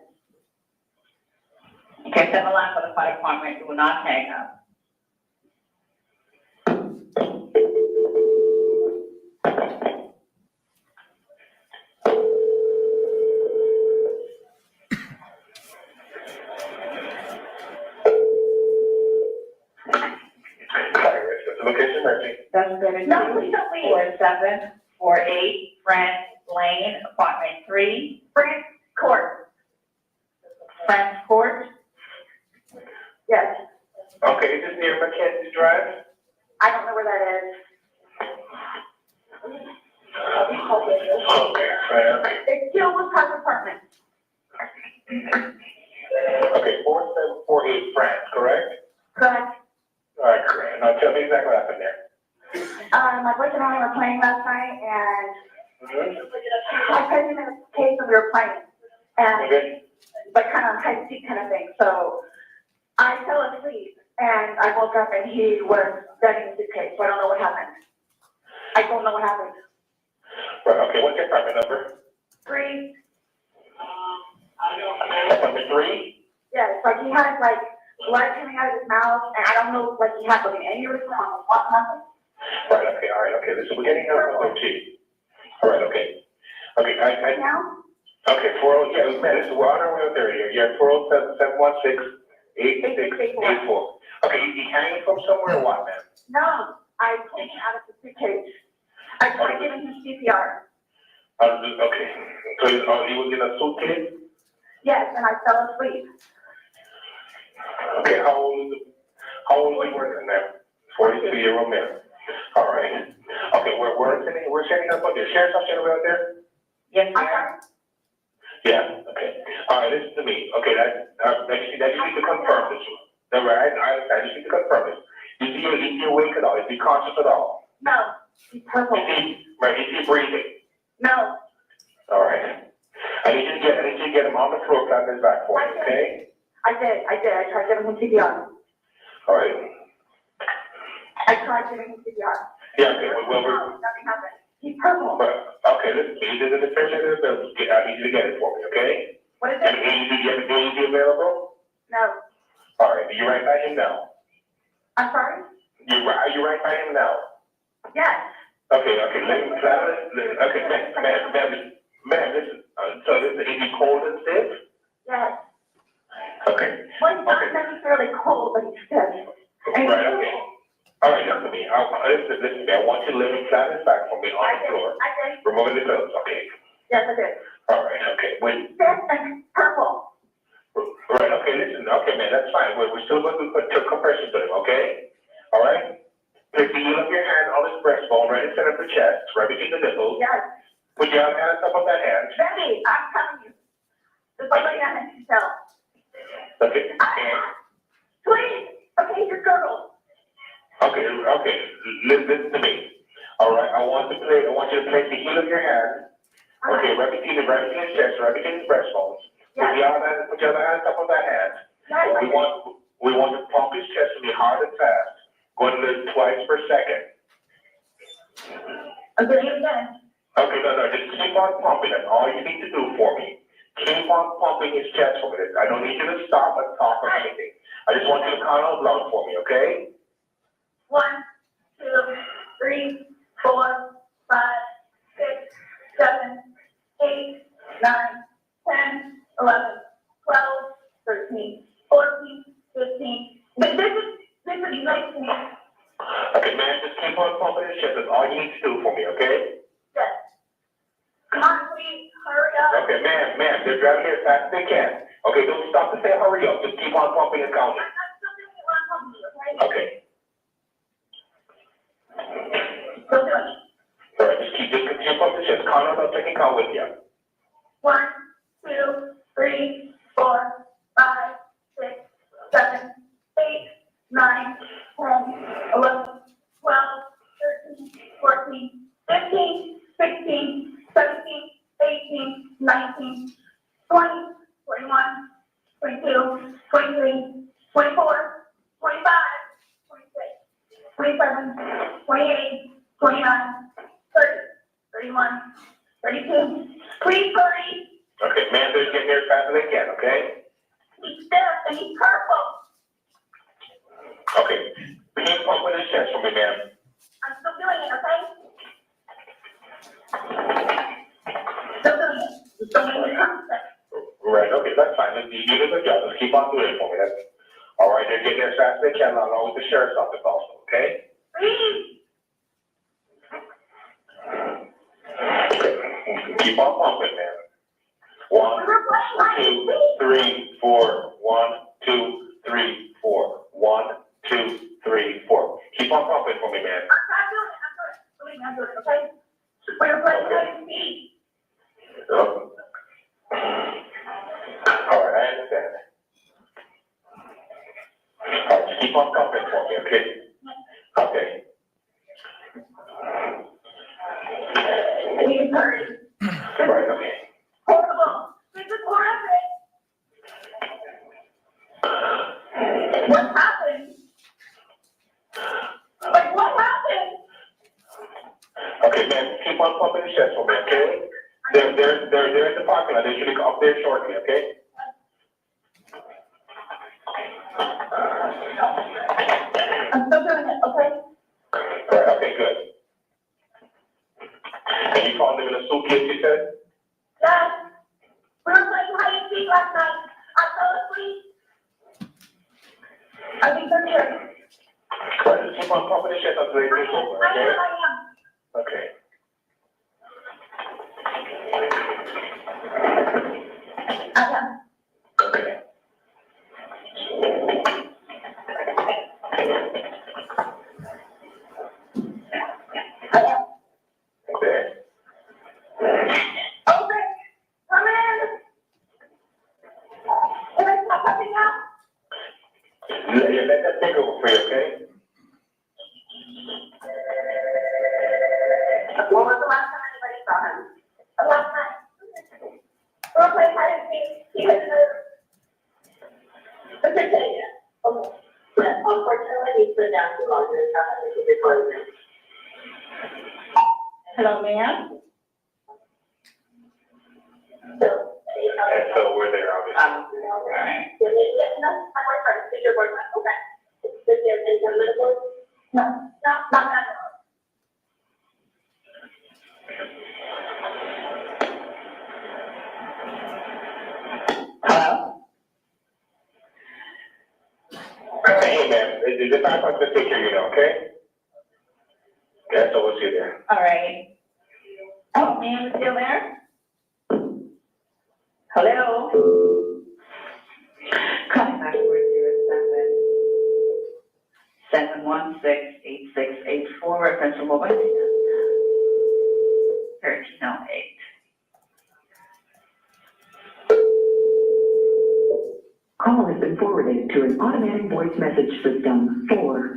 Okay, step a line for the fire department, do not hang up. Location, Mercy. That's good. No, please don't leave. 4748 Brent Lane, apartment 3. Brent Court. Brent Court? Yes. Okay, is this near Mackenzie Drive? I don't know where that is. Okay, right, It's still with Park Apartment. okay, 4748 France, correct? Correct. All right, correct. Now tell me exactly what happened there. My boyfriend and I were playing last night and Mm-hmm. I put him in a case and we were playing. And, Okay. but kind of hide and seek kind of thing. So I fell asleep and I woke up and he was dead in the suitcase. So I don't know what happened. I don't know what happened. Right, okay, what's your apartment number? 3. Apartment 3? Yes, like he had like blood coming out of his mouth and I don't know, like he had like an aneurysm on what happened. Right, okay, all right, okay, listen, we're getting here on 13. All right, okay. Okay, Now? okay, 407, listen, we're on our way up there. You're at 407-716-8684. Okay, you hanging from somewhere or what, man? No, I pulled him out of the suitcase. I tried giving him CPR. Okay, so you was in a suitcase? Yes, and I fell asleep. Okay, how old is the person there? 42-year-old man. All right. Okay, where's we're setting up on the sheriff's office over there? Yes, ma'am. Yeah, okay. All right, listen to me. Okay, that you need to confirm this one. No, right, I just need to confirm this. Is he awake at all? Is he conscious at all? No. He's purple. Is he breathing? No. All right. I need you to get him on the floor, flat on his back for me, okay? I did. I tried getting him CPR. All right. I tried getting him CPR. Yeah, okay, well, nothing happened. He's purple. But, okay, listen, you did the defense of the bill. I need you to get it for me, okay? What is it? Is he available? No. All right, are you right by him now? I'm sorry? Are you right by him now? Yes. Okay, okay, ma'am, listen, so listen, is he cold and stiff? Yes. Okay. Well, he's not necessarily cold, but he's stiff. Right, okay. All right, listen to me. Listen to me. I want you to lay him flat on his back for me on the floor. I did. Removing the clothes, okay? Yes, I did. All right, okay. Wait. Stiff and purple. Right, okay, listen, okay, man, that's fine. We're still going to put compressions on him, okay? All right? Place the heel of your hand on his breastbone, right in center of the chest, right between the nipples. Yes. Put your hands up on that hand. Ready, I'm telling you. Just like your hand to tell. Okay. Please, okay, your girdle. Okay, listen to me. All right, I want you to place the heel of your hand. Okay, right between his chest, right between his breastbones. Put your other hand up on that hand. Yes. We want to pump his chest to be hard and fast. Going to live twice per second. Again. Okay, no, just keep on pumping. That's all you need to do for me. Keep on pumping his chest for me. I don't need you to stop and talk or anything. I just want you to count out loud for me, okay? 1, 2, 3, 4, 5, 6, 7, 8, 9, 10, 11, 12, 13, 14, 15. But this is nice to me. Okay, man, just keep on pumping his chest. That's all you need to do for me, okay? Yes. Come on, please, hurry up. Okay, ma'am, they're driving here as fast as they can. Okay, don't stop to say hurry up. Just keep on pumping and counting. I'm still doing what I'm pumping, okay? Okay. Still doing it. All right, just keep pumping the chest. Count out, I'll take a count with you. 1, 2, 3, 4, 5, 6, 7, 8, 9, 10, 11, 12, 13, 14, 15, 16, 17, 18, 19, 20, 21, 22, 23, 24, 25, 26, 27, 28, 29, 30, 31, 32. Please hurry. Okay, man, they're getting there as fast as they can, okay? He's stiff and he's purple. Okay, keep pumping his chest for me, ma'am. I'm still doing it, okay? Still doing it. Still doing it. Right, okay, that's fine. You did a good job. Just keep on doing it for me. That's all right. They're getting there as fast as they can, along with the sheriff's office also, okay? Please. Keep on pumping, man. 1, 2, 3, 4. 1, 2, 3, 4. 1, 2, 3, 4. Keep on pumping for me, man. I'm doing it, okay? We're playing hide and seek. All right, I understand. All right, just keep on pumping for me, okay? Okay. Please hurry. Right, okay. Horrible. This is horrific. What happened? Like, what happened? Okay, man, keep on pumping the chest for me, okay? They're in the parking lot. They should be up there shortly, okay? I'm still doing it, okay? All right, okay, good. And you found them in a suitcase, you said? Yes. We were playing hide and seek last night. I fell asleep. I think they're here. All right, just keep on pumping the chest until they take over, okay? I am. Okay. Okay. Okay. When was the last time anybody saw him? The last time. We'll play hide and seek. He was in the Virginia. Okay. But unfortunately, he stood down too long in his house and he recorded it. Hello, ma'am? So we're there, obviously. All right. No, I'm waiting for the speaker board. Okay. Is there any other board? No, not that. Hello? Hey, ma'am, is it back on the picture, okay? Yeah, so we'll see you there. All right. Oh, ma'am, is still there? Hello? Contact 407-716-8684, referential mobile data. 1308. Call has been forwarded to an automatic voice message system. 4.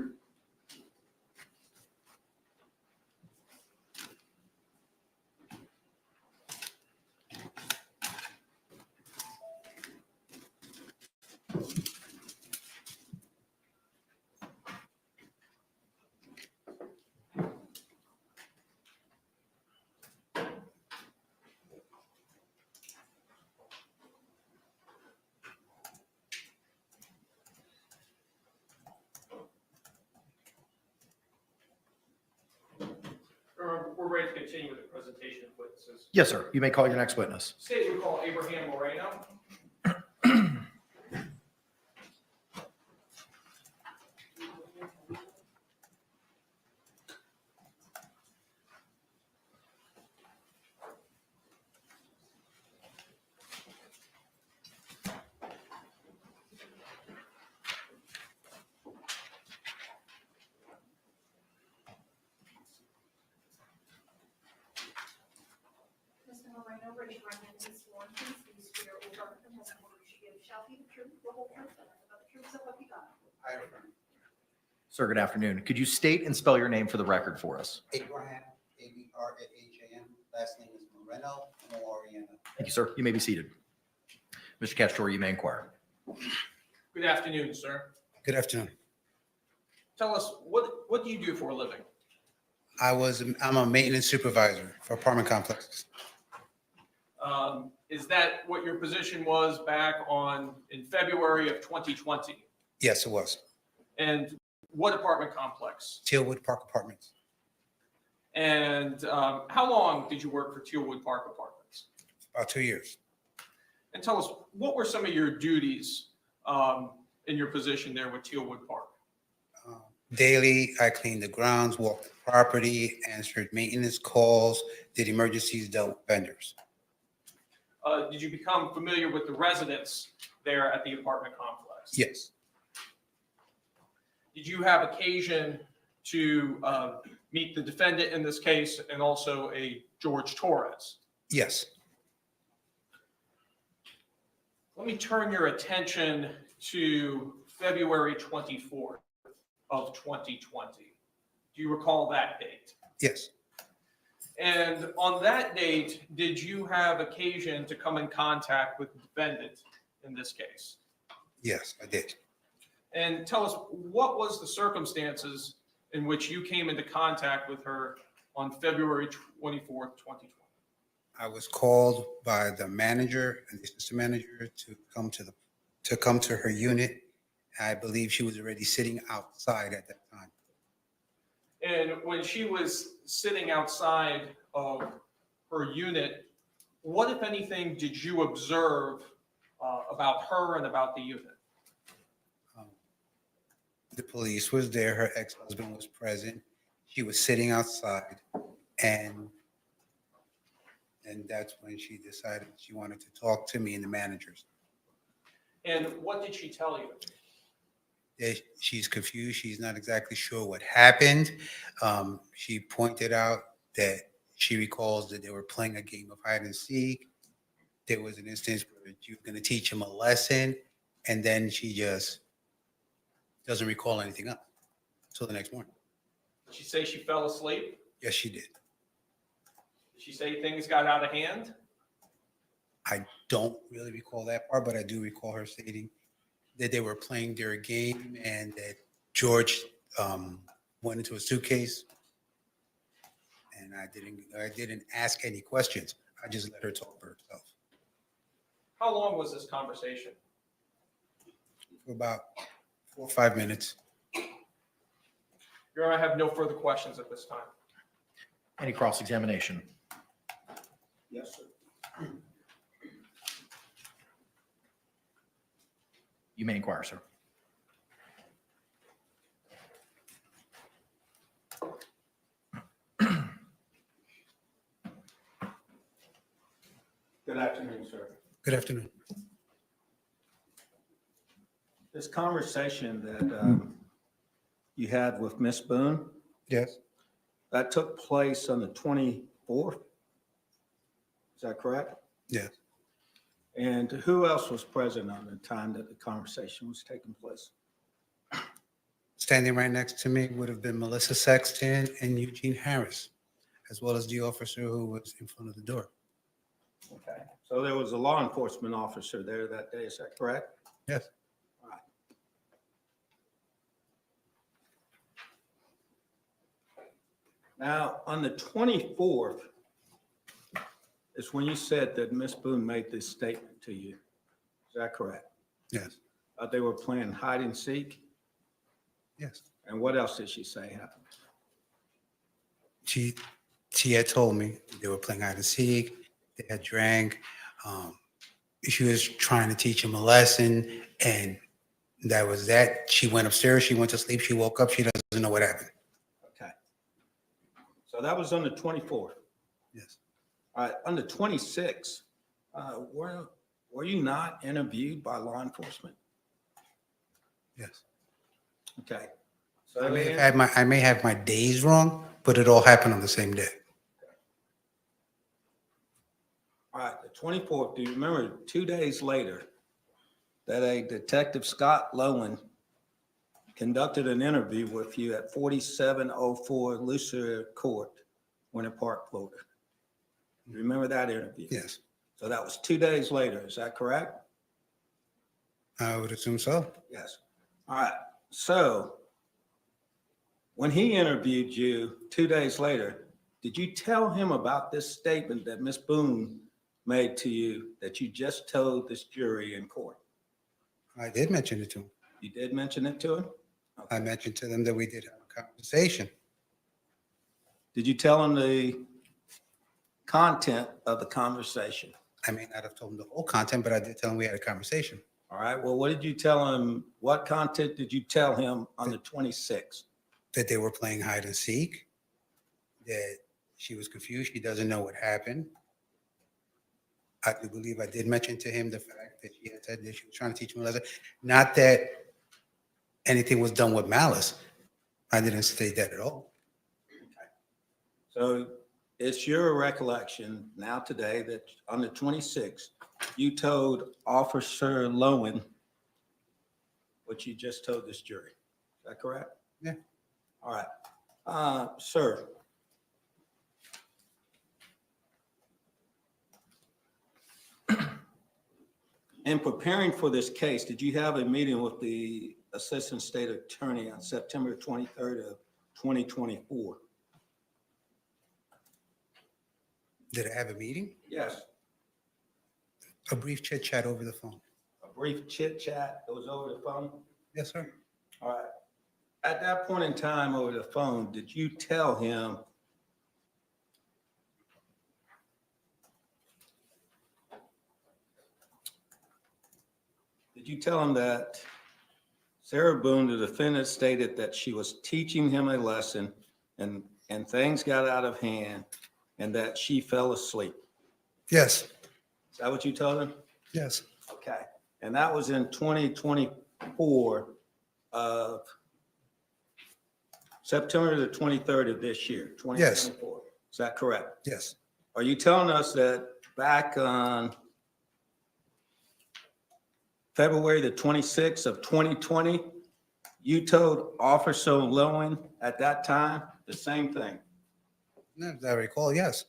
We're ready to continue with the presentation of witnesses. Yes, sir. You may call your next witness. State we call Abraham Moreno. Mr. Moreno, raise your right hand and sworn, please be swear or affirm the testimony you give shall be the truth, the whole truth, and nothing but the truth, so help you God. I affirm. Sir, good afternoon. Could you state and spell your name for the record for us? Abraham, Abraham, last name is Moreno, Moriano. Thank you, sir. You may be seated. Mr. Castro, you may inquire. Good afternoon, sir. Good afternoon. Tell us, what do you do for a living? I'm a maintenance supervisor for apartment complexes. Is that what your position was back in February of 2020? Yes, it was. And what apartment complex? Tealwood Park Apartments. And how long did you work for Tealwood Park Apartments? About 2 years. And tell us, what were some of your duties in your position there with Tealwood Park? Daily, I cleaned the grounds, walked the property, answered maintenance calls, did emergencies, dealt with vendors. Did you become familiar with the residents there at the apartment complex? Yes. Did you have occasion to meet the defendant in this case and also a Jorge Torres? Yes. Let me turn your attention to February 24th of 2020. Do you recall that date? Yes. And on that date, did you have occasion to come in contact with the defendant in this case? Yes, I did. And tell us, what was the circumstances in which you came into contact with her on February 24th, 2020? I was called by the manager and the assistant manager to come to her unit. I believe she was already sitting outside at that time. And when she was sitting outside of her unit, what, if anything, did you observe about her and about the unit? The police was there. Her ex-husband was present. She was sitting outside, and that's when she decided she wanted to talk to me and the managers. And what did she tell you? She's confused. She's not exactly sure what happened. She pointed out that she recalls that they were playing a game of hide and seek. There was an instance where you were going to teach him a lesson, and then she just doesn't recall anything else until the next morning. Did she say she fell asleep? Yes, she did. she say things got out of hand? I don't really recall that part, but I do recall her stating that they were playing their game and that George went into a suitcase. And I didn't ask any questions. I just let her talk for herself How long was this conversation? for about 4 or 5 minutes. Your Honor, I have no further questions at this time. Any cross-examination? Yes, sir. You may inquire, sir. Good afternoon, sir. Good afternoon. This conversation that you had with Miss Boone, Yes. that took place on the 24th? Is that correct? Yes. And who else was present on the time that the conversation was taking place? Standing right next to me would have been Melissa Sexton and Eugene Harris, as well as the officer who was in front of the door. Okay, so there was a law enforcement officer there that day, is that correct? Yes. All right. Now, on the 24th is when you said that Miss Boone made this statement to you. Is that correct? Yes. They were playing hide and seek? Yes. And what else did she say happened? She had told me they were playing hide and seek. They had drank. She was trying to teach him a lesson, and that was that. She went upstairs. She went to sleep. She woke up. She doesn't know what happened. Okay. So that was on the 24th. Yes. All right, on the 26th, were you not interviewed by law enforcement? Yes. Okay. I may have my days wrong, but it all happened on the same day. All right, the 24th, do you remember 2 days later that a Detective Scott Lowen conducted an interview with you at 4704 Lucier Court, Winter Park, Florida? You remember that interview? Yes. So that was 2 days later, is that correct? I would assume so. Yes. All right, so when he interviewed you 2 days later, did you tell him about this statement that Miss Boone made to you that you just told this jury in court? I did mention it to him. You did mention it to him? I mentioned to them that we did have a conversation. Did you tell him the content of the conversation? I may not have told him the whole content, but I did tell him we had a conversation. All right, well, what did you tell him? What content did you tell him on the 26th? That they were playing hide and seek, that she was confused. She doesn't know what happened. I do believe I did mention to him the fact that she had said that she was trying to teach him a lesson. Not that anything was done with malice. I didn't state that at all. So it's your recollection now today that on the 26th, you told Officer Lowen what you just told this jury. Is that correct? Yeah. All right. Sir. In preparing for this case, did you have a meeting with the Assistant State Attorney on September 23rd of 2024? Did I have a meeting? Yes. A brief chit chat over the phone. A brief chit chat, it was over the phone? Yes, sir. All right. At that point in time over the phone, did you tell him that Sarah Boone, the defendant, stated that she was teaching him a lesson and things got out of hand and that she fell asleep? Yes. Is that what you told him? Yes. Okay. And that was in 2024 of September the 23rd of this year, 2024. Is that correct? Yes. Are you telling us that back on February the 26th of 2020, you told Officer Lowen at that time the same thing? As I recall, yes.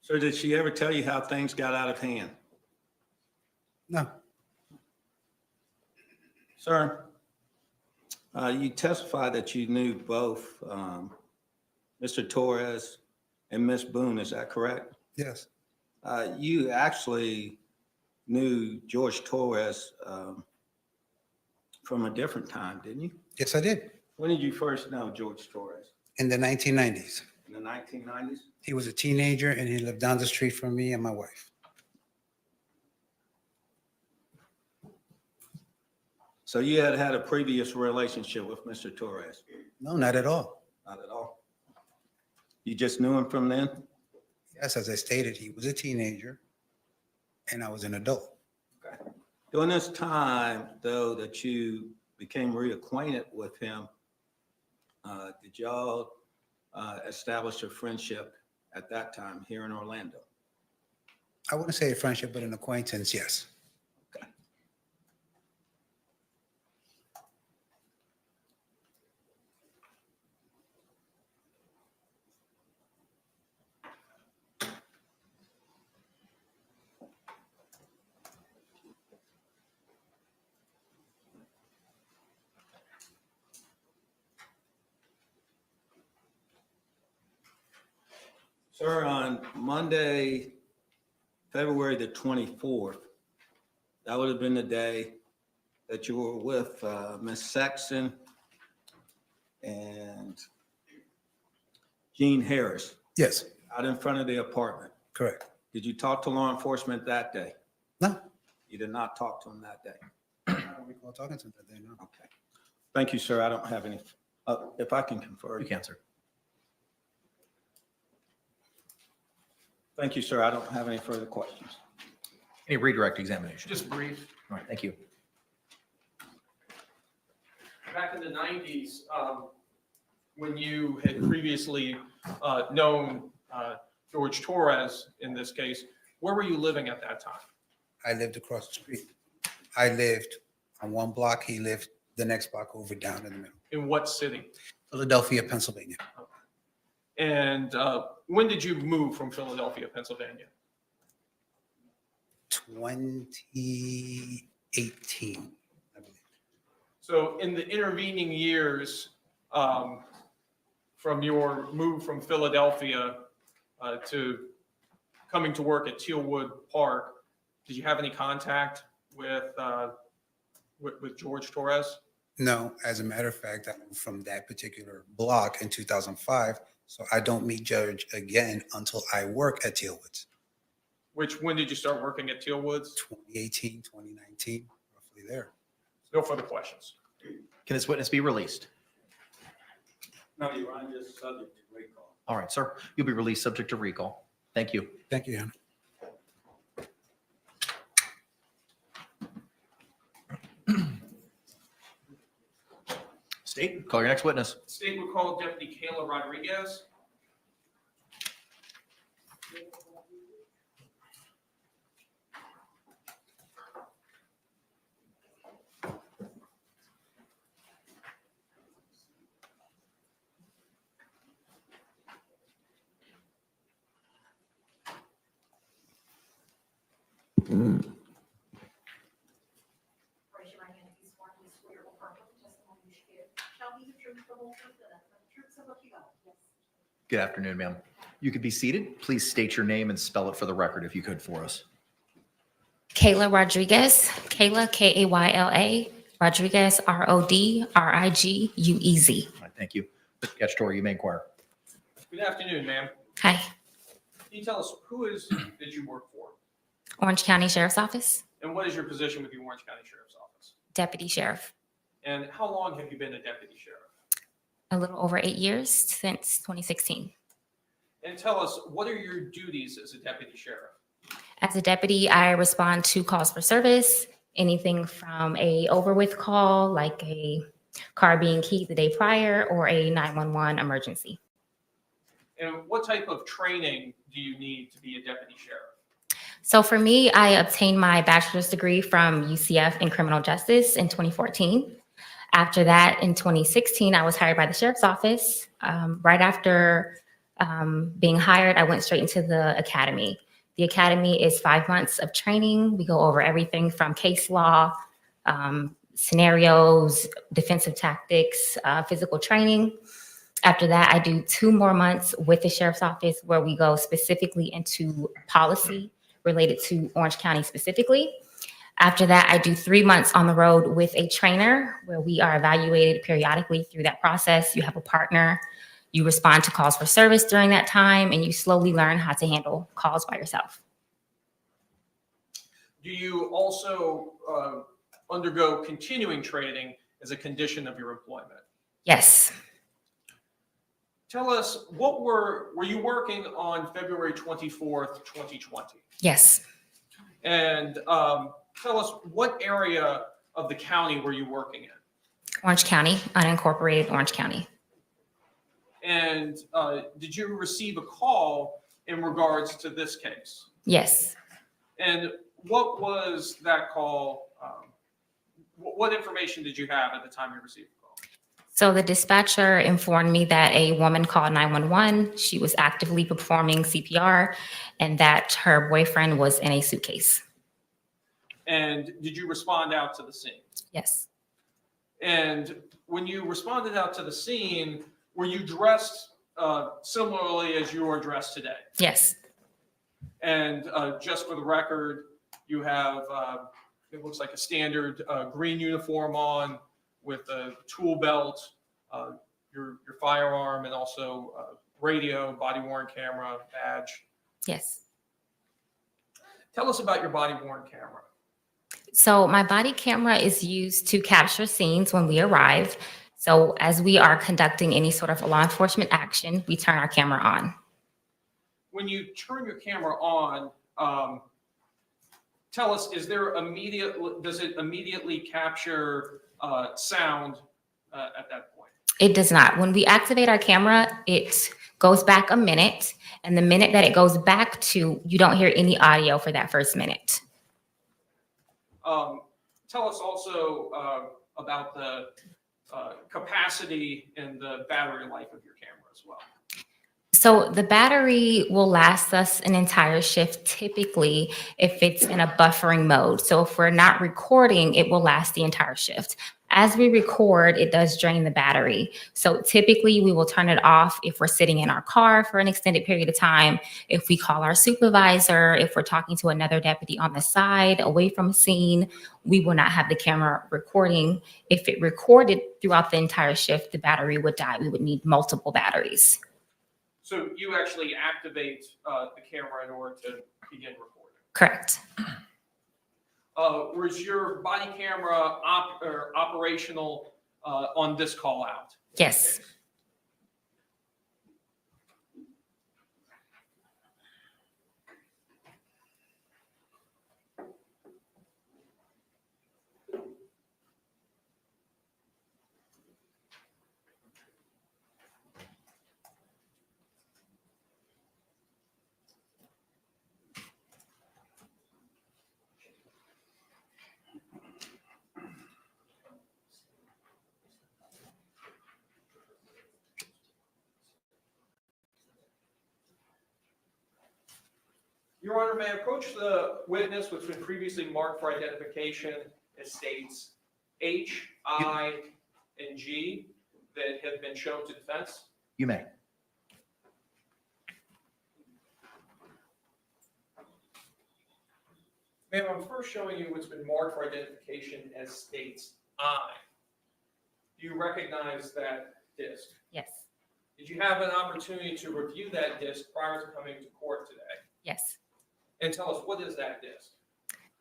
Sir, did she ever tell you how things got out of hand? No, Sir, you testified that you knew both Mr. Torres and Miss Boone, is that correct? yes, You actually knew George Torres from a different time, didn't you? yes, I did. When did you first know George Torres? In the 1990s. In the 1990s? He was a teenager and he lived down the street from me and my wife. So you had had a previous relationship with Mr. Torres? No, not at all. Not at all. You just knew him from then? Yes, as I stated, he was a teenager and I was an adult. Okay. During this time, though, that you became reacquainted with him, did y'all establish a friendship at that time here in Orlando? I wouldn't say a friendship, but an acquaintance, yes. Okay. Sir, on Monday, February the 24th, that would have been the day that you were with Ms. Sexton and Gene Harris Yes, out in front of the apartment. correct. Did you talk to law enforcement that day? No, You did not talk to them that day? I don't recall talking to him that day, no. Okay. Thank you, sir. I don't have any, if I can confer. You can, sir. Thank you, sir. I don't have any further questions. Any redirect examination? Just brief. All right, thank you. Back in the 90s, when you had previously known George Torres in this case, where were you living at that time? I lived across the street. I lived on one block, he lived the next block over down in the middle. In what city? Philadelphia, Pennsylvania. And when did you move from Philadelphia, Pennsylvania? 2018, I believe. So in the intervening years, from your move from Philadelphia to coming to work at Tealwood Park, did you have any contact with George Torres? No, as a matter of fact, I moved from that particular block in 2005, so I don't meet Judge again until I work at Tealwoods. When did you start working at Tealwoods? 2018, 2019, roughly there. No further questions. Can this witness be released? No, Your Honor, just subject to recall. All right, sir. You'll be released subject to recall. Thank you. Thank you, Your Honor. State, call your next witness. State would call Deputy Kayla Rodriguez. Raise your right hand if you swear to swear or affirm that the testimony you should give shall be the truth, the whole truth, and nothing but the truth, so help you God. Yes. Good afternoon, ma'am. You could be seated. Please state your name and spell it for the record if you could for us. Kayla Rodriguez, Kayla, Kayla, Rodriguez, Rodriguez. All right, thank you. Mr. Cacciatore, you may inquire. Good afternoon, ma'am. Hi, Can you tell us did you work for? Orange County Sheriff's Office, And what is your position with the Orange County Sheriff's Office? Deputy Sheriff. And how long have you been a deputy sheriff? A little over 8 years, since 2016. And tell us, what are your duties as a deputy sheriff? As a deputy, I respond to calls for service, anything from a over with call, like a car being keyed the day prior, or a 911 emergency. And what type of training do you need to be a deputy sheriff? So for me, I obtained my bachelor's degree from UCF in criminal justice in 2014. After that, in 2016, I was hired by the sheriff's office. Right after being hired, I went straight into the academy. The academy is 5 months of training. We go over everything from case law, scenarios, defensive tactics, physical training. After that, I do 2 more months with the sheriff's office where we go specifically into policy related to Orange County specifically. After that, I do 3 months on the road with a trainer where we are evaluated periodically through that process. You have a partner, you respond to calls for service during that time, and you slowly learn how to handle calls by yourself. Do you also undergo continuing training as a condition of your employment? Yes. Tell us, what were you working on February 24th, 2020? Yes. And tell us, what area of the county were you working in? Orange County, unincorporated Orange County. And did you receive a call in regards to this case? Yes. And what was that call? What information did you have at the time you received the call? So the dispatcher informed me that a woman called 911. She was actively performing CPR and that her boyfriend was in a suitcase. And did you respond out to the scene? Yes. And when you responded out to the scene, were you dressed similarly as you are dressed today? Yes. And just for the record, you have, it looks like a standard green uniform on with a tool belt, your firearm, and also radio, body-worn camera, badge. Yes. Tell us about your body-worn camera. So my body camera is used to capture scenes when we arrive. So as we are conducting any sort of law enforcement action, we turn our camera on. When you turn your camera on, tell us, does it immediately capture sound at that point? It does not. When we activate our camera, it goes back a minute. And the minute that it goes back to, you don't hear any audio for that first minute. Tell us also about the capacity and the battery life of your camera as well. So the battery will last us an entire shift typically if it's in a buffering mode. So if we're not recording, it will last the entire shift. As we record, it does drain the battery. So typically we will turn it off if we're sitting in our car for an extended period of time, if we call our supervisor, if we're talking to another deputy on the side, away from a scene, we will not have the camera recording. If it recorded throughout the entire shift, the battery would die. We would need multiple batteries. So you actually activate the camera in order to begin recording? Correct. Was your body camera operational on this call out? Yes. Your Honor, may I approach the witness, which has been previously marked for identification as states H, I, and G that have been shown to defense? You may. Ma'am, I'm first showing you what's been marked for identification as states I. Do you recognize that disc? Yes. Did you have an opportunity to review that disc prior to coming to court today? Yes. And tell us, what is that disc?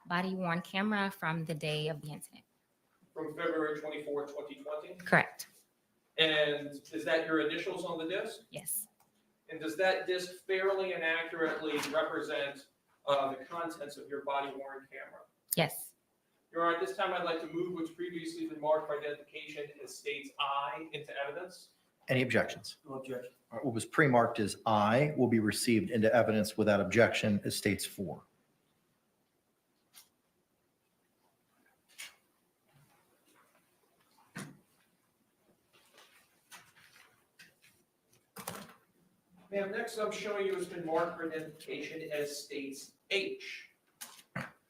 Body worn camera from the day of the incident. From February 24th, 2020? Correct. And is that your initials on the disc? Yes. And does that disc fairly and accurately represent the contents of your body-worn camera? Yes. Your Honor, at this time, I'd like to move what's previously been marked for identification as states I into evidence. Any objections? No objection. All right, what was pre-marked as I will be received into evidence without objection as states 4. Ma'am, next I'm showing you has been marked for identification as states H.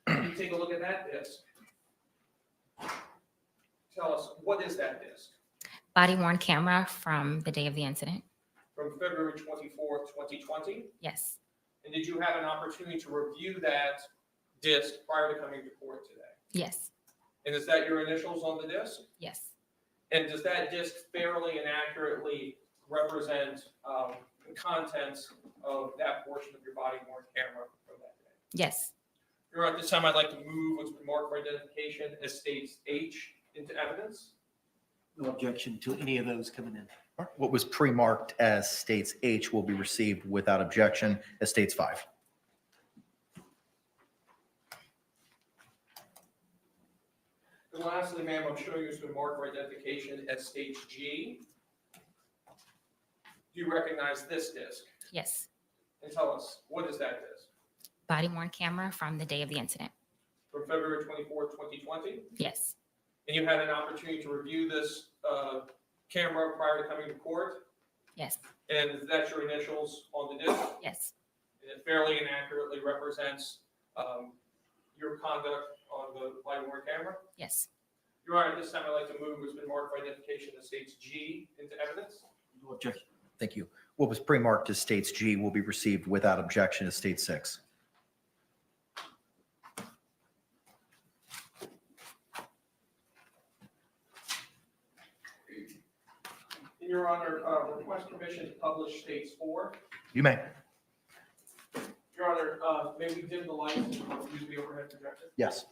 Can you take a look at that disc? Tell us, what is that disc? Body worn camera from the day of the incident. From February 24th, 2020? Yes. And did you have an opportunity to review that disc prior to coming to court today? Yes. And is that your initials on the disc? Yes. And does that disc fairly and accurately represent the contents of that portion of your body worn camera from that day? Yes. Your Honor, at this time, I'd like to move what's been marked for identification as states H into evidence. No objection to any of those coming in. What was pre-marked as states H will be received without objection as states 5. And lastly, ma'am, I'm showing you it's been marked for identification as states G. Do you recognize this disc? Yes. And tell us, what is that disc? Body worn camera from the day of the incident. From February 24th, 2020? Yes. And you had an opportunity to review this camera prior to coming to court? Yes. And that's your initials on the disc? Yes. And it fairly and accurately represents your conduct on the body-worn camera? Yes. Your Honor, at this time, I'd like to move what's been marked for identification as states G into evidence. No objection. Thank you. What was pre-marked as states G will be received without objection as state 6. In your Honor, request permission to publish states 4. You may. Your Honor, may we dim the lights and use the overhead projector? Yes.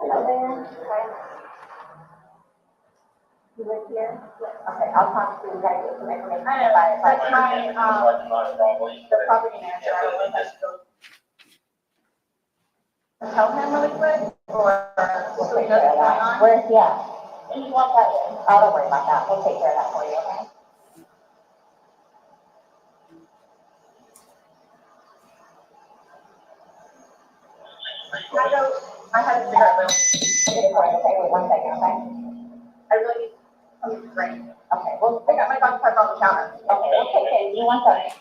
Hello there. Hi. You live here? Okay, I'll talk to you guys with some information. That's my, the property manager. I don't know if I should go tell him really quick, or we'll take care of that. Where's he at? He wants that in. Oh, don't worry about that. We'll take care of that for you, okay? I had a cigarette, but okay, wait 1 second, okay? I really need something to drink. Okay, well, I got my dog parked on the counter. Okay, we'll take it. You want something? At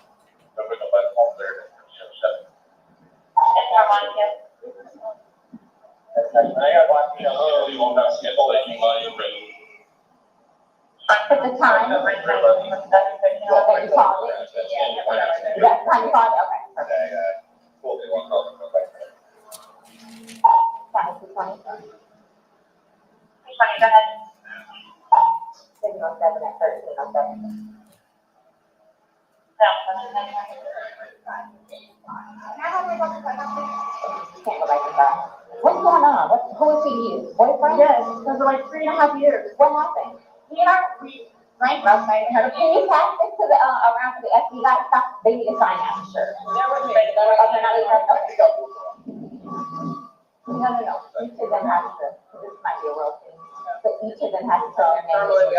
the time. Okay, you called it? Yeah, that's the time you called it? Okay, perfect. Go ahead. 707 at 1307. Can't go back inside. What's going on? Who is he to you? Boyfriend? Yes, because of like 3.5 years. What happened? We drank last night. Can you pass this to the around to the FBI stuff? They need to sign that for sure. No. Each of them has to. This might be a real thing. But each of them has to put their name.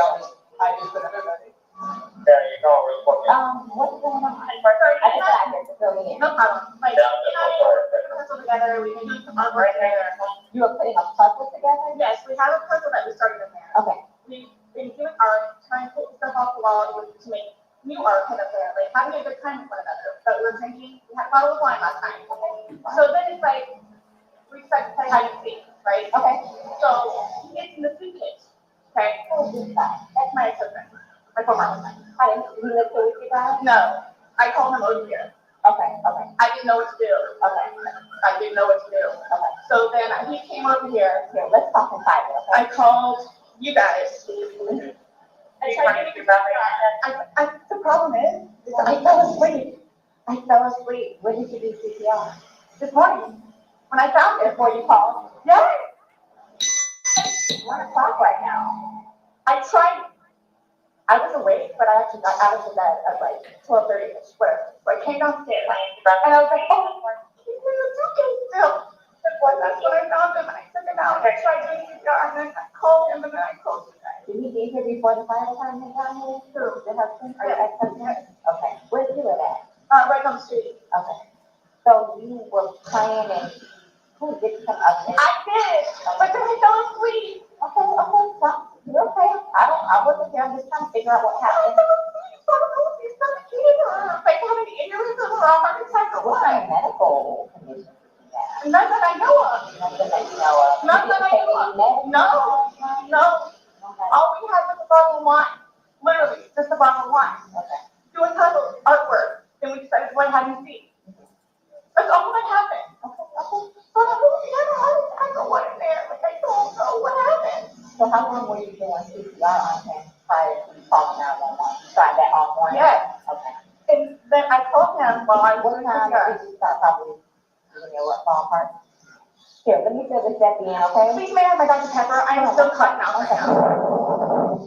I just put everybody. What's going on? I just got here to fill me in. No problem. Like, put a puzzle together. We can do some artwork together. You are putting a puzzle together? Yes, we have a puzzle that we started in there. Okay. We've been doing art, trying to put stuff off the wall to make new art kind of there, like having a good time with one another. But we were drinking. We had a bottle of wine last night. So then it's like we start to play hide and seek, right? Okay. So he gets in the suitcase. Okay. Who's that? That's my ex-husband. My former husband. How did he live here with you guys? No. I called him over here. Okay. I didn't know what to do. Okay. I didn't know what to do. Okay. So then he came over here. Here, let's talk in private, okay? I called you guys. The problem is I fell asleep. When did you do CPR? This morning. When I found it before you called. Yeah. 1 o'clock right now. I was awake, but I actually got out of the bed at like 12:30, whatever. So I came downstairs and I was like, oh, he's in the suitcase still. That's when I found him and I took him out and I tried doing CPR and then I called him and then I called you guys. Did he be here before the fire department got here? Who? The husband? Or your ex-husband? Okay. Where did you live at? Right on the street. Okay. So you were playing and who did some updates? I did, but then I fell asleep. Okay, stop. You're okay. I wasn't there. I'm just trying to figure out what happened. He's suffocating or like having an aneurysm or a heart attack or what? What kind of medical condition? None that I know of. None that you know of. None that I know of. No. All we had was a bottle of wine. Literally, just a bottle of wine. Okay. Doing puzzles, artwork. Then we decided to go ahead and see. That's all that happened. Okay. But I don't want it there. Like, I don't know what happened. So how long were you doing CPR on him prior to you calling 911? You tried that all morning? Yes. Okay. And then I called him while I was CPR. Did you start probably, what ballpark? Here, let me fill this at the end, okay? Please, may I have my Dr. Pepper? I am still cutting out right now.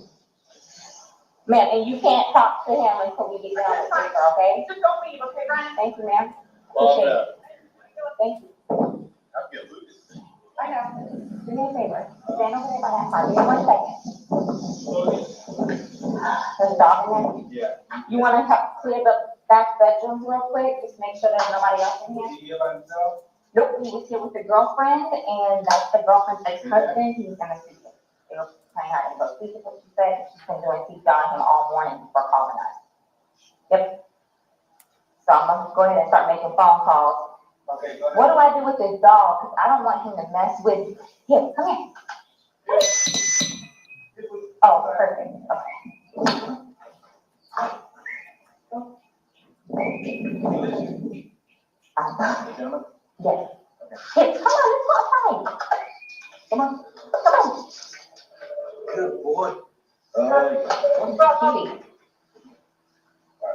Ma'am, and you can't talk to him until we get down with the paper, okay? Just don't leave, okay, Brian? Thank you, ma'am. Appreciate it. Thank you. I know. Do me a favor. Stand over there by that car. Give me 1 second. There's a dog in there? Yeah. You want to help clear the back bedrooms real quick? Just make sure there's nobody else in here? Was he here by himself? Nope, he was here with the girlfriend, and that's the girlfriend's ex-husband. He was going to speak it. They were planning on go speak it, what she said. She's been doing CPR on him all morning before calling us. Yep. So I'm going to go ahead and start making phone calls. Okay, go ahead. What do I do with this dog? Because I don't want him to mess with him. Come here. Oh, perfect. Okay. Yes. Hey, come on, let's go outside. Come on. Good boy. What's wrong, Kitty?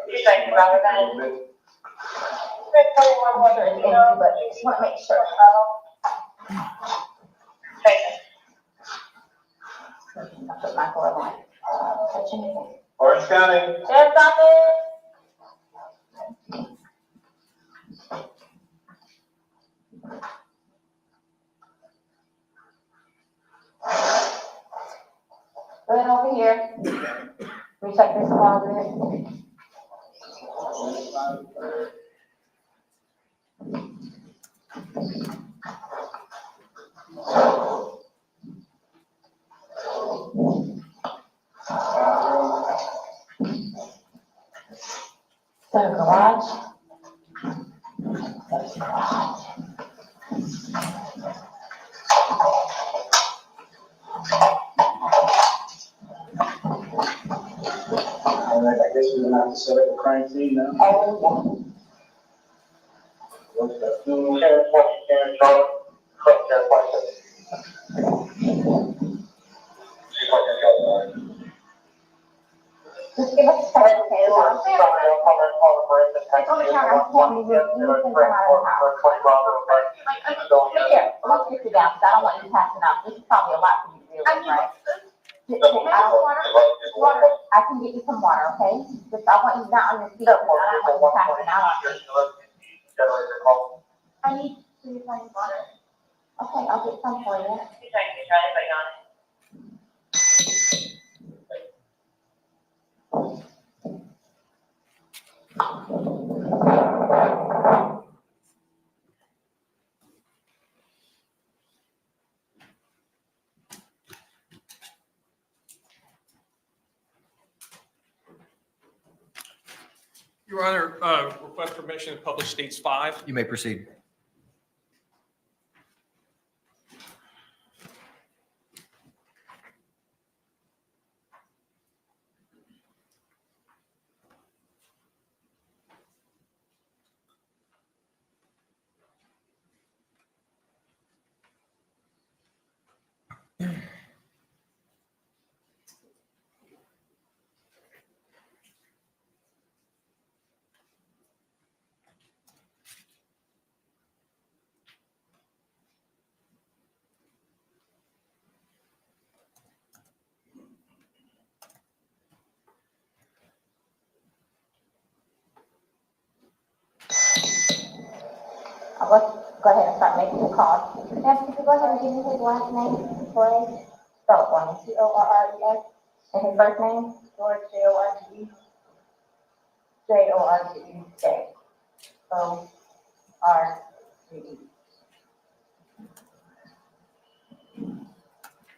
You're like, rather than. But just want to make sure. Put my glove on. Touch anything. Orange County. Yes, Right over here. We check this closet. The garage. That's the garage. All right, I guess we're gonna have to set up a crime scene now. Oh, What's that? just give us a second, okay? It's on the counter. I can't move it. You can come out of the house. Here, let's get you down, because I don't want you passing out. This is probably a lot for you to deal with, right? Water. I can get you some water, okay? Just, I want you not on your feet, because I don't want you passing out. I need to use my water. Okay, I'll get some for you. Your Honor, request permission to publish states 5. You may proceed. Let's go ahead and start making the call. Yes, could you go ahead and give me his last name, Torres? Spell it for me. Torres. And his first name? George, Jorge. Jorge. O-R-G-E.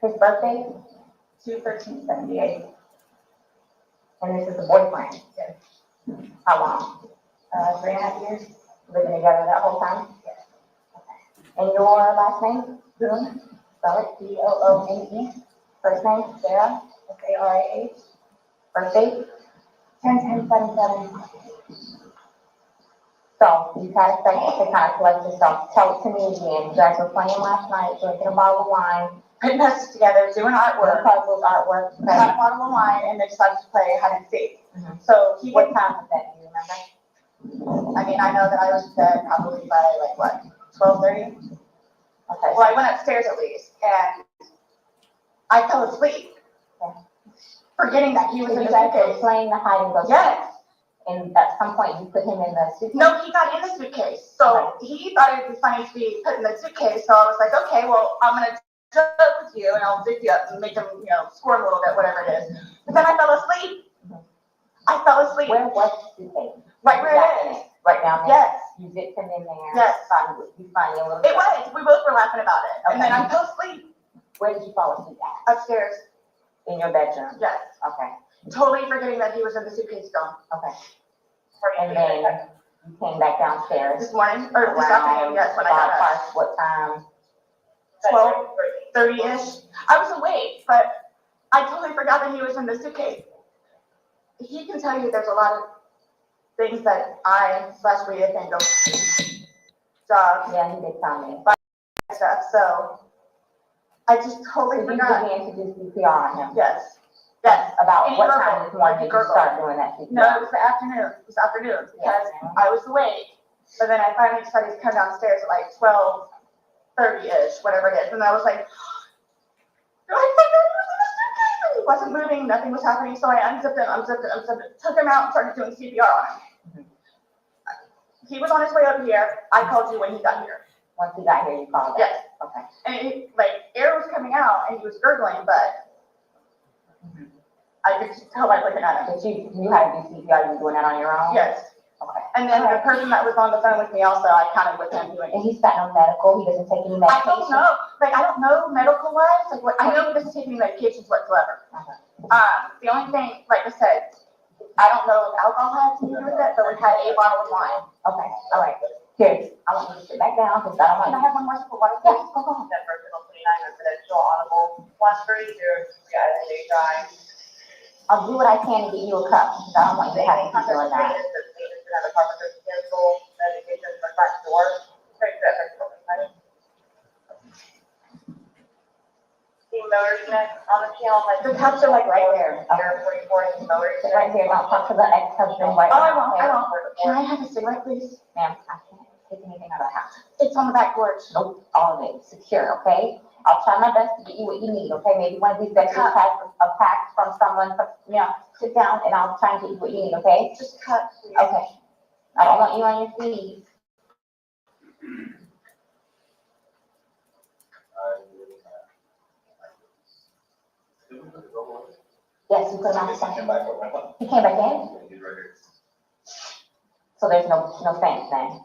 His birthday? 2/13/78. And this is the boyfriend? Yes. How long? 3.5 years. Living together that whole time? Yes. Okay. And your last name? Boone. Spell it B-O-O-N-E. First name? Sarah. S-A-R-A-H. Birthday? 10/10/77. So you had a second to kind of collect yourself. Tell it to me again. You guys were playing last night, drinking a bottle of wine, putting us together, doing artwork, puzzles, artwork. We had a bottle of wine and they decided to play hide and seek. So he. What time was that? Do you remember? I mean, I know that I was there probably by like what, 12:30? Okay. Well, I went upstairs at least and I fell asleep. Okay. Forgetting that he was in the suitcase. Playing the hide and go. Yes. And at some point you put him in the suitcase? No, he got in the suitcase. So he thought it would be funny to be put in the suitcase. So I was like, okay, well, I'm going to joke with you and I'll zip you up and make him, squirm a little bit, whatever it is. But then I fell asleep. I fell asleep. Where was the suitcase? Right where it is. Right down there? Yes. You zipped him in there? Yes. You finally a little bit? It was. We both were laughing about it. Okay. And then I fell asleep. Where did you fall asleep at? Upstairs. In your bedroom? Yes. Okay. Totally forgetting that he was in the suitcase still. Okay. And then you came back downstairs? This morning, or this afternoon, yes, when I got up. What time? 12:30-ish. I was awake, but I totally forgot that he was in the suitcase. He can tell you there's a lot of things that we think of. Jobs. Yeah, he did tell me. Stuff, so I just totally forgot. You began to do CPR on him? Yes. Yes. About what time this morning did you start doing that CPR? No, it was the afternoon. It was afternoon because I was awake. But then I finally decided to come downstairs at like 12:30-ish, whatever it is. And I was like, he wasn't moving, nothing was happening. So I unzipped him, took him out and started doing CPR on him. He was on his way up here. I called you when he got here. Once he got here, you called us? Yes. Okay. And air was coming out and he was gurgling, but I could tell by looking at him. But you had to do CPR, you were doing that on your own? Yes. Okay. And then the person that was on the phone with me also, I counted with him doing it. And he's got no medical, he doesn't take any medication? I don't know, I don't know medical wise, I know he doesn't take any medications whatsoever. The only thing, like I said, I don't know if alcohol had to do with it, but we had a bottle of wine. Okay, all right. Here, I want you to sit back down, because I don't want. Can I have one more sip of water? Yes, go on. That personal 29 residential audible 130 I'll do what I can to get you a cup, because I don't want you to have to keep doing that. The cups are like right there. Right here, don't talk to the ex-husband right now. Oh, I won't. Can I have a cigarette, please? Ma'am, I can't take anything out of the house. It's on the back porch. Nope, all of it, secure, okay? I'll try my best to get you what you need, okay? Maybe one of these veterans has a pack from someone, sit down and I'll try and get you what you need, okay? Just cut, please. Okay. I don't want you on your feet. Yes, you put him on the second. He came back in? So there's no thanks then?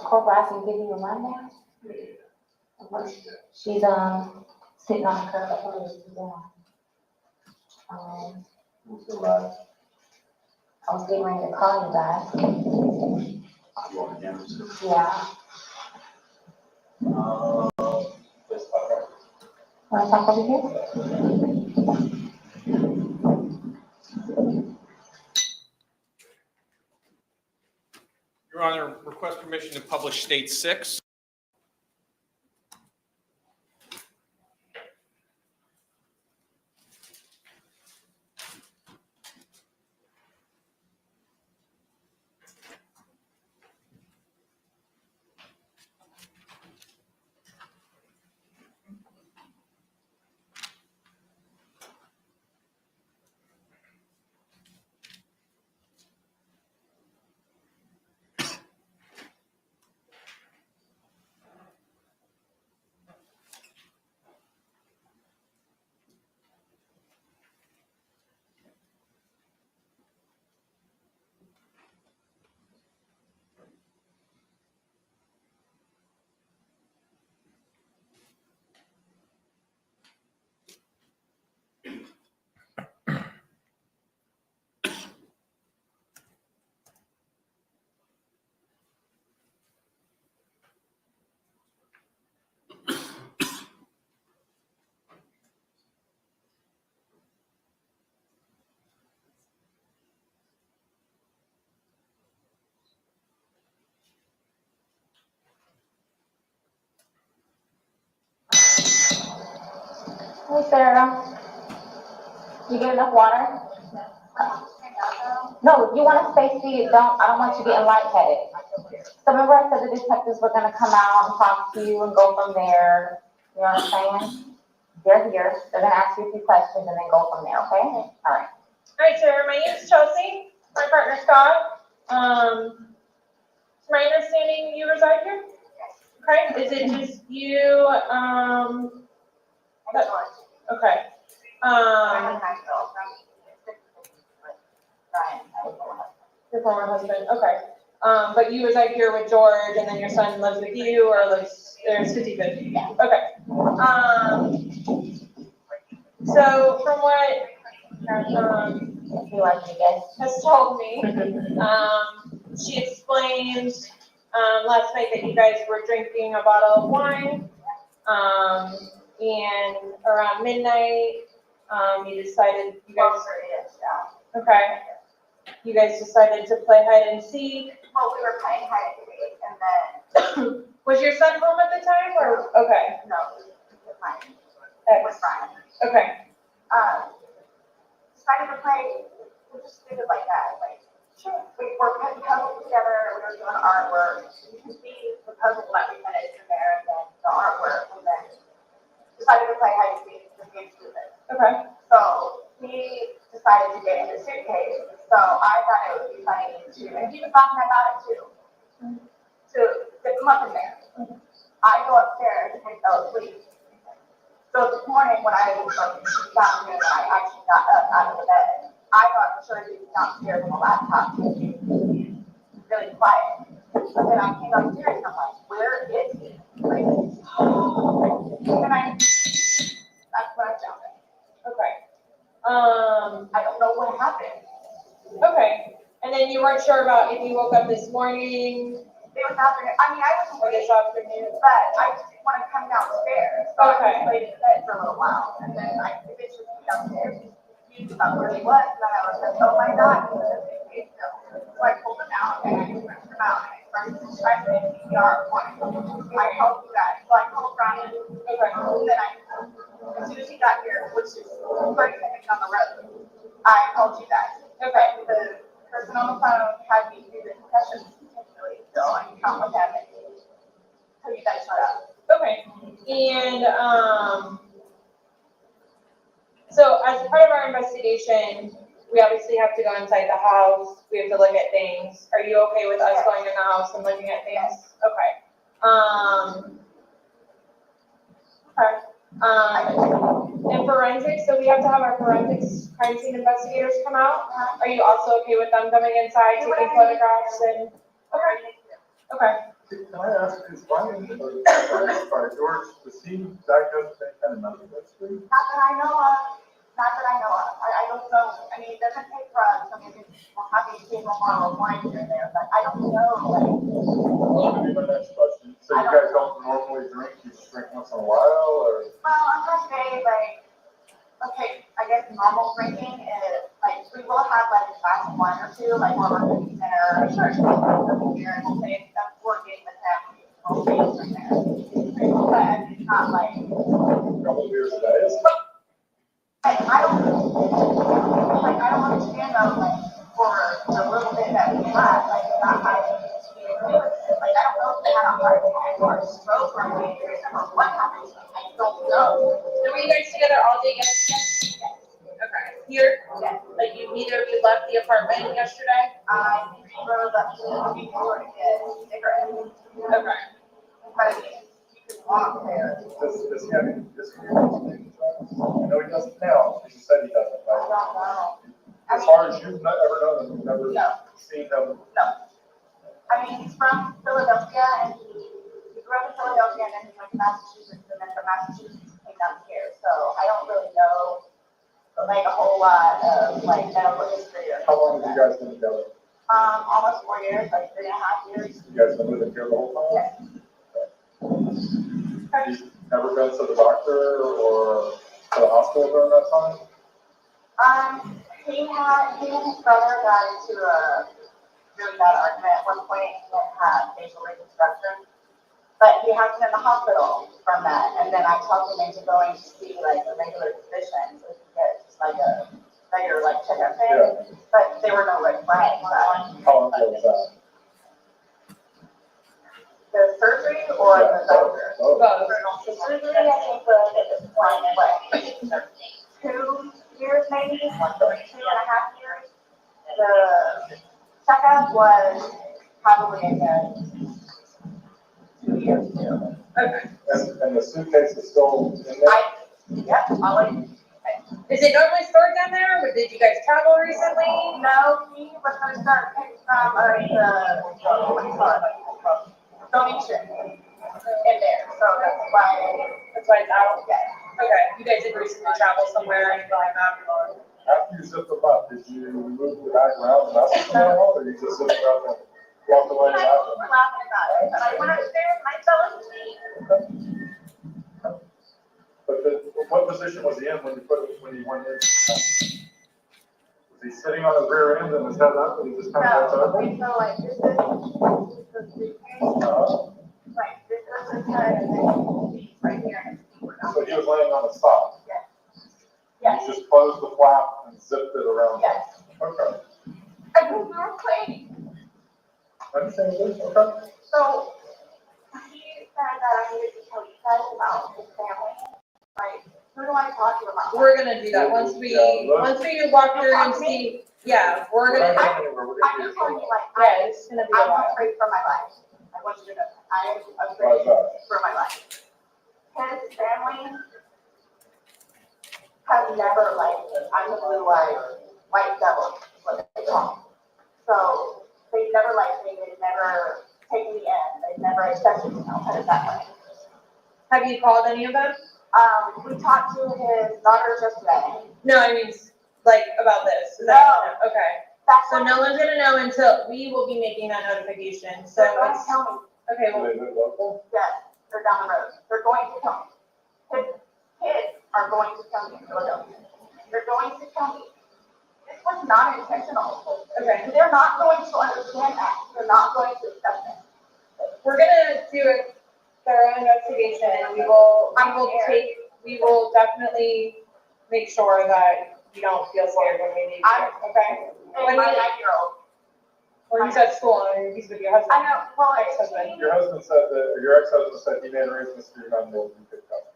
Corporal, I can give you a rundown? She's, sitting on the curb at home. I was getting ready to call you guys. Yeah. Want to talk over here? Your Honor, request permission to publish State 6. Hey, Sarah. You get enough water? No, you want to stay seated. I don't want you getting lightheaded. So remember I said the detectives were gonna come out and talk to you and go from there. You know what I'm saying? They're here. They're gonna ask you a few questions and then go from there, okay? All right. All right, Sarah, my name is Chelsea, my partner Scott. It's my understanding you reside here? Okay, is it just you, okay. Your former husband, okay. But you reside here with George and then your son lives with you or lives, there's 50/50? Yeah. Okay. So from what, has told me, she explained, last night that you guys were drinking a bottle of wine. And around midnight, you decided, you guys. Okay. You guys decided to play hide and seek. Well, we were playing hide and seek and then. Was your son home at the time or, okay, No, it was fine. It was fine. okay, Decided to play, we just did it like that, like. Sure. We were putting puzzles together, we were doing artwork. You can see the puzzle that we finished in there and then the artwork and then decided to play hide and seek, just being stupid. okay, So he decided to get in the suitcase. So I thought it would be funny to, and he was talking about it too, to zip him up in there. I go upstairs and he fell asleep. So this morning when I got here and I actually got up out of the bed, I thought sure he was downstairs on the laptop. Really quiet. But then I came upstairs and I'm like, where is he? Like, and that's what I found it. okay. I don't know what happened. Okay, and then you weren't sure about if you woke up this morning It was afternoon. I mean, I was or this awake, afternoon? but I just didn't want to come downstairs. So Okay. I just laid in bed for a little while, and then I eventually came downstairs. He knew about where he was, and then I was like, oh my God, he was in the suitcase still. So I pulled him out, and I just ripped him out, and I started to try to make CPR for him. I helped you guys, so I called Brian. Okay. And then as soon as he got here, which is 30 seconds on the road, I called you guys. Okay. The person on the phone had me do the concussions continually, so I can count with him until you guys shut up. Okay, and, so as part of our investigation, we obviously have to go inside the house, we have to look at things. Are you okay with us going in the house and looking at things? Okay. And forensics, so we have to have our forensics crime scene investigators come out. Are you also okay with them coming inside, taking photographs and? Okay. Can I ask, is Brian, George, was he diagnosed with any kind of mental history? Not that I know of. Not that I know of. I don't know. I mean, it doesn't take drugs. I mean, we'll have the occasional bottle of wine here and there, but I don't know. Well, that would be my next question. So you guys don't normally drink, you just drink once in a while, or? Well, I'm gonna say like, okay, I guess normal drinking is like, we will have like a glass of wine or two, like when we're cooking dinner, or sure, here, and we'll say that's working with them, we'll say it's in there. But it's not like. A couple of beers a day? I don't understand though, like, for the little bit that we had, like, not having, like, I don't know if they had a heart attack or a stroke or anything, or what happened, I don't know. So were you guys together all day yesterday? Okay. Here? Yeah. Like you, neither of you left the apartment yesterday? I rose up to the door to get cigarettes. Okay. But you could walk there. Does he have any history of using drugs? I know he doesn't now, he said he doesn't, I but don't know. as far as you've ever known him, you've never No. seen him. No. I mean, he's from Philadelphia and he grew up in Philadelphia and then he went to Massachusetts and then from Massachusetts he came down here. So I don't really know like a whole lot of like medical history or. How long have you guys been together? Almost 4 years, like 3.5 years. You guys been living here the whole time? Yes. He's never been to the doctor or to the hospital during that time? He and his brother got into a really bad argument at one point and had facial reconstruction. But he has been in the hospital from that, and then I talked him into going to see like a regular Right, so. How long ago was that? The surgery or the doctor? Both. The surgery, I think, was at this point, what, 2 years maybe, 2.5 years. The checkup was probably in the 2 years too. Okay. And the suitcase is still in there? Yep, Is it normally stored down there, or did you guys travel recently? no, he was gonna start picking from, what do you call it? Donation in there, so that's why. That's why it's out? Yes. Okay, you guys did recently travel somewhere, anything like that? After you zipped them up, did you move the bag around and mess with them at all, or you just zipped it up and walked away and I laughed? was laughing about it, but I went upstairs and I fell asleep. But what position was he in when you went in? Was he sitting on his rear end and his head up, and he just kind of No, went okay, so like this is the suitcase, like this is the head and then he's right here. And his feet were down. So he was laying on his side? Yes. You just closed the flap and zipped it around? Yes. Okay. I think we were playing. Understand this? Okay. So he said that I needed to tell you guys about his family. Like, who do I talk to about? We're gonna do that, once we walk through and see, yeah, we're We're not gonna, going anywhere. We're I'm gonna just telling you, like, yeah, it's gonna be a I'm while. afraid for my life. I want you to know, I am Why afraid is that? for my life. His family has never liked me. I'm the blue-eyed white devil, is what they call me. So they never liked me. They've never taken me in. They've never accepted me. I'll put it that way. Have you called any of them? We talked to his daughters yesterday. No, I mean, like, about this, is No. that, okay. That's So what no one's gonna know until, we will be making that notification, so they're going to it's, tell me. okay, Do well, they live local? Yes, they're down the road. They're going to tell me. His kids are going to tell me in Philadelphia. They're going to tell me. This was not intentional. okay. They're not going to understand that. They're not going to accept it. We're gonna do a thorough investigation, and we will definitely make sure that you don't feel scared when we leave here, okay? And my 9-year-old. Or he's at school, and he's with your husband. I know, well, Ex-husband. Your husband said that, or your ex-husband said he made arrangements for your 9-year-old to pick up.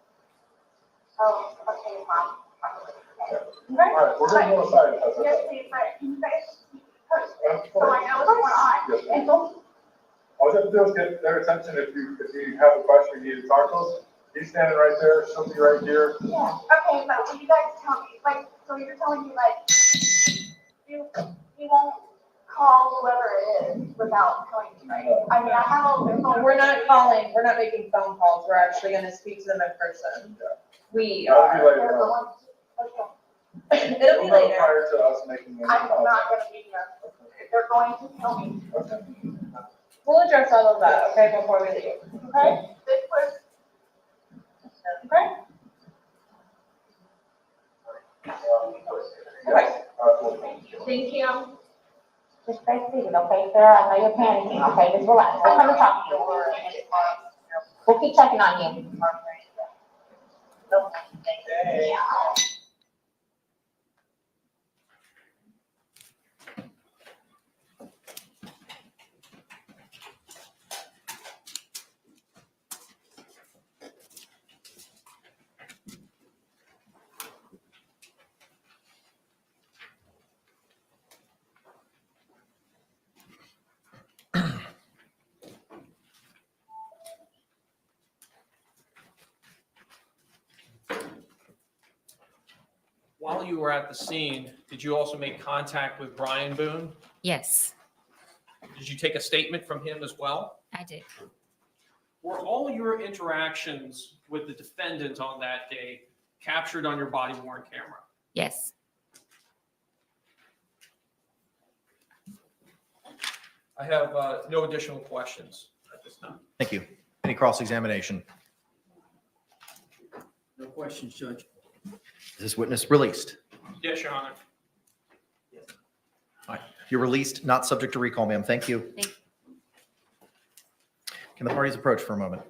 Oh, okay, Mom. All right, we're going to go aside if that's Yes, okay. please, but can you guys keep posted, Of so I know what's going on? Yes, ma'am. And don't, All you have to do is get their attention if you have a question, you need to talk to us. He's standing right there, she'll be right here. yeah, okay, but will you guys tell me, like, so you're telling me, like, you won't call whoever it is without telling me, right? I mean, I have all their phone. We're not calling, we're not making phone calls, we're actually gonna speak to them in person. We That'll are. be later They're on. going to, okay. It'll be We'll know later. prior to us making any I'm calls. not gonna be here. They're going to tell me, Okay. We'll address all of that, okay, before we leave, okay? this was, Okay? Okay. thank you. Just stay seated, okay, sir? I know you're panicking, okay? Just relax. I'll come and talk to you. We'll keep checking on you. While you were at the scene, did you also make contact with Brian Boone? Yes, Did you take a statement from him as well? I did. Were all your interactions with the defendant on that day captured on your body worn camera? Yes. I have no additional questions at this time. Thank you. Any cross-examination? No questions, Judge. Is this witness released? Yes, Your Honor. All right. You're released, not subject to recall, ma'am. Thank you. Thank you. Can the parties approach for a moment?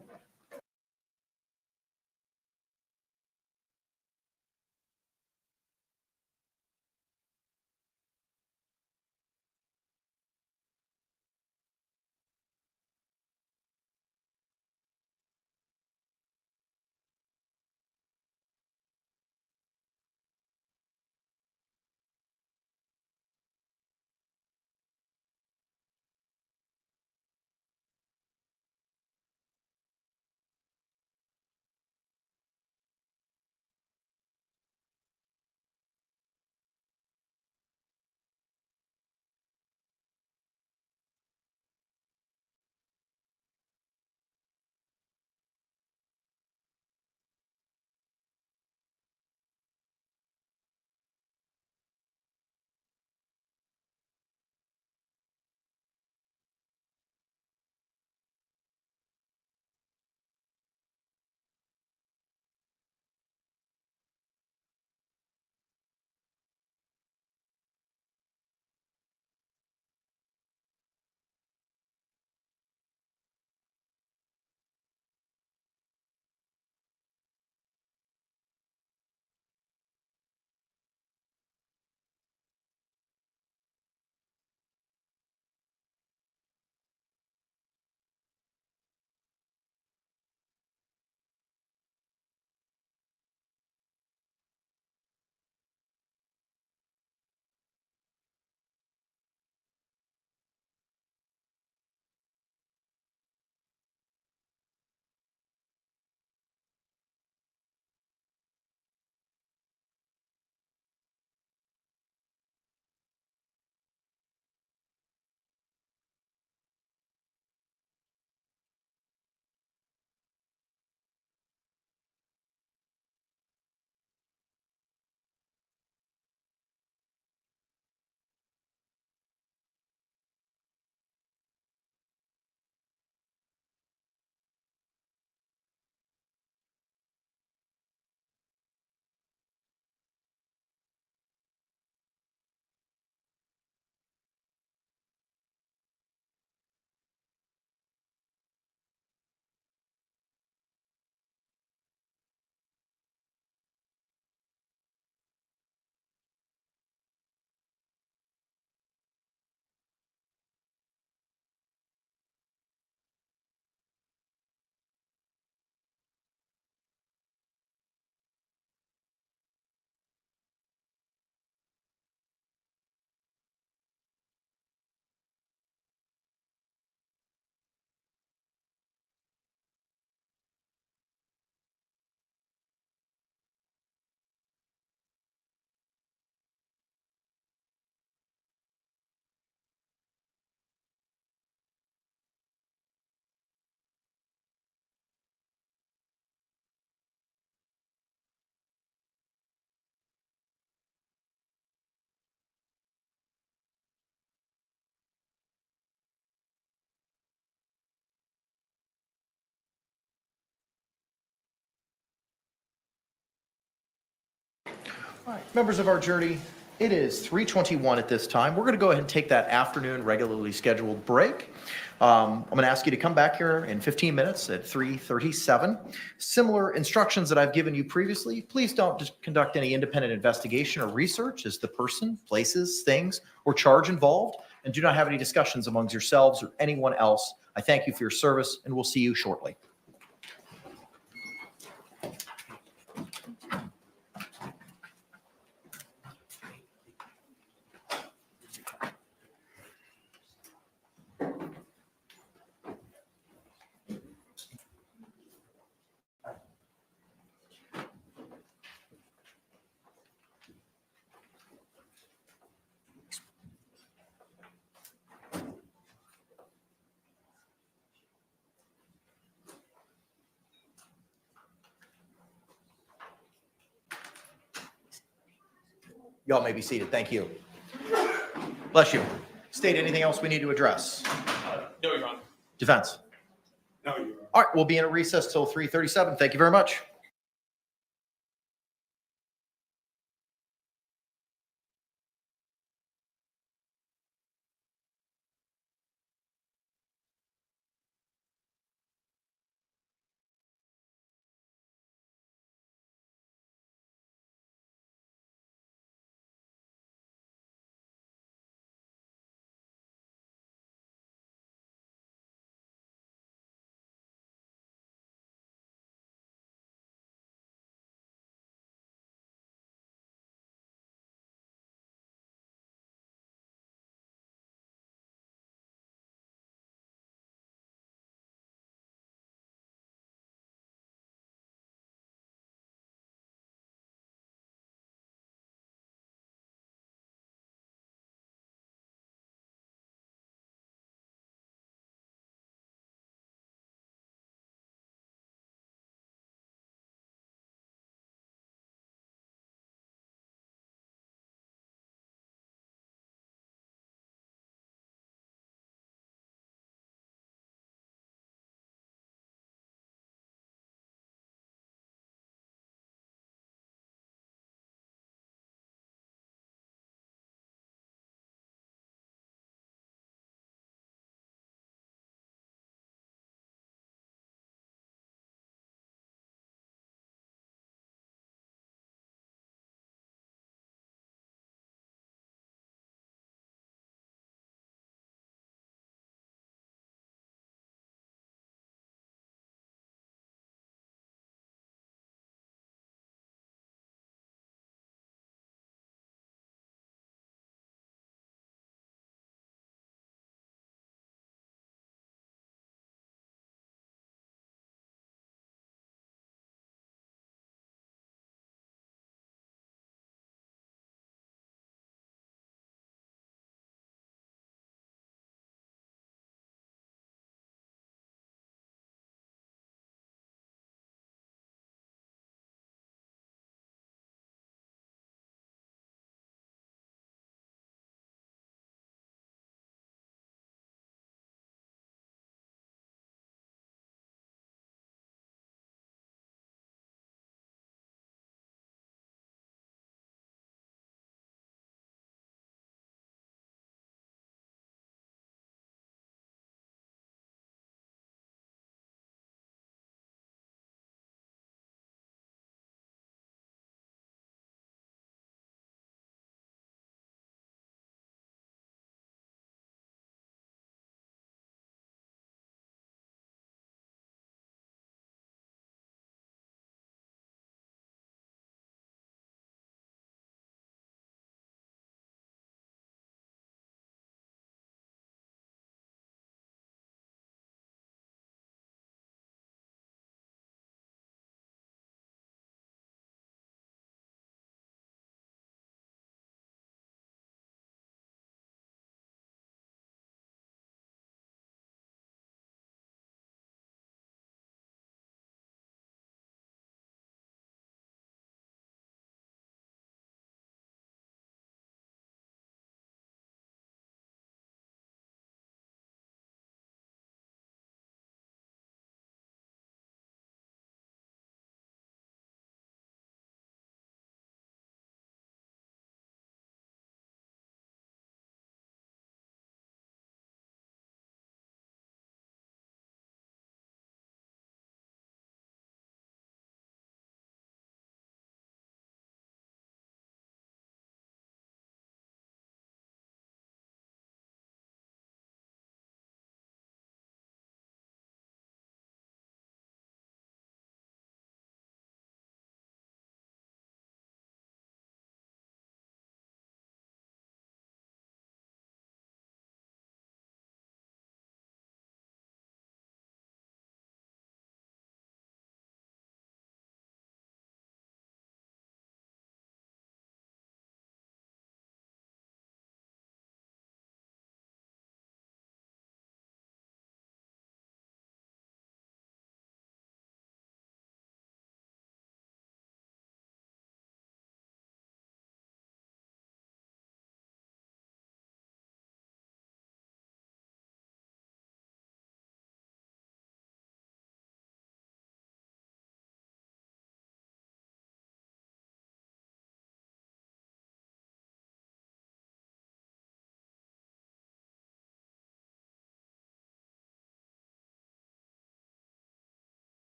All right, members of our jury, it is 3:21 at this time. We're going to go ahead and take that afternoon regularly scheduled break. I'm going to ask you to come back here in 15 minutes at 3:37. Similar instructions that I've given you previously. Please don't just conduct any independent investigation or research as the person, places, things, or charge involved, and do not have any discussions amongst yourselves or anyone else. I thank you for your service, and we'll see you shortly. Y'all may be seated. Thank you. Bless you. State, anything else we need to address? No, Your Honor. Defense? No, Your Honor. All right, we'll be in a recess till 3:37. Thank you very much.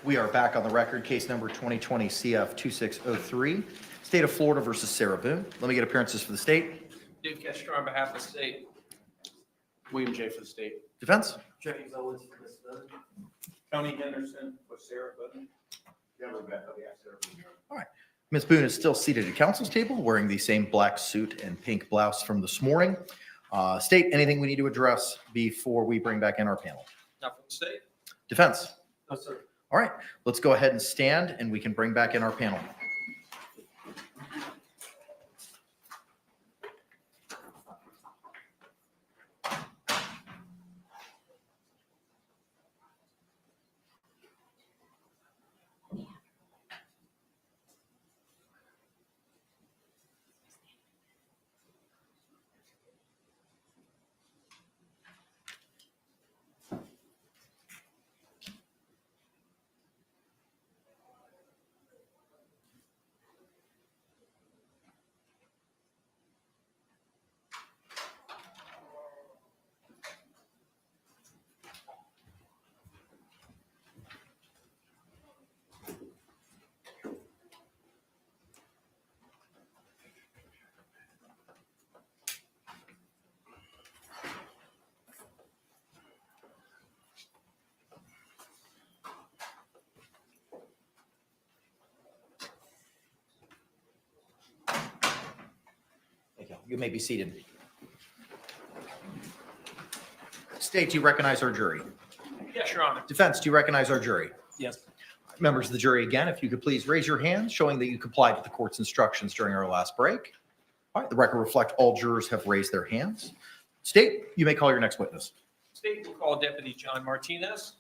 We are back on the record, case number 2020 CF 2603, State of Florida versus Sarah Boone. Let me get appearances for the state. Dave Kester on behalf of the state. William J. for the state. Defense. James Owens for Ms. Boone. Tony Henderson for Sarah Boone. All right. Ms. Boone is still seated at counsel's table, wearing the same black suit and pink blouse from this morning. State, anything we need to address before we bring back in our panel? Not from the state? Defense. No, sir. All right, let's go ahead and stand and we can bring back in our panel. Thank you. You may be seated. State, do you recognize our jury? Yes, Your Honor. Defense, do you recognize our jury? Yes. Members of the jury, again, if you could please raise your hands, showing that you complied with the court's instructions during our last break. All right, the record reflect all jurors have raised their hands. State, you may call your next witness. State will call Deputy John Martinez.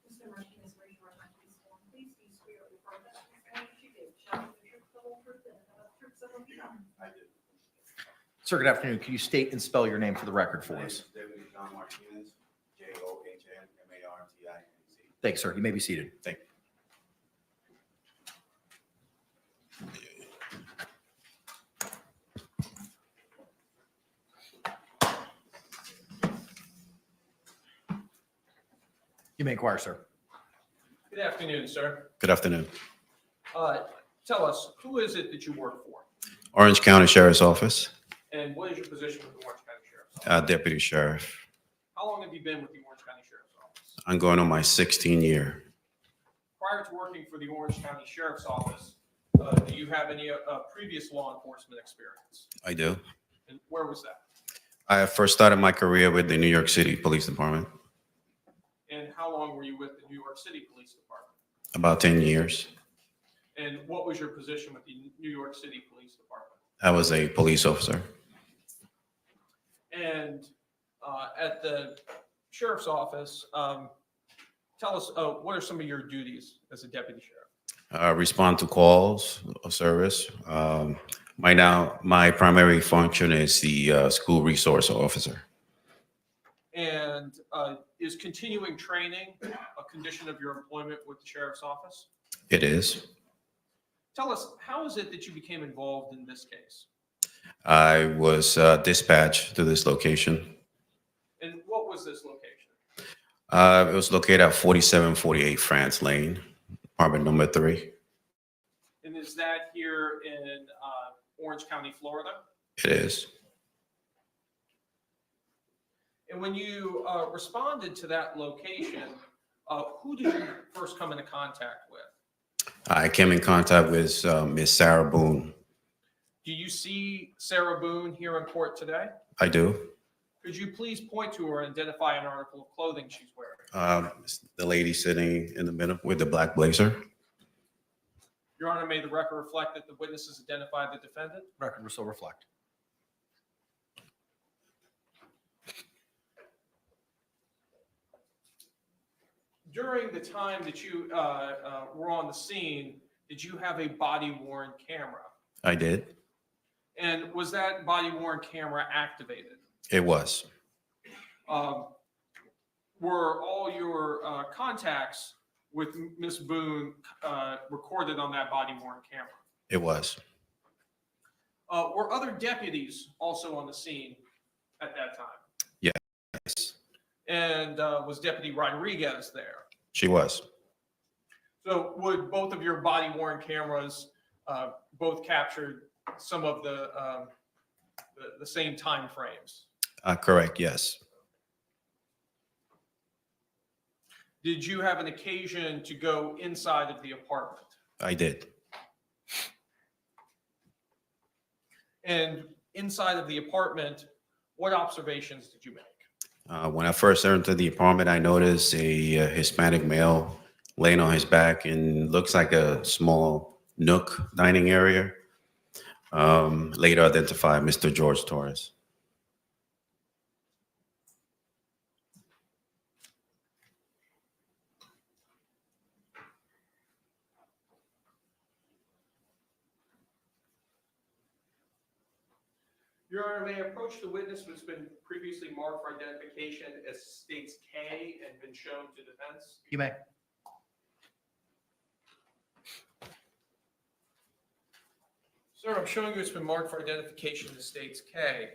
Mr. Martinez, raise your right hand, please. Please do swear or affirm that the testimony you give shall be the truth, the whole truth, and nothing but the truth, so help you God. I do. Sir, good afternoon. Can you state and spell your name for the record for us? Deputy John Martinez, JOHNMARTINEZ. Thanks, sir. You may be seated. Thank you. You may inquire, sir. Good afternoon, sir. Good afternoon. Tell us, who is it that you work for? Orange County Sheriff's Office, And what is your position with the Orange County Sheriff's Office? Deputy Sheriff. How long have you been with the Orange County Sheriff's Office? I'm going on my 16th year. Prior to working for the Orange County Sheriff's Office, do you have any previous law enforcement experience? I do. And where was that? I first started my career with the New York City Police Department, And how long were you with the New York City Police Department? about 10 years. And what was your position with the New York City Police Department? I was a police officer. And at the sheriff's office, tell us, what are some of your duties as a deputy sheriff? Respond to calls of service. My primary function is the school resource officer. And is continuing training a condition of your employment with the sheriff's office? It is. Tell us, how is it that you became involved in this case? I was dispatched to this location. And what was this location? It was located at 4748 France Lane, apartment number 3. And is that here in Orange County, Florida? It is. And when you responded to that location, who did you first come into contact with? I came in contact with Miss Sarah Boone. Do you see Sarah Boone here in court today? I do. Could you please point to her and identify an article of clothing she's wearing? The lady sitting in the middle with the black blazer. Your Honor, may the record reflect that the witnesses identified the defendant? Record will so reflect. during the time that you were on the scene, did you have a body-worn camera? I did. And was that body-worn camera activated? It was. Were all your contacts with Miss Boone recorded on that body-worn camera? It was. Were other deputies also on the scene at that time? Yes. And was Deputy Rodriguez there? She was. So would both of your body-worn cameras both capture some of the same time frames? Correct. Yes. Did you have an occasion to go inside of the apartment? I did. And inside of the apartment, what observations did you make? When I first entered the apartment, I noticed a Hispanic male laying on his back in looks like a small nook dining area. Later identified Mr. Jorge Torres. Your Honor, may I approach the witness who's been previously marked for identification as states K and been shown to defense? You may. Sir, I'm showing you it's been marked for identification as states K.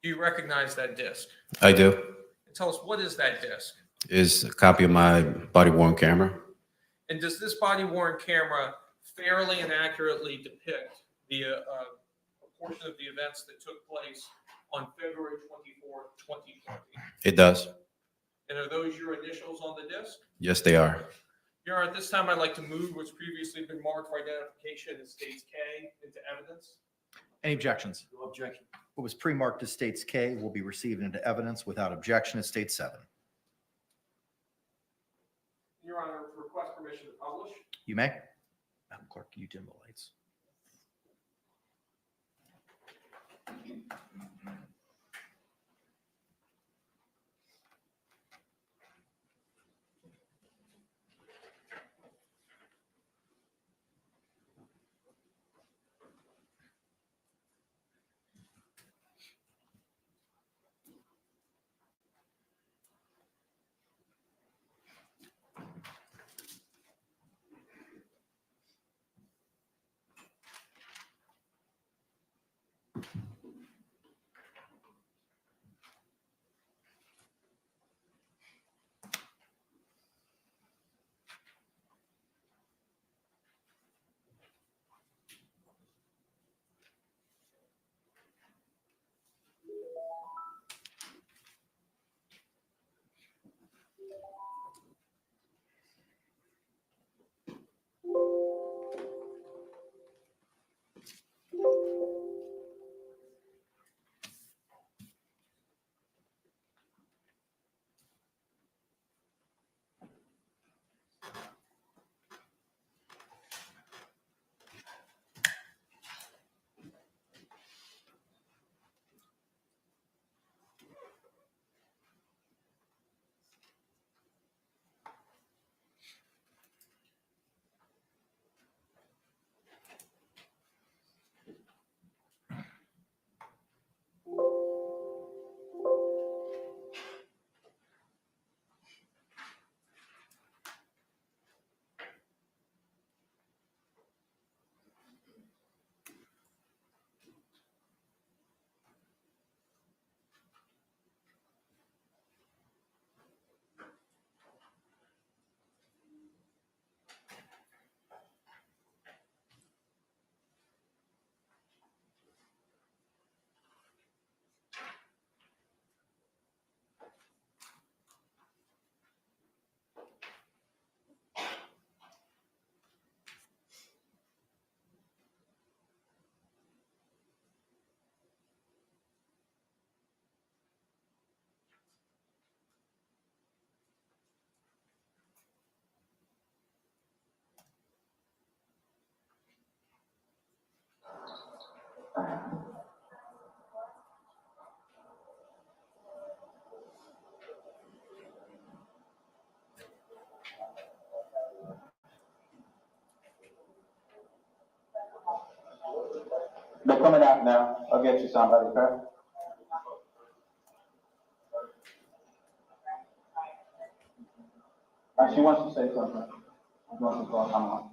Do you recognize that disc? I do. And tell us, what is that disc? Is a copy of my body-worn camera. And does this body-worn camera fairly and accurately depict the a portion of the events that took place on February 24th, 2020? It does. And are those your initials on the disc? Yes, they are. Your Honor, at this time, I'd like to move what's previously been marked for identification as states K into evidence. Any objections? No objection. What was pre-marked as states K will be received into evidence without objection as state 7. Your Honor, request permission to publish. You may. Madam Clerk, can you dim the lights? coming out now. I'll get you somebody, okay? She wants to say something. She wants to call, come on.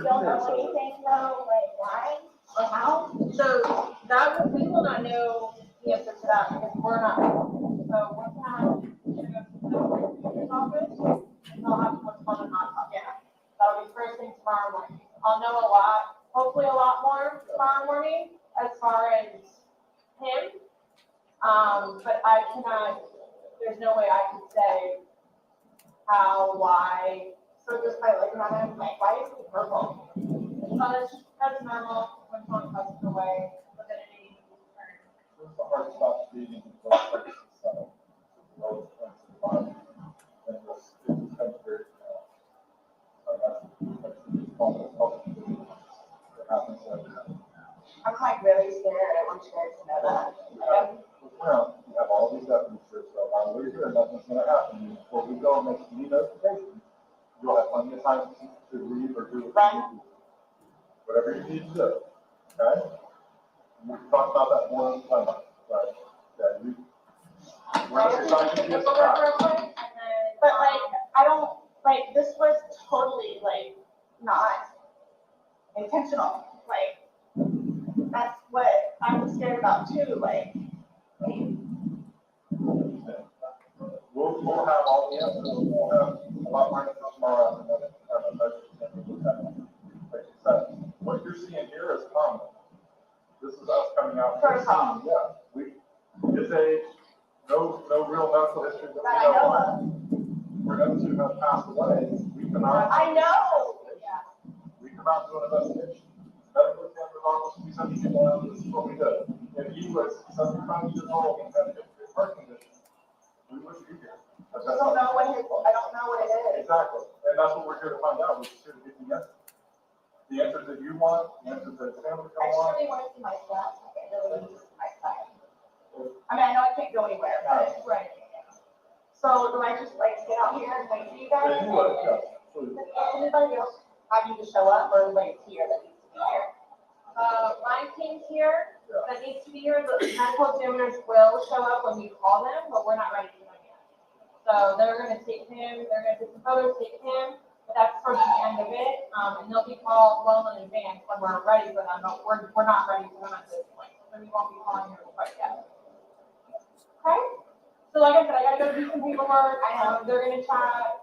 Don't know anything though, like why or how? So that we will not know the answer to that because we're not. So we're gonna have to go to the prosecutor's office and they'll have what's called an autopsy. Yeah. That'll be first thing tomorrow morning. I'll know a lot, hopefully a lot more tomorrow morning as far as him. But I cannot, there's no way I can say how, why. So just by looking at him, like, why is he purple? That's normal when someone passes away within an 80 turn. It's a hard spot to be in. So, and this is kind of very, I'm like really scared. I want you guys to know that. well, you have all these evidence here, so while we're here, nothing's gonna happen. Before we go and make any notification, you'll have plenty of time to leave or do whatever you need to do, okay? We can talk about that more in time, right? Yeah, you. We're trying to be a surprise. But like, I don't, like, this was totally like not intentional. Like, that's what I'm scared about too, like. We'll have all the answers, we'll have a lot more info tomorrow, and then have a budget. Like you said, what you're seeing here is common. This is us coming out. Protocol. Yeah, his age, no real medical history that That I know of. For him to have passed away, we come out. I know. Yeah. We come out to an investigation. Medical examiner's office, we send people out, this is what we do. If he was 75 years old and had a heart condition, we wouldn't be here. I don't know what it is. Exactly, and that's what we're here to find out, we're just here to get the answers. The answers that you want, the answers that family I just want. really want to see my son. I really need to see my son. I mean, I know I can't go anywhere, but. Right. So do I just like sit out here and wait for you guys? Yeah, you would, yes, please. Anybody else have you to show up or wait here that needs to be here? My team's here that needs to be here. The medical examiners will show up when we call them, but we're not ready for them yet. So they're gonna take him, they're gonna take some photos, take him, but that's towards the end of it. And they'll be called well in advance when we're ready for them, but we're not ready for them at this point. So we won't be calling them quite yet. Okay? So like I said, I gotta go do some paperwork. They're gonna chat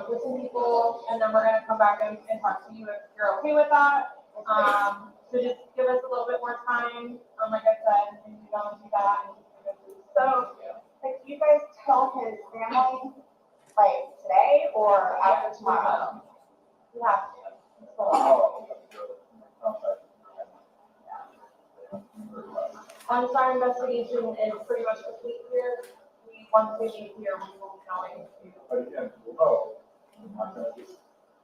with some people, and then we're gonna come back and talk to you if you're okay with that. So just give us a little bit more time. Like I said, and you don't do that. So, like, do you guys tell his family, like, today or after tomorrow? You have to. Once our investigation is pretty much complete here, once we leave here, we will be going to. But again, we'll know, I'm not gonna just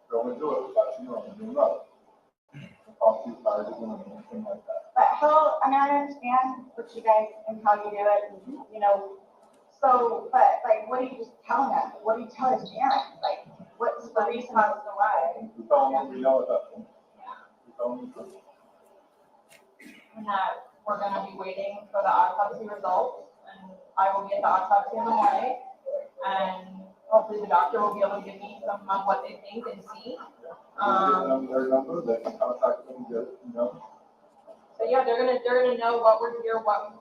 go and do it without you knowing, you'll know. Talk to you prior to doing anything like that. But how, I mean, I understand what you guys and how you do it, and, you know, so, but like, what are you just telling them? What do you tell his parents? Like, what's the reason as to why? We tell them what we know at that point. We tell them the truth. And that we're gonna be waiting for the autopsy results, and I will get the autopsy in the morning. And hopefully the doctor will be able to give me some of what they think and see. We'll give them their number, they can contact them, you know. So yeah, they're gonna know what we're here, what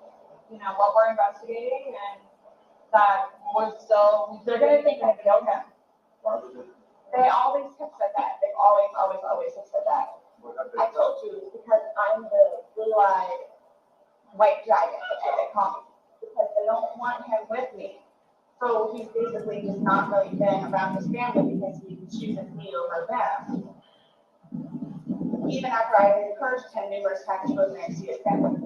we're investigating, and that we're still. They're gonna think I killed him. They always have said that. They've always have said that. I told you, because I'm the blue-eyed white dragon, that's what they call me, because they don't want him with me. So he's basically just not really been around his family because he chooses me over them. Even after I encouraged him numerous times to go there and see his family.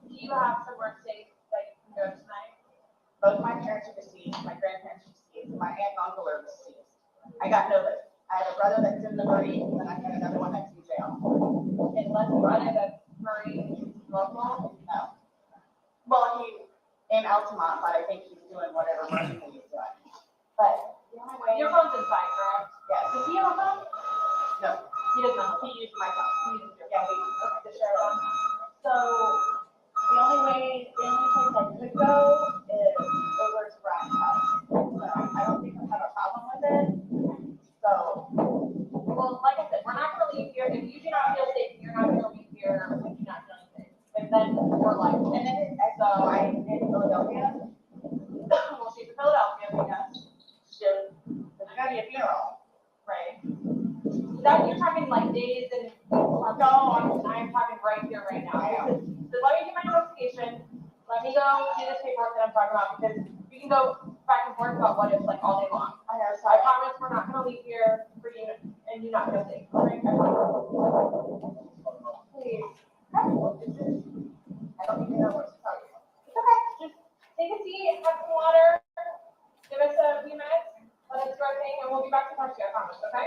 Do you have somewhere safe that you can go tonight? Both my parents I got nobody. I have a brother that's in the Marines, and I have another one that's in jail. Unless you run in the Marines local, no. Well, he in Altamont, but I think he's doing whatever Marine he's doing. But the only way. Your phone's inside, correct? Yes. Does he have a phone? No, he does not. He used my phone. He used your phone. Yeah, the share one. So the only place I could go is over to Brian's house. So I don't think I have a problem with it. So, well, like I said, we're not gonna leave here. If you do not feel safe, you're not gonna leave here if you're not feeling safe. And then we're like, and then so I'm in Philadelphia. Well, she's in Philadelphia because there's gotta be a funeral, right? That you're talking like days and no, I'm talking right here, right now. So let me do my investigation. Let me go do this paperwork that I'm talking about because we can go back and forth about what it's like all day long. I know. So I promise we're not gonna leave here for you and you not feel safe. Right? Please. I don't even know what to tell you. It's okay. Just take a seat, have some water, give us a few minutes, let us do our thing, and we'll be back to talk to you, I promise, okay?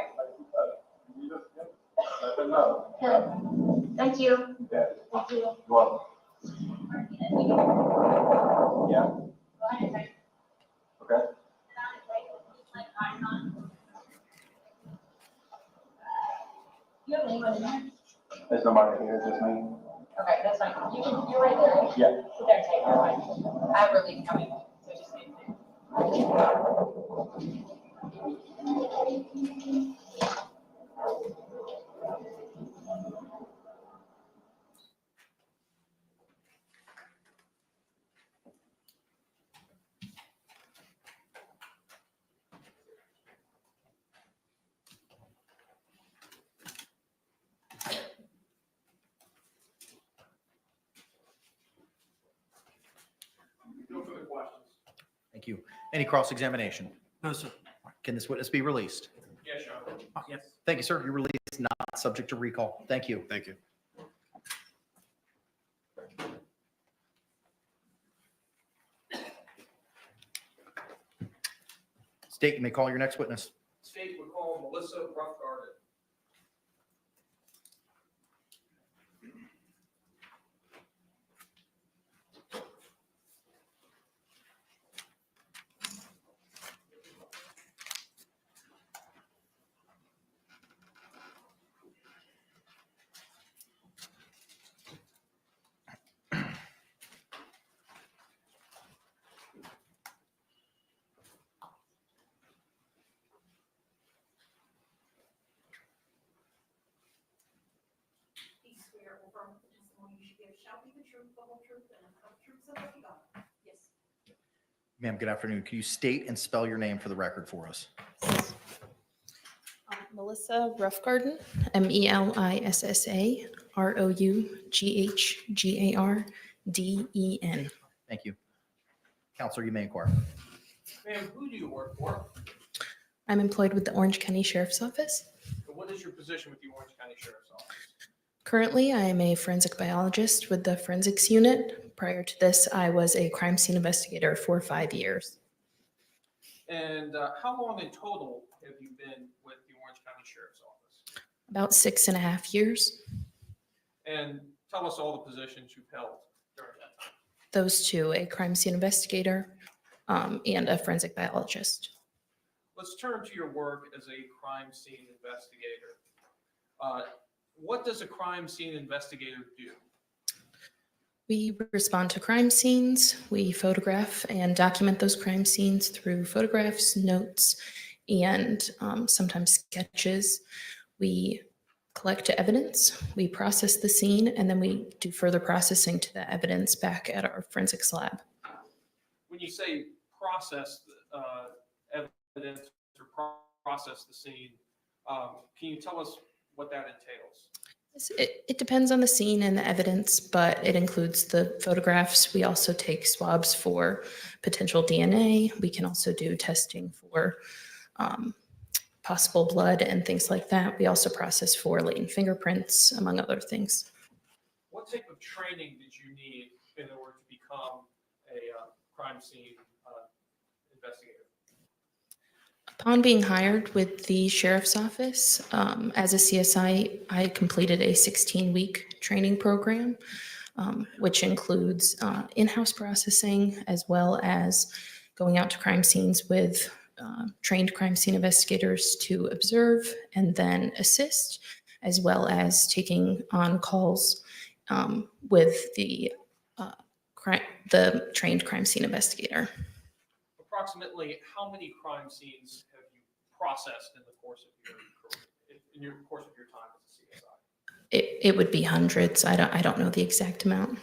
Let them know. Thank you. Yeah. Thank you. You're welcome. Yeah. Okay. You have anyone in there? There's nobody here, just me. Okay, that's fine. You're right there, right? Yeah. Sit there and take your mind. I have relief coming, so just need to. No further questions. Thank you. Any cross-examination? No, sir. Can this witness be released? Yes, Sean. Yes. Thank you, sir. You're released, not subject to recall. Thank you. Thank you. State, you may call your next witness. State would call Melissa Roughgarden. Do you swear or affirm that the testimony you should give shall be the truth, the whole truth, and nothing but the truth, so help you God? Yes. Ma'am, good afternoon. Can you state and spell your name for the record for us? Melissa Roughgarden, MELISSA ROUGHGHGARDEN. Thank you. Counselor, you may inquire. Ma'am, who do you work for? I'm employed with the Orange County Sheriff's Office. And what is your position with the Orange County Sheriff's Office? Currently, I am a forensic biologist with the forensics unit. Prior to this, I was a crime scene investigator for 5 years. And how long in total have you been with the Orange County Sheriff's Office? About 6.5 years. And tell us all the positions you've held during that time. Those two, a crime scene investigator and a forensic biologist. Let's turn to your work as a crime scene investigator. What does a crime scene investigator do? We respond to crime scenes. We photograph and document those crime scenes through photographs, notes, and sometimes sketches. We collect evidence, we process the scene, and then we do further processing to the evidence back at our forensics lab. When you say process evidence or process the scene, can you tell us what that entails? It depends on the scene and the evidence, but it includes the photographs. We also take swabs for potential DNA. We can also do testing for possible blood and things like that. We also process for latent fingerprints, among other things. What type of training did you need in order to become a crime scene investigator? Upon being hired with the sheriff's office, as a CSI, I completed a 16-week training program, which includes in-house processing as well as going out to crime scenes with trained crime scene investigators to observe and then assist, as well as taking on calls with the trained crime scene investigator. Approximately how many crime scenes have you processed in the course of your time as a CSI? It would be hundreds. I don't know the exact amount.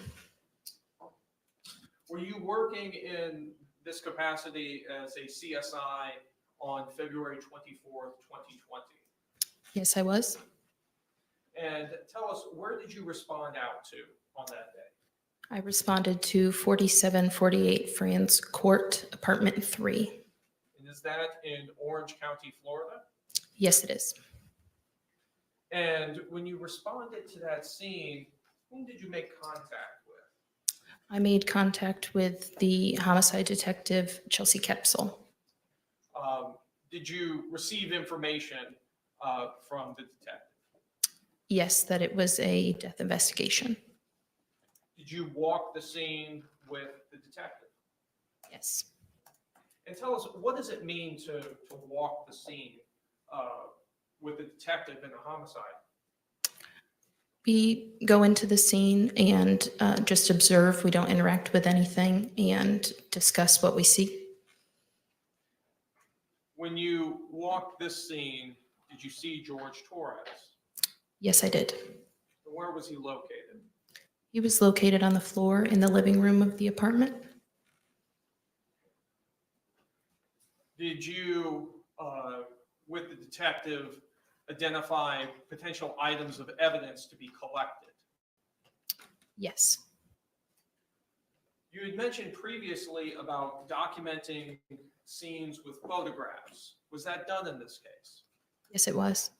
Were you working in this capacity as a CSI on February 24th, 2020? Yes, I was. And tell us, where did you respond out to on that day? I responded to 4748 Franz Court, apartment 3. And is that in Orange County, Florida? Yes, it is. And when you responded to that scene, whom did you make contact with? I made contact with the homicide detective, Chelsea Kepsel. Did you receive information from the detective? Yes, that it was a death investigation. Did you walk the scene with the detective? Yes. And tell us, what does it mean to walk the scene with the detective in a homicide? We go into the scene and just observe. We don't interact with anything and discuss what we see. When you walked this scene, did you see Jorge Torres? Yes, I did. Where was he located? He was located on the floor in the living room of the apartment. Did you, with the detective, identify potential items of evidence to be collected? Yes. You had mentioned previously about documenting scenes with photographs. Was that done in this case? Yes, it was.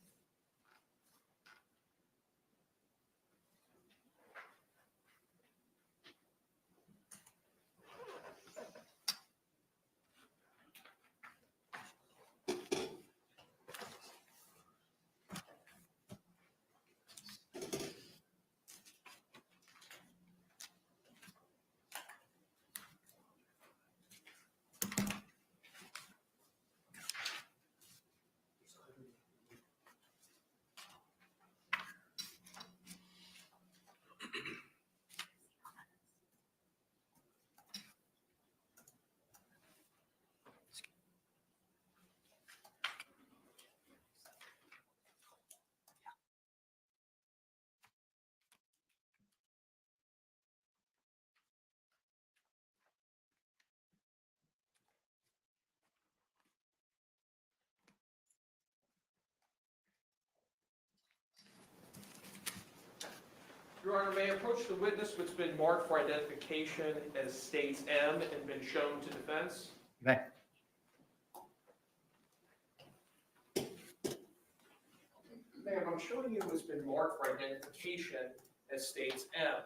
Your Honor, may I approach the witness who's been marked for identification as States M and been shown to defense? Okay. Ma'am, I'm showing you who's been marked for identification as States M.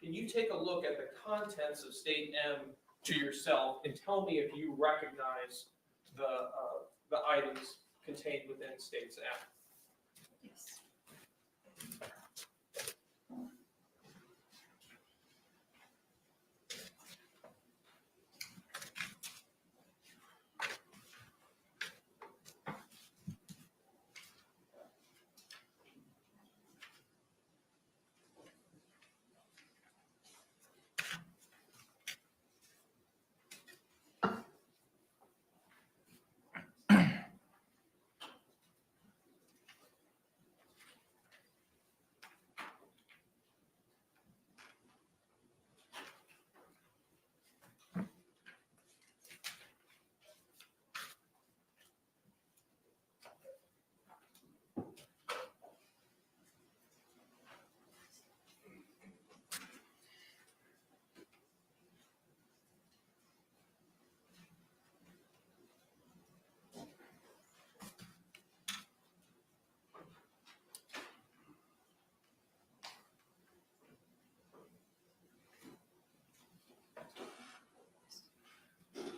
Can you take a look at the contents of State M to yourself and tell me if you recognize the items contained within States M? Yes.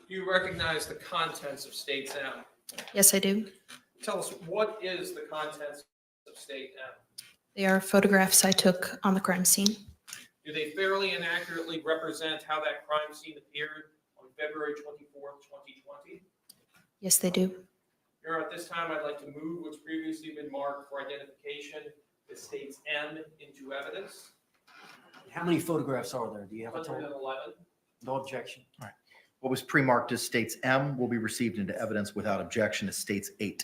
Do you recognize the contents of States M? Yes, I do. Tell us, what is the contents of State M? They are photographs I took on the crime scene. Do they fairly and accurately represent how that crime scene appeared on February 24th, 2020? Yes, they do. Your Honor, at this time, I'd like to move what's previously been marked for identification as States M into evidence. How many photographs are there? Do you have a total? 111. No objection. All right. What was pre-marked as states M will be received into evidence without objection as states 8.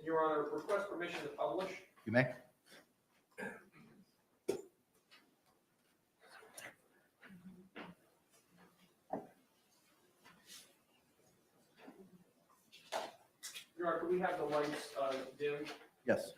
Your Honor, request permission to publish. You may. Your Honor, could we have the lights dimmed? Yes.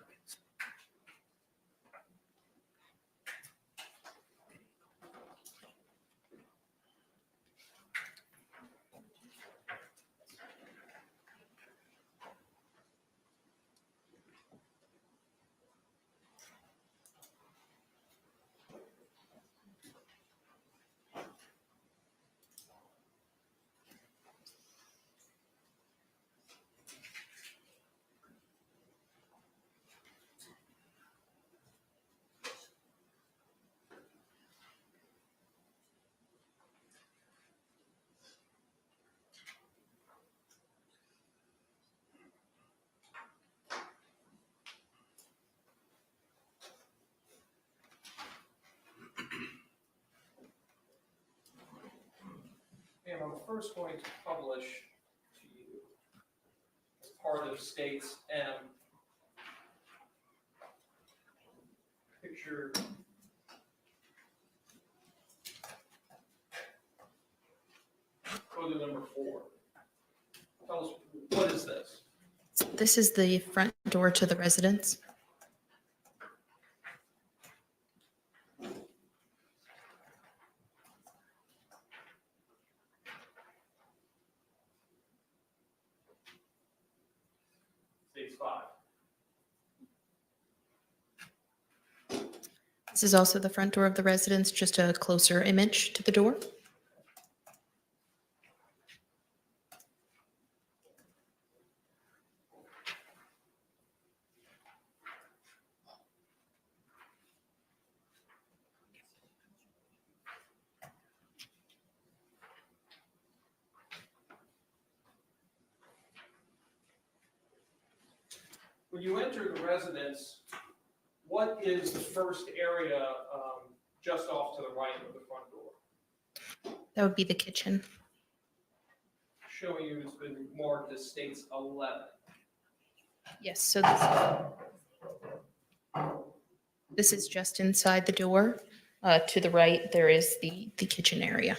And I'm first going to publish to you as part of States M. Picture photo number 4. Tell us, what is this? This is the front door to the residence. States 5. This is also the front door of the residence, just a closer image to the door. When you enter the residence, what is the first area just off to the right of the front door? That would be the kitchen. Showing you it's been marked as States 11. Yes, so this is just inside the door. To the right, there is the kitchen area.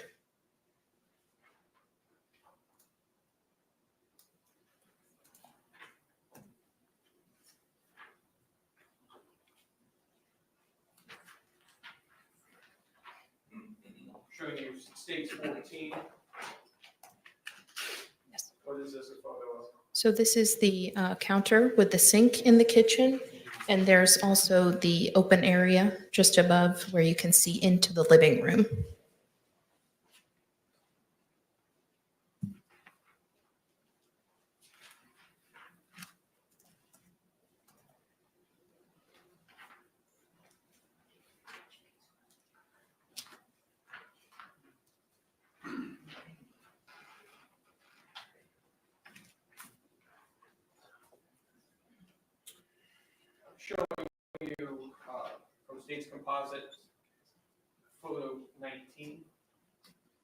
Showing you States 14. Yes. What is this a photo of? So this is the counter with the sink in the kitchen. And there's also the open area just above where you can see into the living room. Showing you from States Composite photo 19.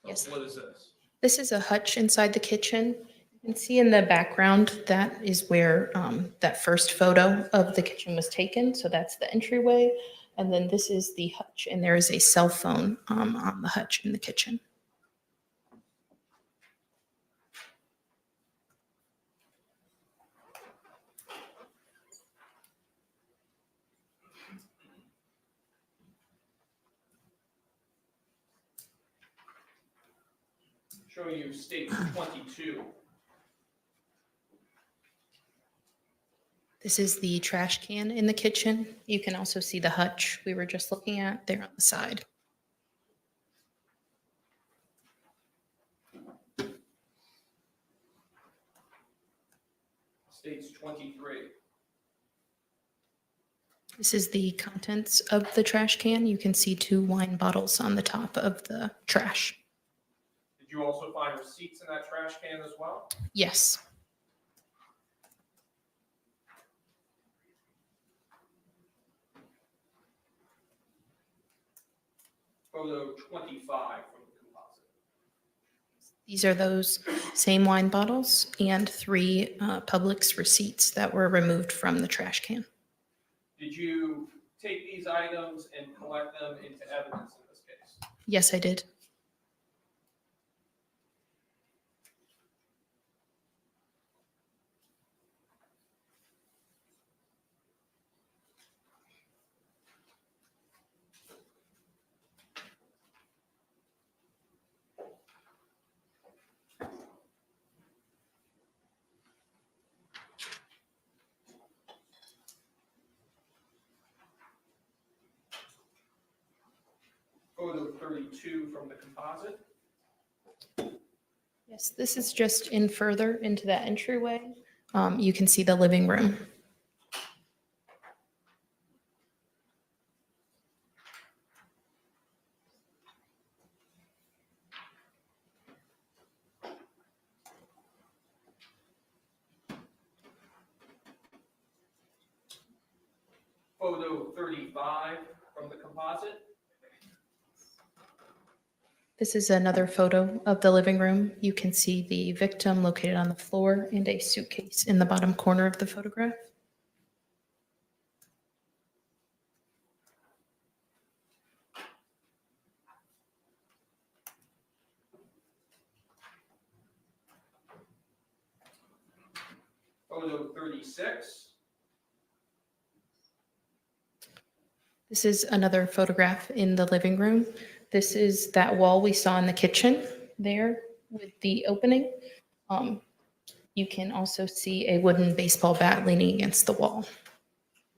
Yes. What is this? This is a hutch inside the kitchen. You can see in the background, that is where that first photo of the kitchen was taken. So that's the entryway. And then this is the hutch, and there is a cell phone on the hutch in the kitchen. Showing you States 22. This is the trash can in the kitchen. You can also see the hutch we were just looking at there on the side. States 23. This is the contents of the trash can. You can see 2 wine bottles on the top of the trash. Did you also find receipts in that trash can as well? Yes. Photo 25 from the composite. These are those same wine bottles and 3 Publix receipts that were removed from the trash can. Did you take these items and collect them into evidence in this case? Yes, I did. Photo 32 from the composite. Yes, this is just in further into that entryway. You can see the living room. Photo 35 from the composite. This is another photo of the living room. You can see the victim located on the floor and a suitcase in the bottom corner of the photograph. Photo 36. This is another photograph in the living room. This is that wall we saw in the kitchen there with the opening. You can also see a wooden baseball bat leaning against the wall.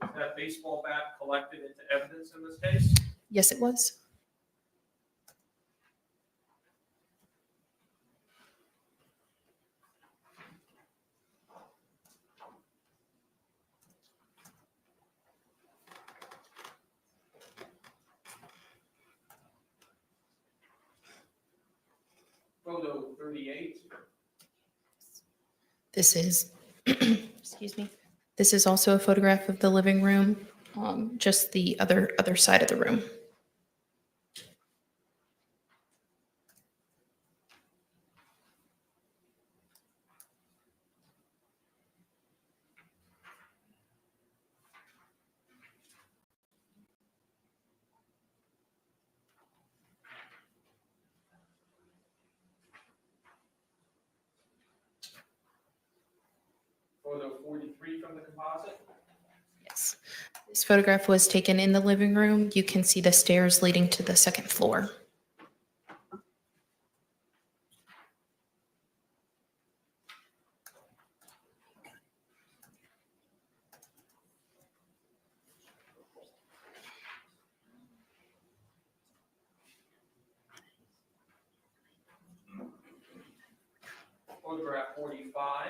Was that baseball bat collected into evidence in this case? Yes, it was. Photo 38. This is, excuse me. This is also a photograph of the living room, just the other side of the room. Photo 43 from the composite. Yes. This photograph was taken in the living room. You can see the stairs leading to the second floor. Photograph 45.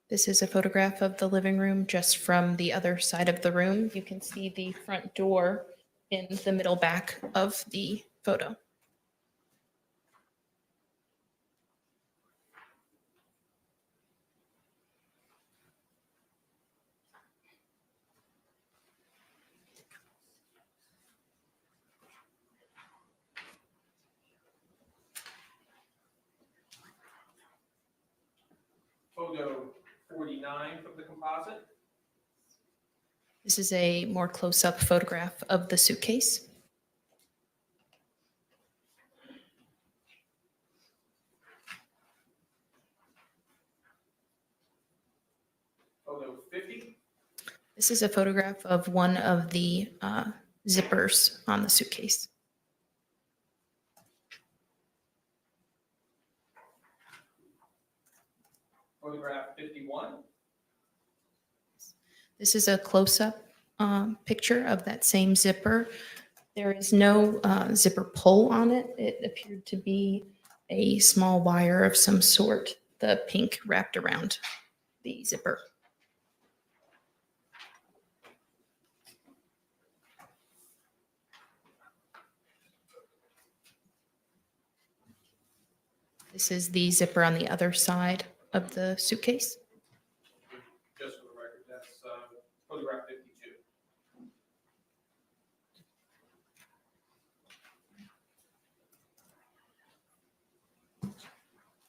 This is a photograph of the living room just from the other side of the room. You can see the front door in the middle back of the photo. Photo 49 from the composite. This is a more close-up photograph of the suitcase. Photo 50. This is a photograph of one of the zippers on the suitcase. Photograph 51. This is a close-up picture of that same zipper. There is no zipper pull on it. It appeared to be a small wire of some sort, the pink wrapped around the zipper. This is the zipper on the other side of the suitcase. Just for the record, that's photograph 52.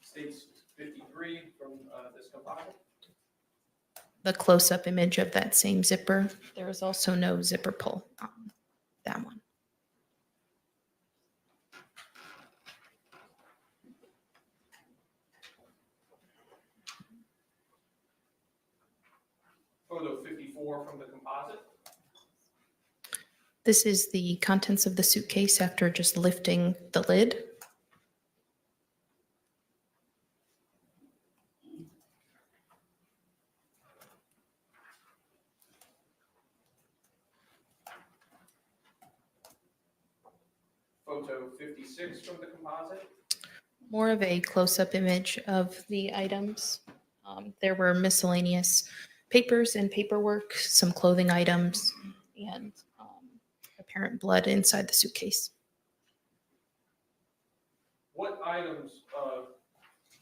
States 53 from this composite. The close-up image of that same zipper. There is also no zipper pull on that one. Photo 54 from the composite. This is the contents of the suitcase after just lifting the lid. Photo 56 from the composite. More of a close-up image of the items. There were miscellaneous papers and paperwork, some clothing items, and apparent blood inside the suitcase. What items,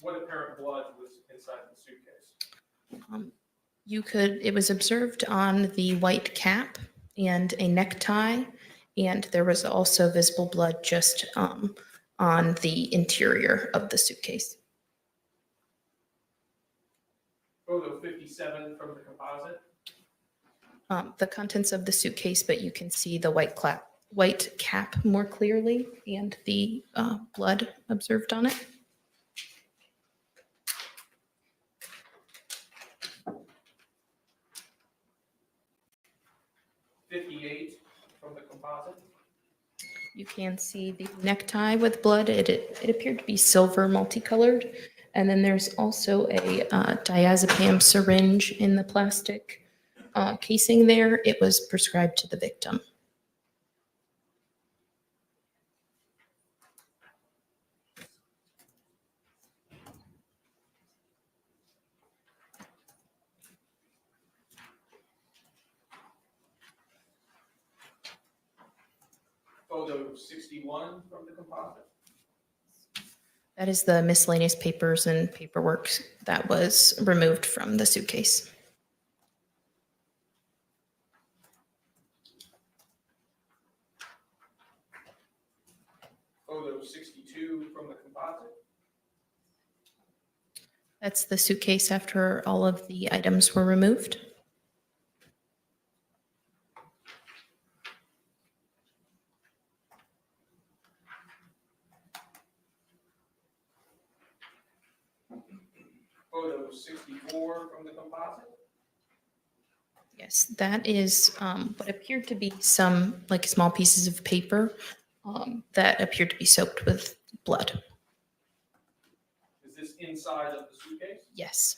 what apparent blood was inside the suitcase? It was observed on the white cap and a necktie, and there was also visible blood just on the interior of the suitcase. Photo 57 from the composite. The contents of the suitcase, but you can see the white cap more clearly and the blood observed on it. '58 from the composite. You can see the necktie with blood. It appeared to be silver multicolored. And then there's also a diazepam syringe in the plastic casing there. It was prescribed to the victim. Photo 61 from the composite. That is the miscellaneous papers and paperwork that was removed from the suitcase. Photo 62 from the composite. That's the suitcase after all of the items were removed. Photo 64 from the composite. Yes, that is what appeared to be some like small pieces of paper that appeared to be soaked with blood. Is this inside of the suitcase? Yes.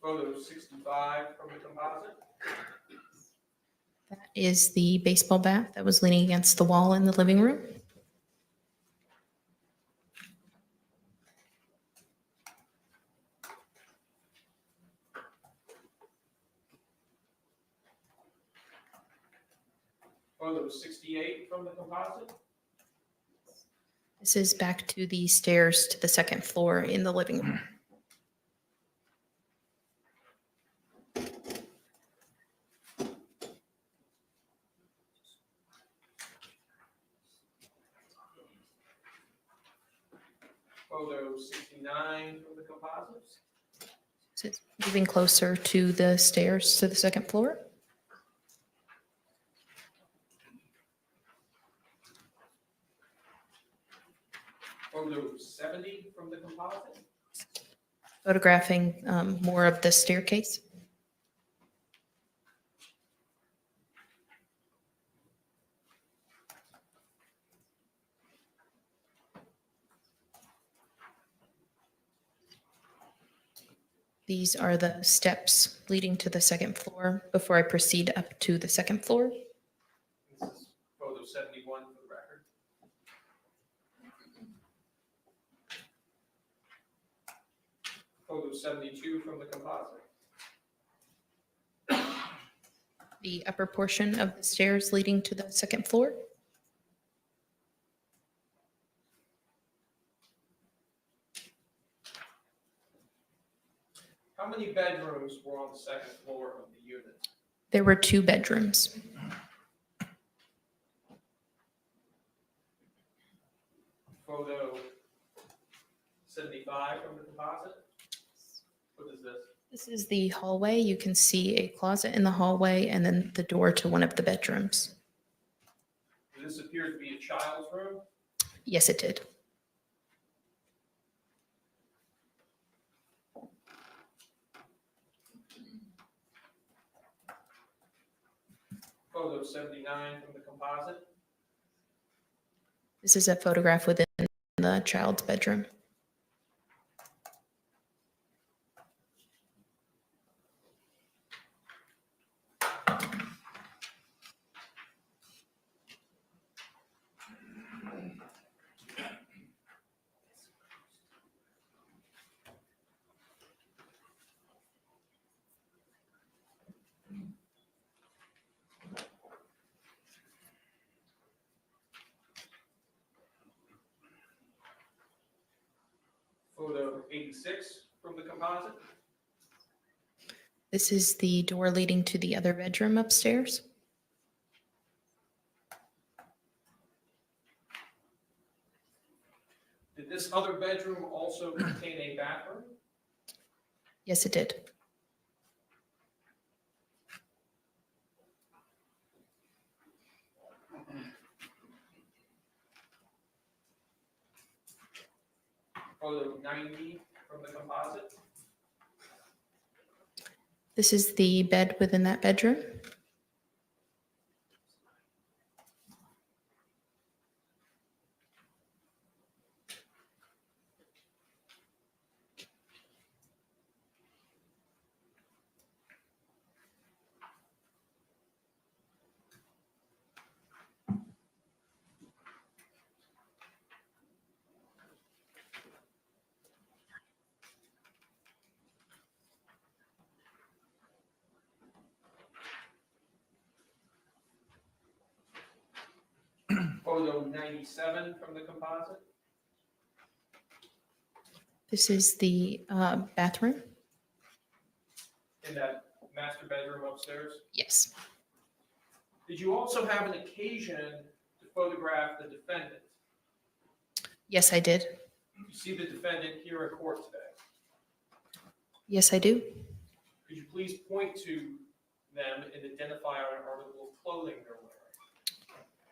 Photo 65 from the composite. That is the baseball bat that was leaning against the wall in the living room. Photo 68 from the composite. This is back to the stairs to the second floor in the living room. Photo 69 from the composite. So it's moving closer to the stairs to the second floor. Photo 70 from the composite. Photographing more of the staircase. These are the steps leading to the second floor before I proceed up to the second floor. This is photo 71 for the record. Photo 72 from the composite. The upper portion of the stairs leading to the second floor. How many bedrooms were on the second floor of the unit? There were 2 bedrooms. Photo 75 from the composite. What is this? This is the hallway. You can see a closet in the hallway and then the door to one of the bedrooms. Does this appear to be a child's room? Yes, it did. Photo 79 from the composite. This is a photograph within the child's bedroom. Photo 86 from the composite. This is the door leading to the other bedroom upstairs. Did this other bedroom also contain a bathroom? Yes, it did. Photo 90 from the composite. This is the bed within that bedroom. Photo 97 from the composite. This is the bathroom. In that master bedroom upstairs. Yes. Did you also have an occasion to photograph the defendant? Yes, I did. You see the defendant here in court today. Yes, I do. Could you please point to them and identify an article of clothing they're wearing?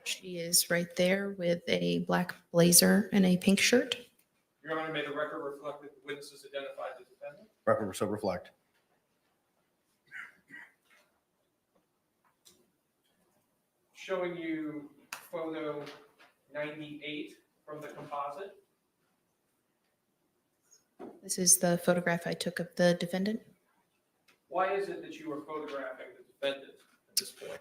She is right there with a black blazer and a pink shirt. Your Honor, may the record reflect that the witnesses identified the defendant? Record so reflect. Showing you photo 98 from the composite. This is the photograph I took of the defendant. Why is it that you are photographing the defendant at this point?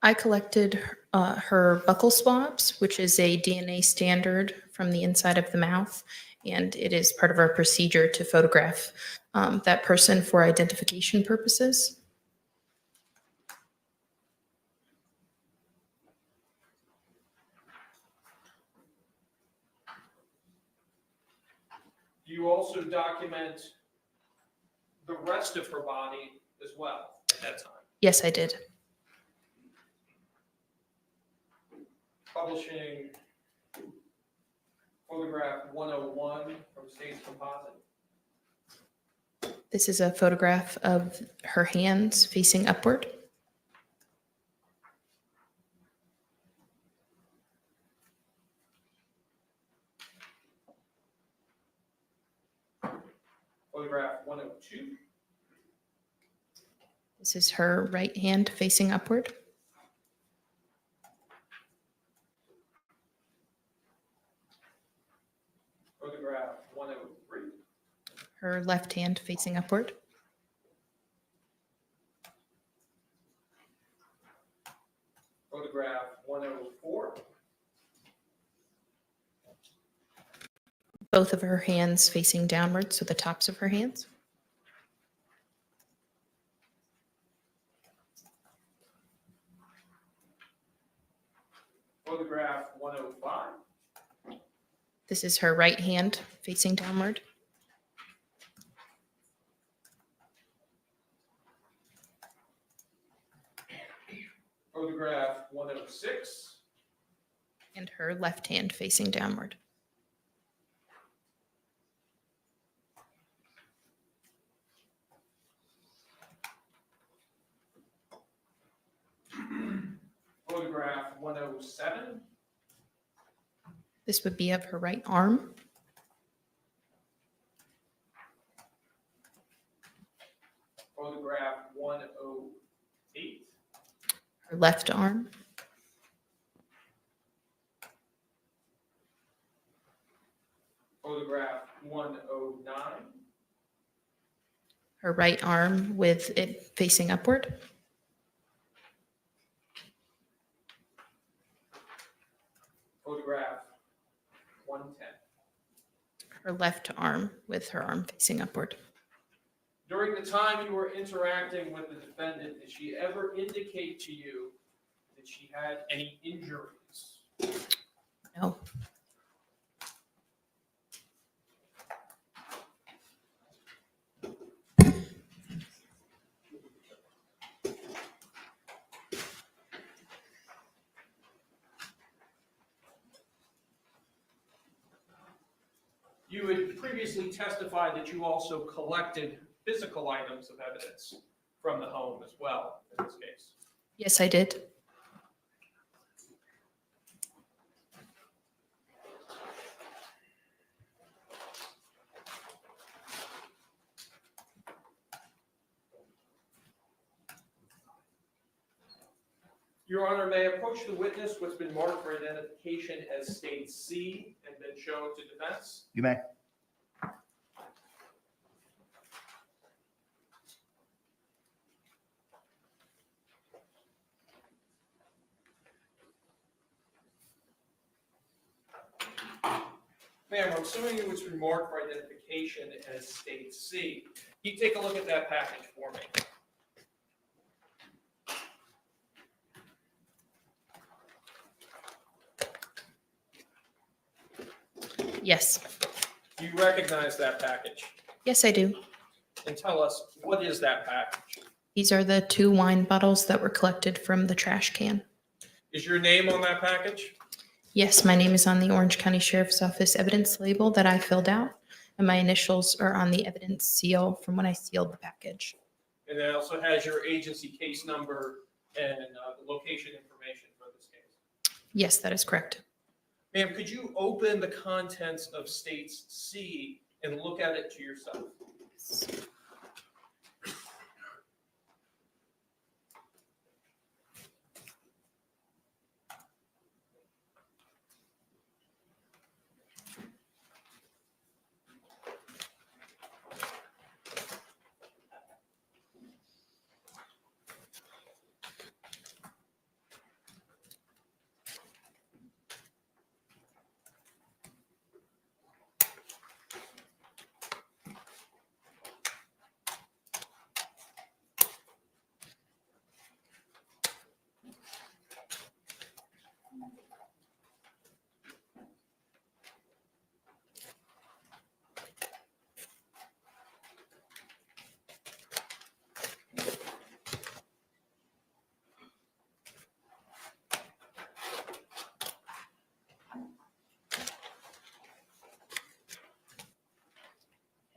I collected her buccal swabs, which is a DNA standard from the inside of the mouth, and it is part of our procedure to photograph that person for identification purposes. Do you also document the rest of her body as well at that time? Yes, I did. Publishing photograph 101 from State's Composite. This is a photograph of her hands facing upward. Photograph 102. This is her right hand facing upward. Photograph 103. her left hand facing upward. Photograph 104. Both of her hands facing downward, so the tops of her hands. Photograph 105. This is her right hand facing downward. Photograph 106. And her left hand facing downward. Photograph 107. This would be of her right arm. Photograph 108. Her left arm. Photograph 109. Her right arm with it facing upward. Photograph 110. Her left arm with her arm facing upward. During the time you were interacting with the defendant, did she ever indicate to you that she had any injuries? No. You had previously testified that you also collected physical items of evidence from the home as well, in this case. Yes, I did. Your Honor, may I approach the witness what's been marked for identification as state C and been shown to defense? You may. Ma'am, I'm assuming it was remarked for identification as state C. Can you take a look at that package for me? Yes. Do you recognize that package? Yes, I do. And tell us, what is that package? These are the 2 wine bottles that were collected from the trash can. Is your name on that package? Yes, my name is on the Orange County Sheriff's Office evidence label that I filled out, and my initials are on the evidence seal from when I sealed the package. And it also has your agency case number and the location information for this case. Yes, that is correct. Ma'am, could you open the contents of states C and look at it to yourself?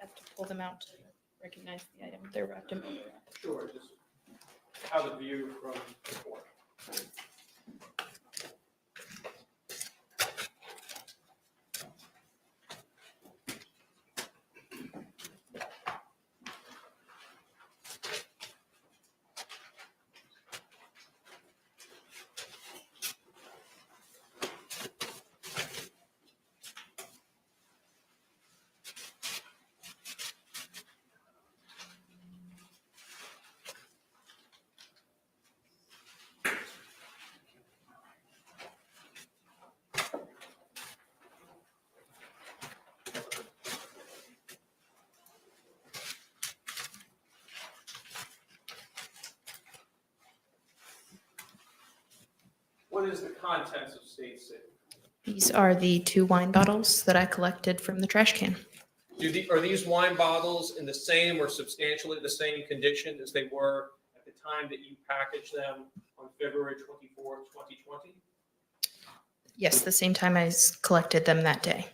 Have to pull them out to recognize the item. They're wrapped in bubble wrap. Sure, just have a view from the court. What is the contents of state C? These are the 2 wine bottles that I collected from the trash can. Are these wine bottles in the same or substantially the same condition as they were at the time that you packaged them on February 24th, 2020? Yes, the same time I collected them that day.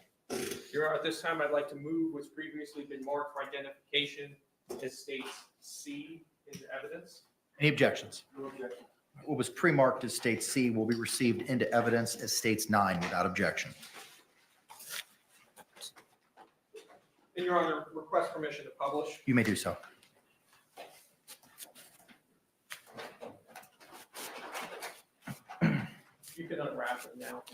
Your Honor, at this time, I'd like to move what's previously been marked for identification as states C into evidence. Any objections? No objection. What was pre-marked as state C will be received into evidence as states 9 without objection. And Your Honor, request permission to publish. You may do so. You can unwrap it now.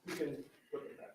You can put it back.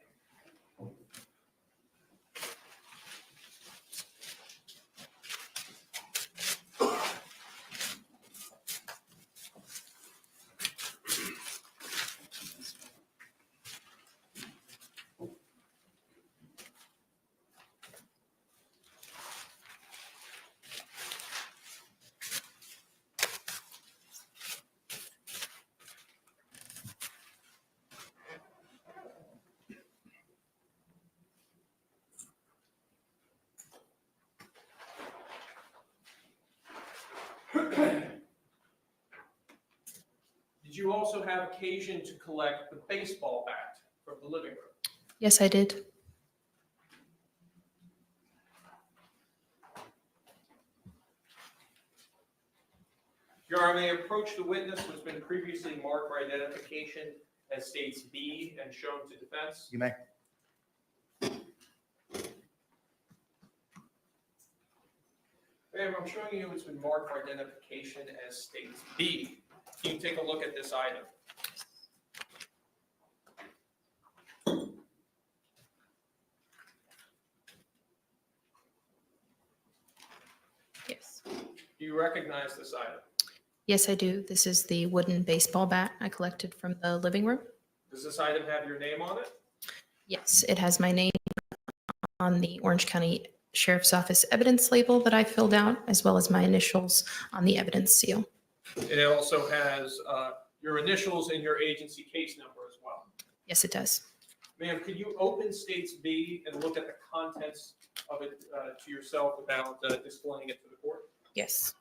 Did you also have occasion to collect the baseball bat from the living room? Yes, I did. Your Honor, may I approach the witness who has been previously marked for identification as states B and shown to defense? You may. Ma'am, I'm showing you it's been marked for identification as states B. Can you take a look at this item? Yes. Do you recognize this item? Yes, I do. This is the wooden baseball bat I collected from the living room. Does this item have your name on it? Yes, it has my name on the Orange County Sheriff's Office evidence label that I filled out, as well as my initials on the evidence seal. And it also has your initials and your agency case number as well. Yes, it does. Ma'am, could you open states B and look at the contents of it to yourself without displaying it to the court? Yes.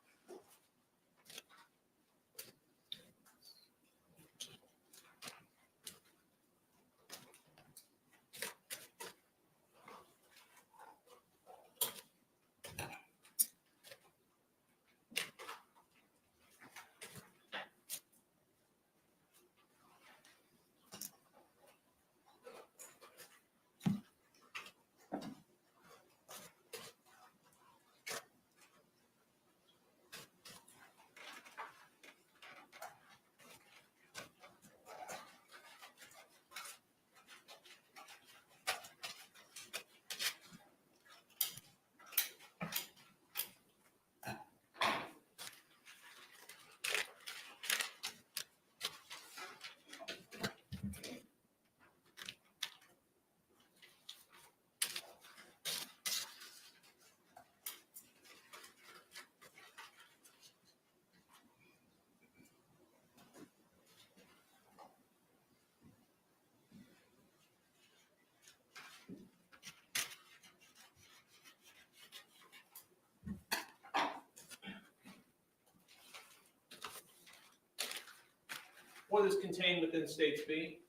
What is contained within states B?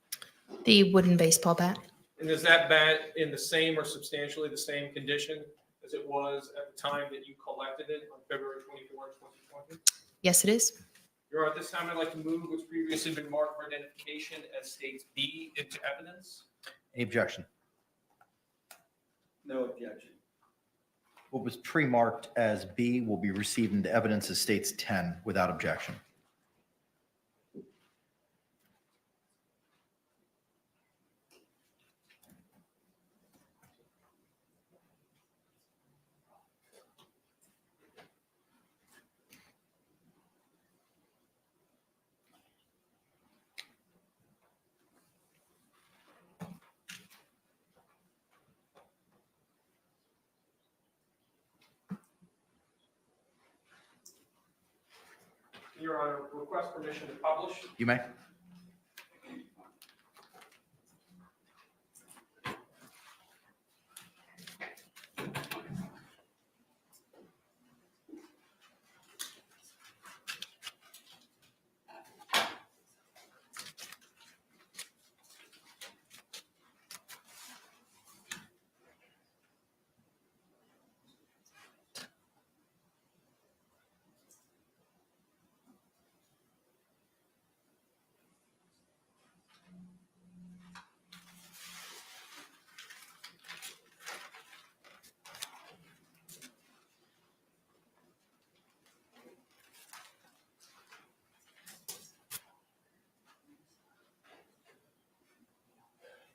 The wooden baseball bat. And is that bat in the same or substantially the same condition as it was at the time that you collected it on February 24, 2020? Yes, it is. Your Honor, at this time, I'd like to move what's previously been marked for identification as states B into evidence. Any objection? No objection. What was pre-marked as B will be received into evidence as states 10 without objection. Your Honor, request permission to publish. You may.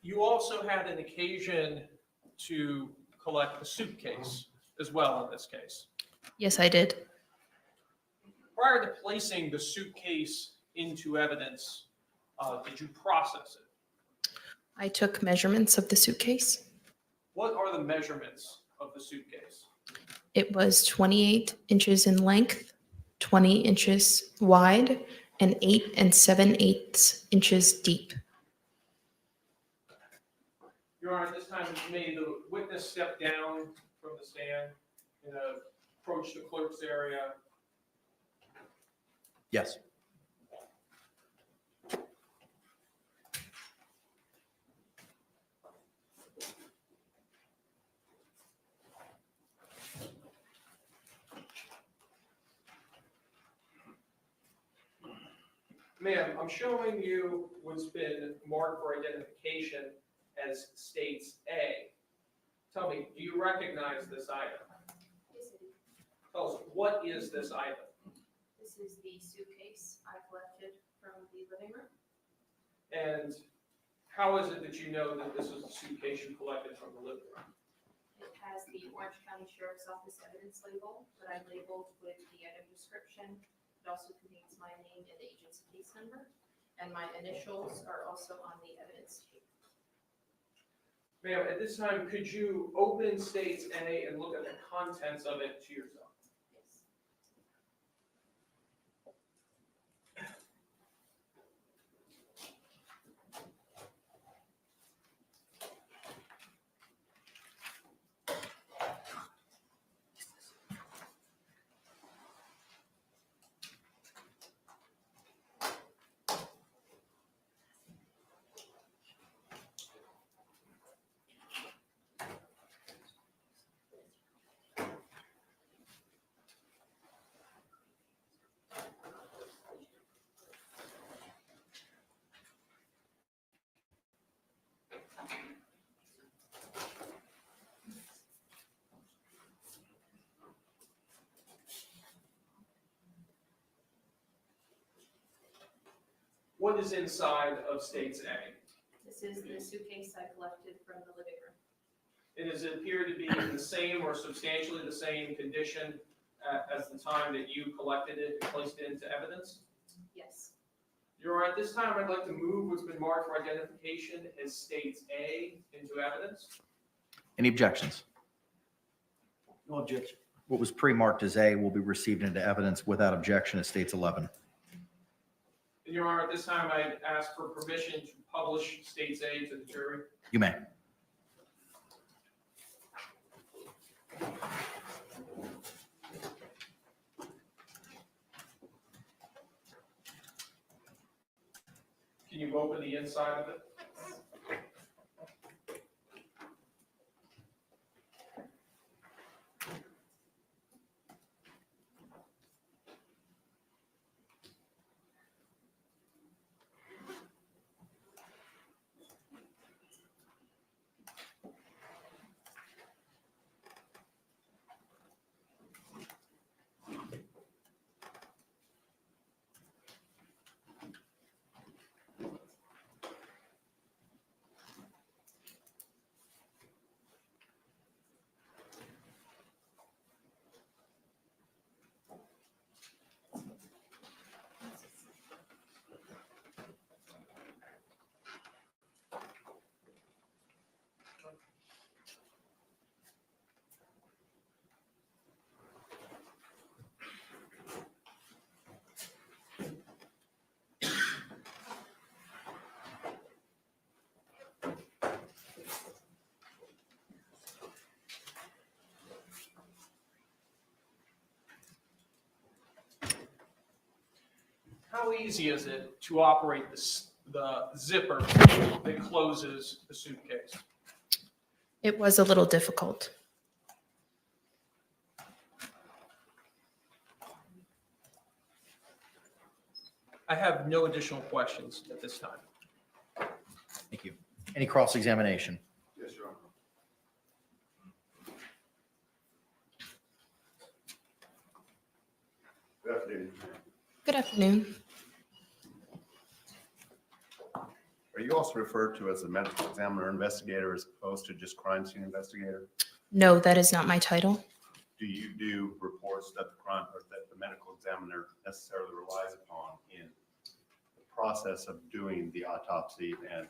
You also had an occasion to collect the suitcase as well in this case. Yes, I did. Prior to placing the suitcase into evidence, did you process it? I took measurements of the suitcase. What are the measurements of the suitcase? It was 28 inches in length, 20 inches wide, and 8 7/8 inches deep. Your Honor, at this time, may the witness step down from the stand and approach the clerk's area. Yes. Ma'am, I'm showing you what's been marked for identification as states A. Tell me, do you recognize this item? Tell us, what is this item? This is the suitcase I collected from the living room. And how is it that you know that this is a suitcase you collected from the living room? It has the Orange County Sheriff's Office evidence label that I labeled with the item description. It also contains my name and the agency case number, and my initials are also on the evidence tape. Ma'am, at this time, could you open states A and look at the contents of it to yourself? Yes. What is inside of states A? This is the suitcase I collected from the living room. And does it appear to be in the same or substantially the same condition as the time that you collected it and placed it into evidence? Yes. Your Honor, at this time, I'd like to move what's been marked for identification as states A into evidence. Any objections? No objection. What was pre-marked as A will be received into evidence without objection as states 11. And Your Honor, at this time, I'd ask for permission to publish states A to the jury. You may. Can you open the inside of it? how easy is it to operate the zipper that closes the suitcase? It was a little difficult. I have no additional questions at this time. Thank you. Any cross-examination? Yes, Your Honor. Good afternoon. Good afternoon. Are you also referred to as a medical examiner investigator as opposed to just crime scene investigator? No, that is not my title. Do you do reports that the medical examiner necessarily relies upon in the process of doing the autopsy and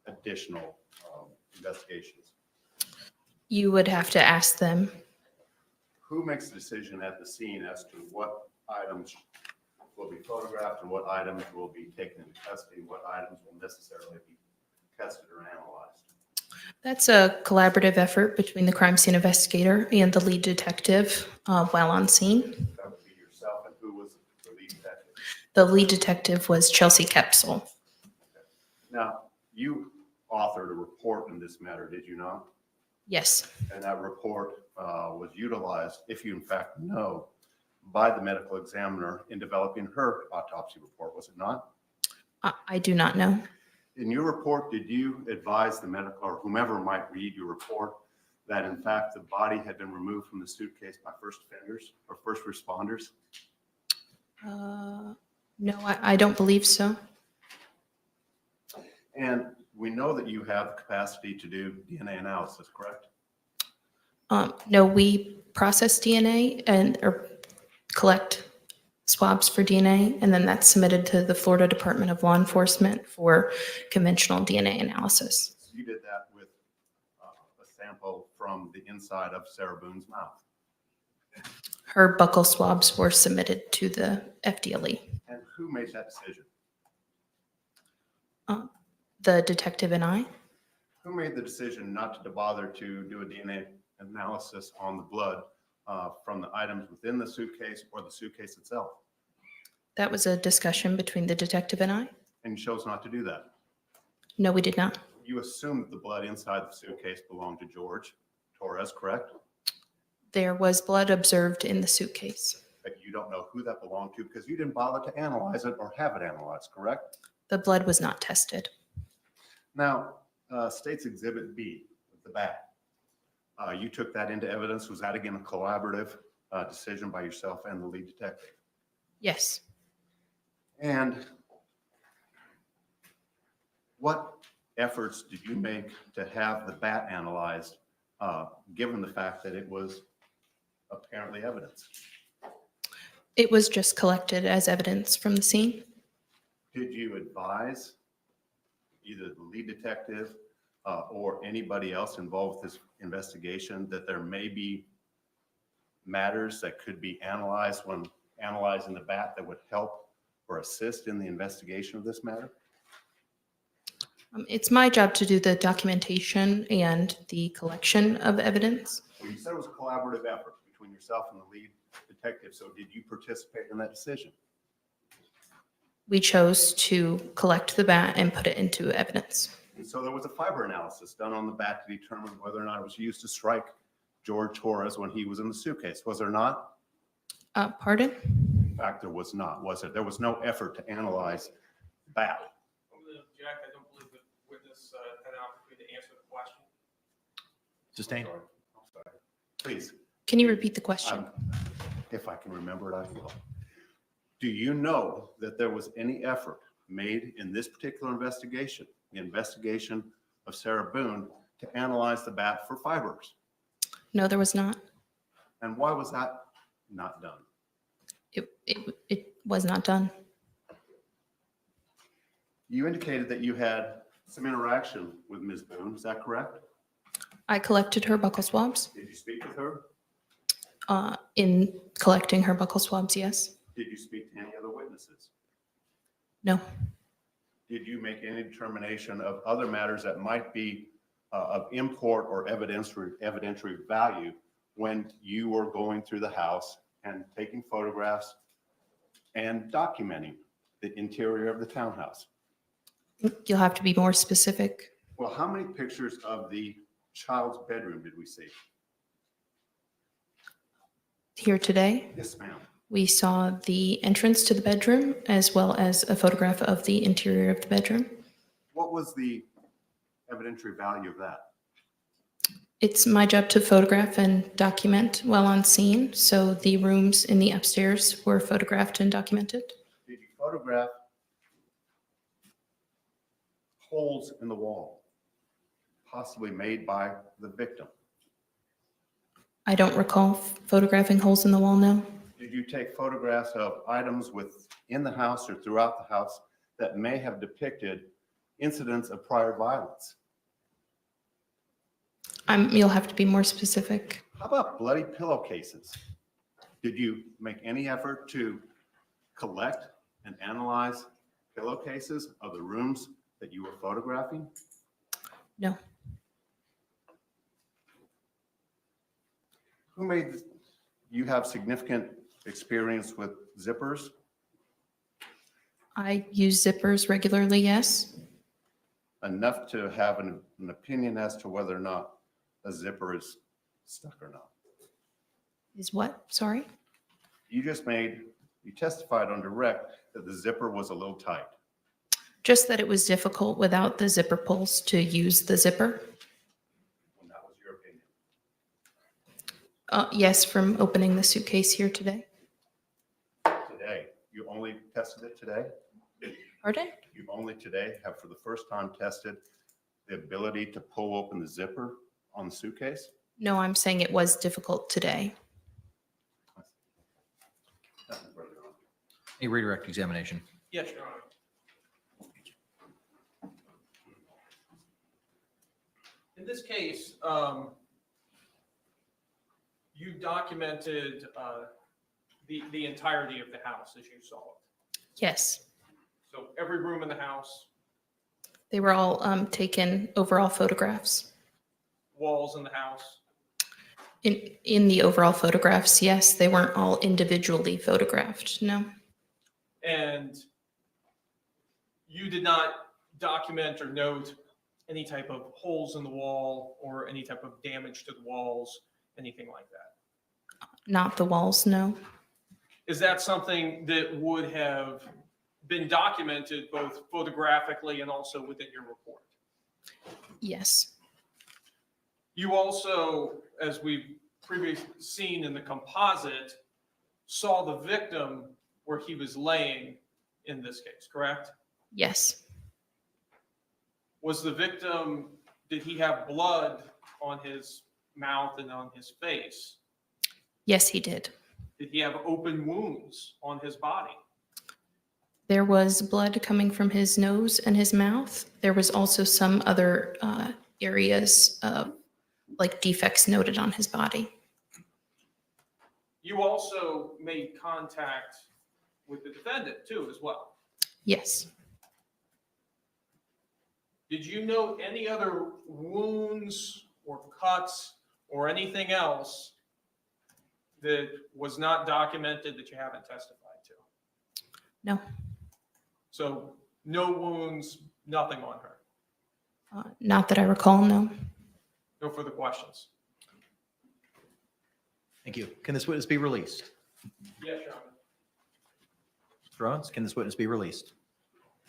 additional investigations? You would have to ask them. Who makes the decision at the scene as to what items will be photographed and what items will be taken into custody, what items will necessarily be tested or analyzed? That's a collaborative effort between the crime scene investigator and the lead detective while on scene. That would be yourself, and who was the lead detective? The lead detective was Chelsea Kepsel. Now, you authored a report in this matter, did you not? Yes, And that report was utilized, if you in fact know, by the medical examiner in developing her autopsy report, was it not? I do not know. In your report, did you advise the medical or whomever might read your report that in fact the body had been removed from the suitcase by first offenders or first responders? No, I don't believe so. And we know that you have the capacity to do DNA analysis, correct? No, we process DNA or collect swabs for DNA, and then that's submitted to the Florida Department of Law Enforcement for conventional DNA analysis. You did that with a sample from the inside of Sarah Boone's mouth. Her buccal swabs were submitted to the FDLE. And who made that decision? The detective and I. Who made the decision not to bother to do a DNA analysis on the blood from the items within the suitcase or the suitcase itself? That was a discussion between the detective and I. And you chose not to do that. No, we did not. You assumed that the blood inside the suitcase belonged to Jorge Torres, correct? There was blood observed in the suitcase. But you don't know who that belonged to because you didn't bother to analyze it or have it analyzed, correct? The blood was not tested. Now, State's Exhibit B, the bat, you took that into evidence. Was that again a collaborative decision by yourself and the lead detective? Yes. And what efforts did you make to have the bat analyzed, given the fact that it was apparently evidence? It was just collected as evidence from the scene. Did you advise either the lead detective or anybody else involved with this investigation that there may be matters that could be analyzed when analyzing the bat that would help or assist in the investigation of this matter? It's my job to do the documentation and the collection of evidence. Well, you said it was a collaborative effort between yourself and the lead detective. So did you participate in that decision? We chose to collect the bat and put it into evidence. And so there was a fiber analysis done on the bat to determine whether or not it was used to strike Jorge Torres when he was in the suitcase. Was there not? Pardon? In fact, there was not, was it? There was no effort to analyze bat. I'm going to object. I don't believe the witness had an opportunity to answer the question. Sustained. I'm sorry. Please. Can you repeat the question? If I can remember it, I will. Do you know that there was any effort made in this particular investigation, the investigation of Sarah Boone, to analyze the bat for fibers? No, there was not. And why was that not done? It was not done. You indicated that you had some interaction with Ms. Boone. Is that correct? I collected her buccal swabs. Did you speak with her? In collecting her buccal swabs, yes. Did you speak to any other witnesses? No. Did you make any determination of other matters that might be of import or evidentiary value when you were going through the house and taking photographs and documenting the interior of the townhouse. You'll have to be more specific. Well, how many pictures of the child's bedroom did we see? Here today, Yes, ma'am. we saw the entrance to the bedroom as well as a photograph of the interior of the bedroom. What was the evidentiary value of that? It's my job to photograph and document while on scene, so the rooms in the upstairs were photographed and documented. Did you photograph holes in the wall, possibly made by the victim? I don't recall photographing holes in the wall, no. Did you take photographs of items within the house or throughout the house that may have depicted incidents of prior violence? You'll have to be more specific. How about bloody pillowcases? Did you make any effort to collect and analyze pillowcases of the rooms that you were photographing? No. Who made, you have significant experience with zippers? I use zippers regularly, yes. Enough to have an opinion as to whether or not a zipper is stuck or not. Is what? Sorry? You testified on direct that the zipper was a little tight. Just that it was difficult without the zipper pulls to use the zipper. And that was your opinion. Yes, from opening the suitcase here today. Today, you only tested it today? Pardon? You only today have for the first time tested the ability to pull open the zipper on the suitcase? No, I'm saying it was difficult today. A redirect examination. Yes, Your Honor. In this case, you documented the entirety of the house as you saw it. Yes, So every room in the house, they were all taken overall photographs. walls in the house. In the overall photographs, yes, they weren't all individually photographed, no. And you did not document or note any type of holes in the wall or any type of damage to the walls, anything like that. Not the walls, no. Is that something that would have been documented both photographically and also within your report? Yes, You also, as we've previously seen in the composite, saw the victim where he was laying in this case, correct? yes, Was the victim, did he have blood on his mouth and on his face? yes, he did. Did he have open wounds on his body? There was blood coming from his nose and his mouth. There was also some other areas like defects noted on his body. You also made contact with the defendant too, as well. Yes, Did you note any other wounds or cuts or anything else that was not documented that you haven't testified to? no, So no wounds, nothing on her. not that I recall, no. No further questions. Thank you. Can this witness be released? Yes, Your Honor. Mr. Owens, can this witness be released?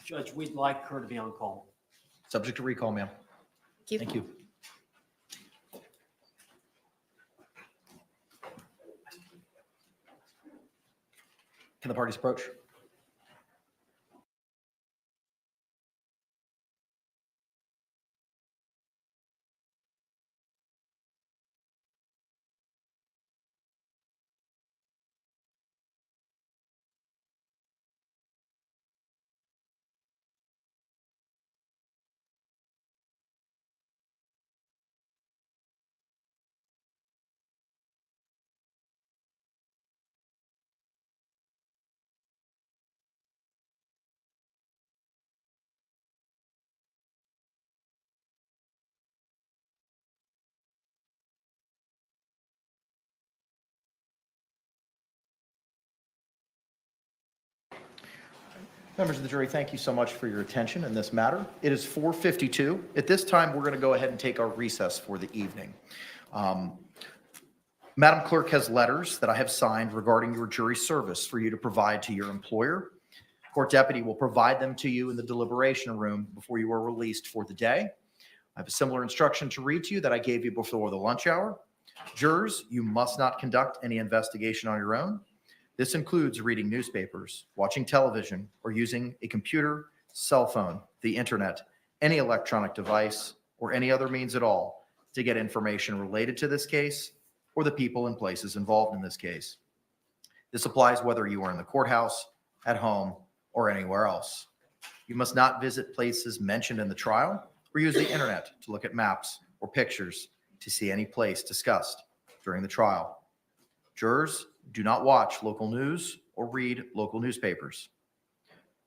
Judge, we'd like her to be on call. Subject to recall, ma'am. Thank you. Can the parties approach? Members of the jury, thank you so much for your attention in this matter. It is 4:52. At this time, we're going to go ahead and take our recess for the evening. Madam Clerk has letters that I have signed regarding your jury service for you to provide to your employer. Court deputy will provide them to you in the deliberation room before you are released for the day. I have a similar instruction to read to you that I gave you before the lunch hour. Jurors, you must not conduct any investigation on your own. This includes reading newspapers, watching television, or using a computer, cell phone, the internet, any electronic device, or any other means at all to get information related to this case or the people and places involved in this case. This applies whether you are in the courthouse, at home, or anywhere else. You must not visit places mentioned in the trial or use the internet to look at maps or pictures to see any place discussed during the trial. Jurors, do not watch local news or read local newspapers.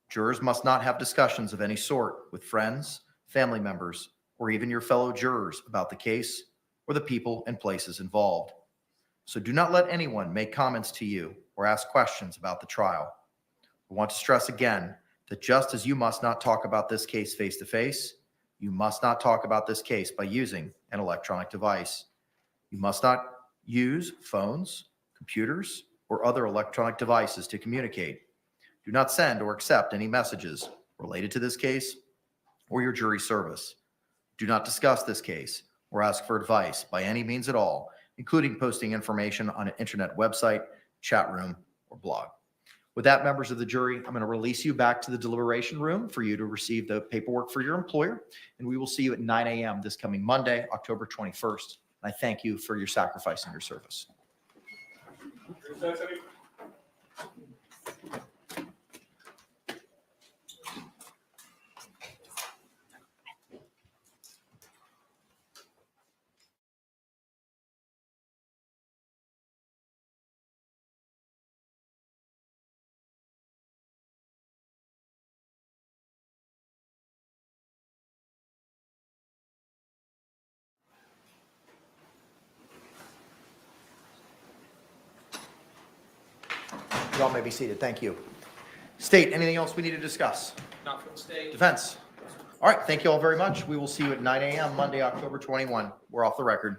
Jurors must not have discussions of any sort with friends, family members, or even your fellow jurors about the case or the people and places involved. So do not let anyone make comments to you or ask questions about the trial. I want to stress again that just as you must not talk about this case face-to-face, you must not talk about this case by using an electronic device. You must not use phones, computers, or other electronic devices to communicate. Do not send or accept any messages related to this case or your jury service. Do not discuss this case or ask for advice by any means at all, including posting information on an internet website, chat room, or blog. With that, members of the jury, I'm going to release you back to the deliberation room for you to receive the paperwork for your employer, and we will see you at 9 a.m. this coming Monday, October 21st. And I thank you for your sacrifice and your service. You all may be seated. Thank you. State, anything else we need to discuss? Not from the state. Defense? All right. Thank you all very much. We will see you at 9 a.m. Monday, October 21. We're off the record.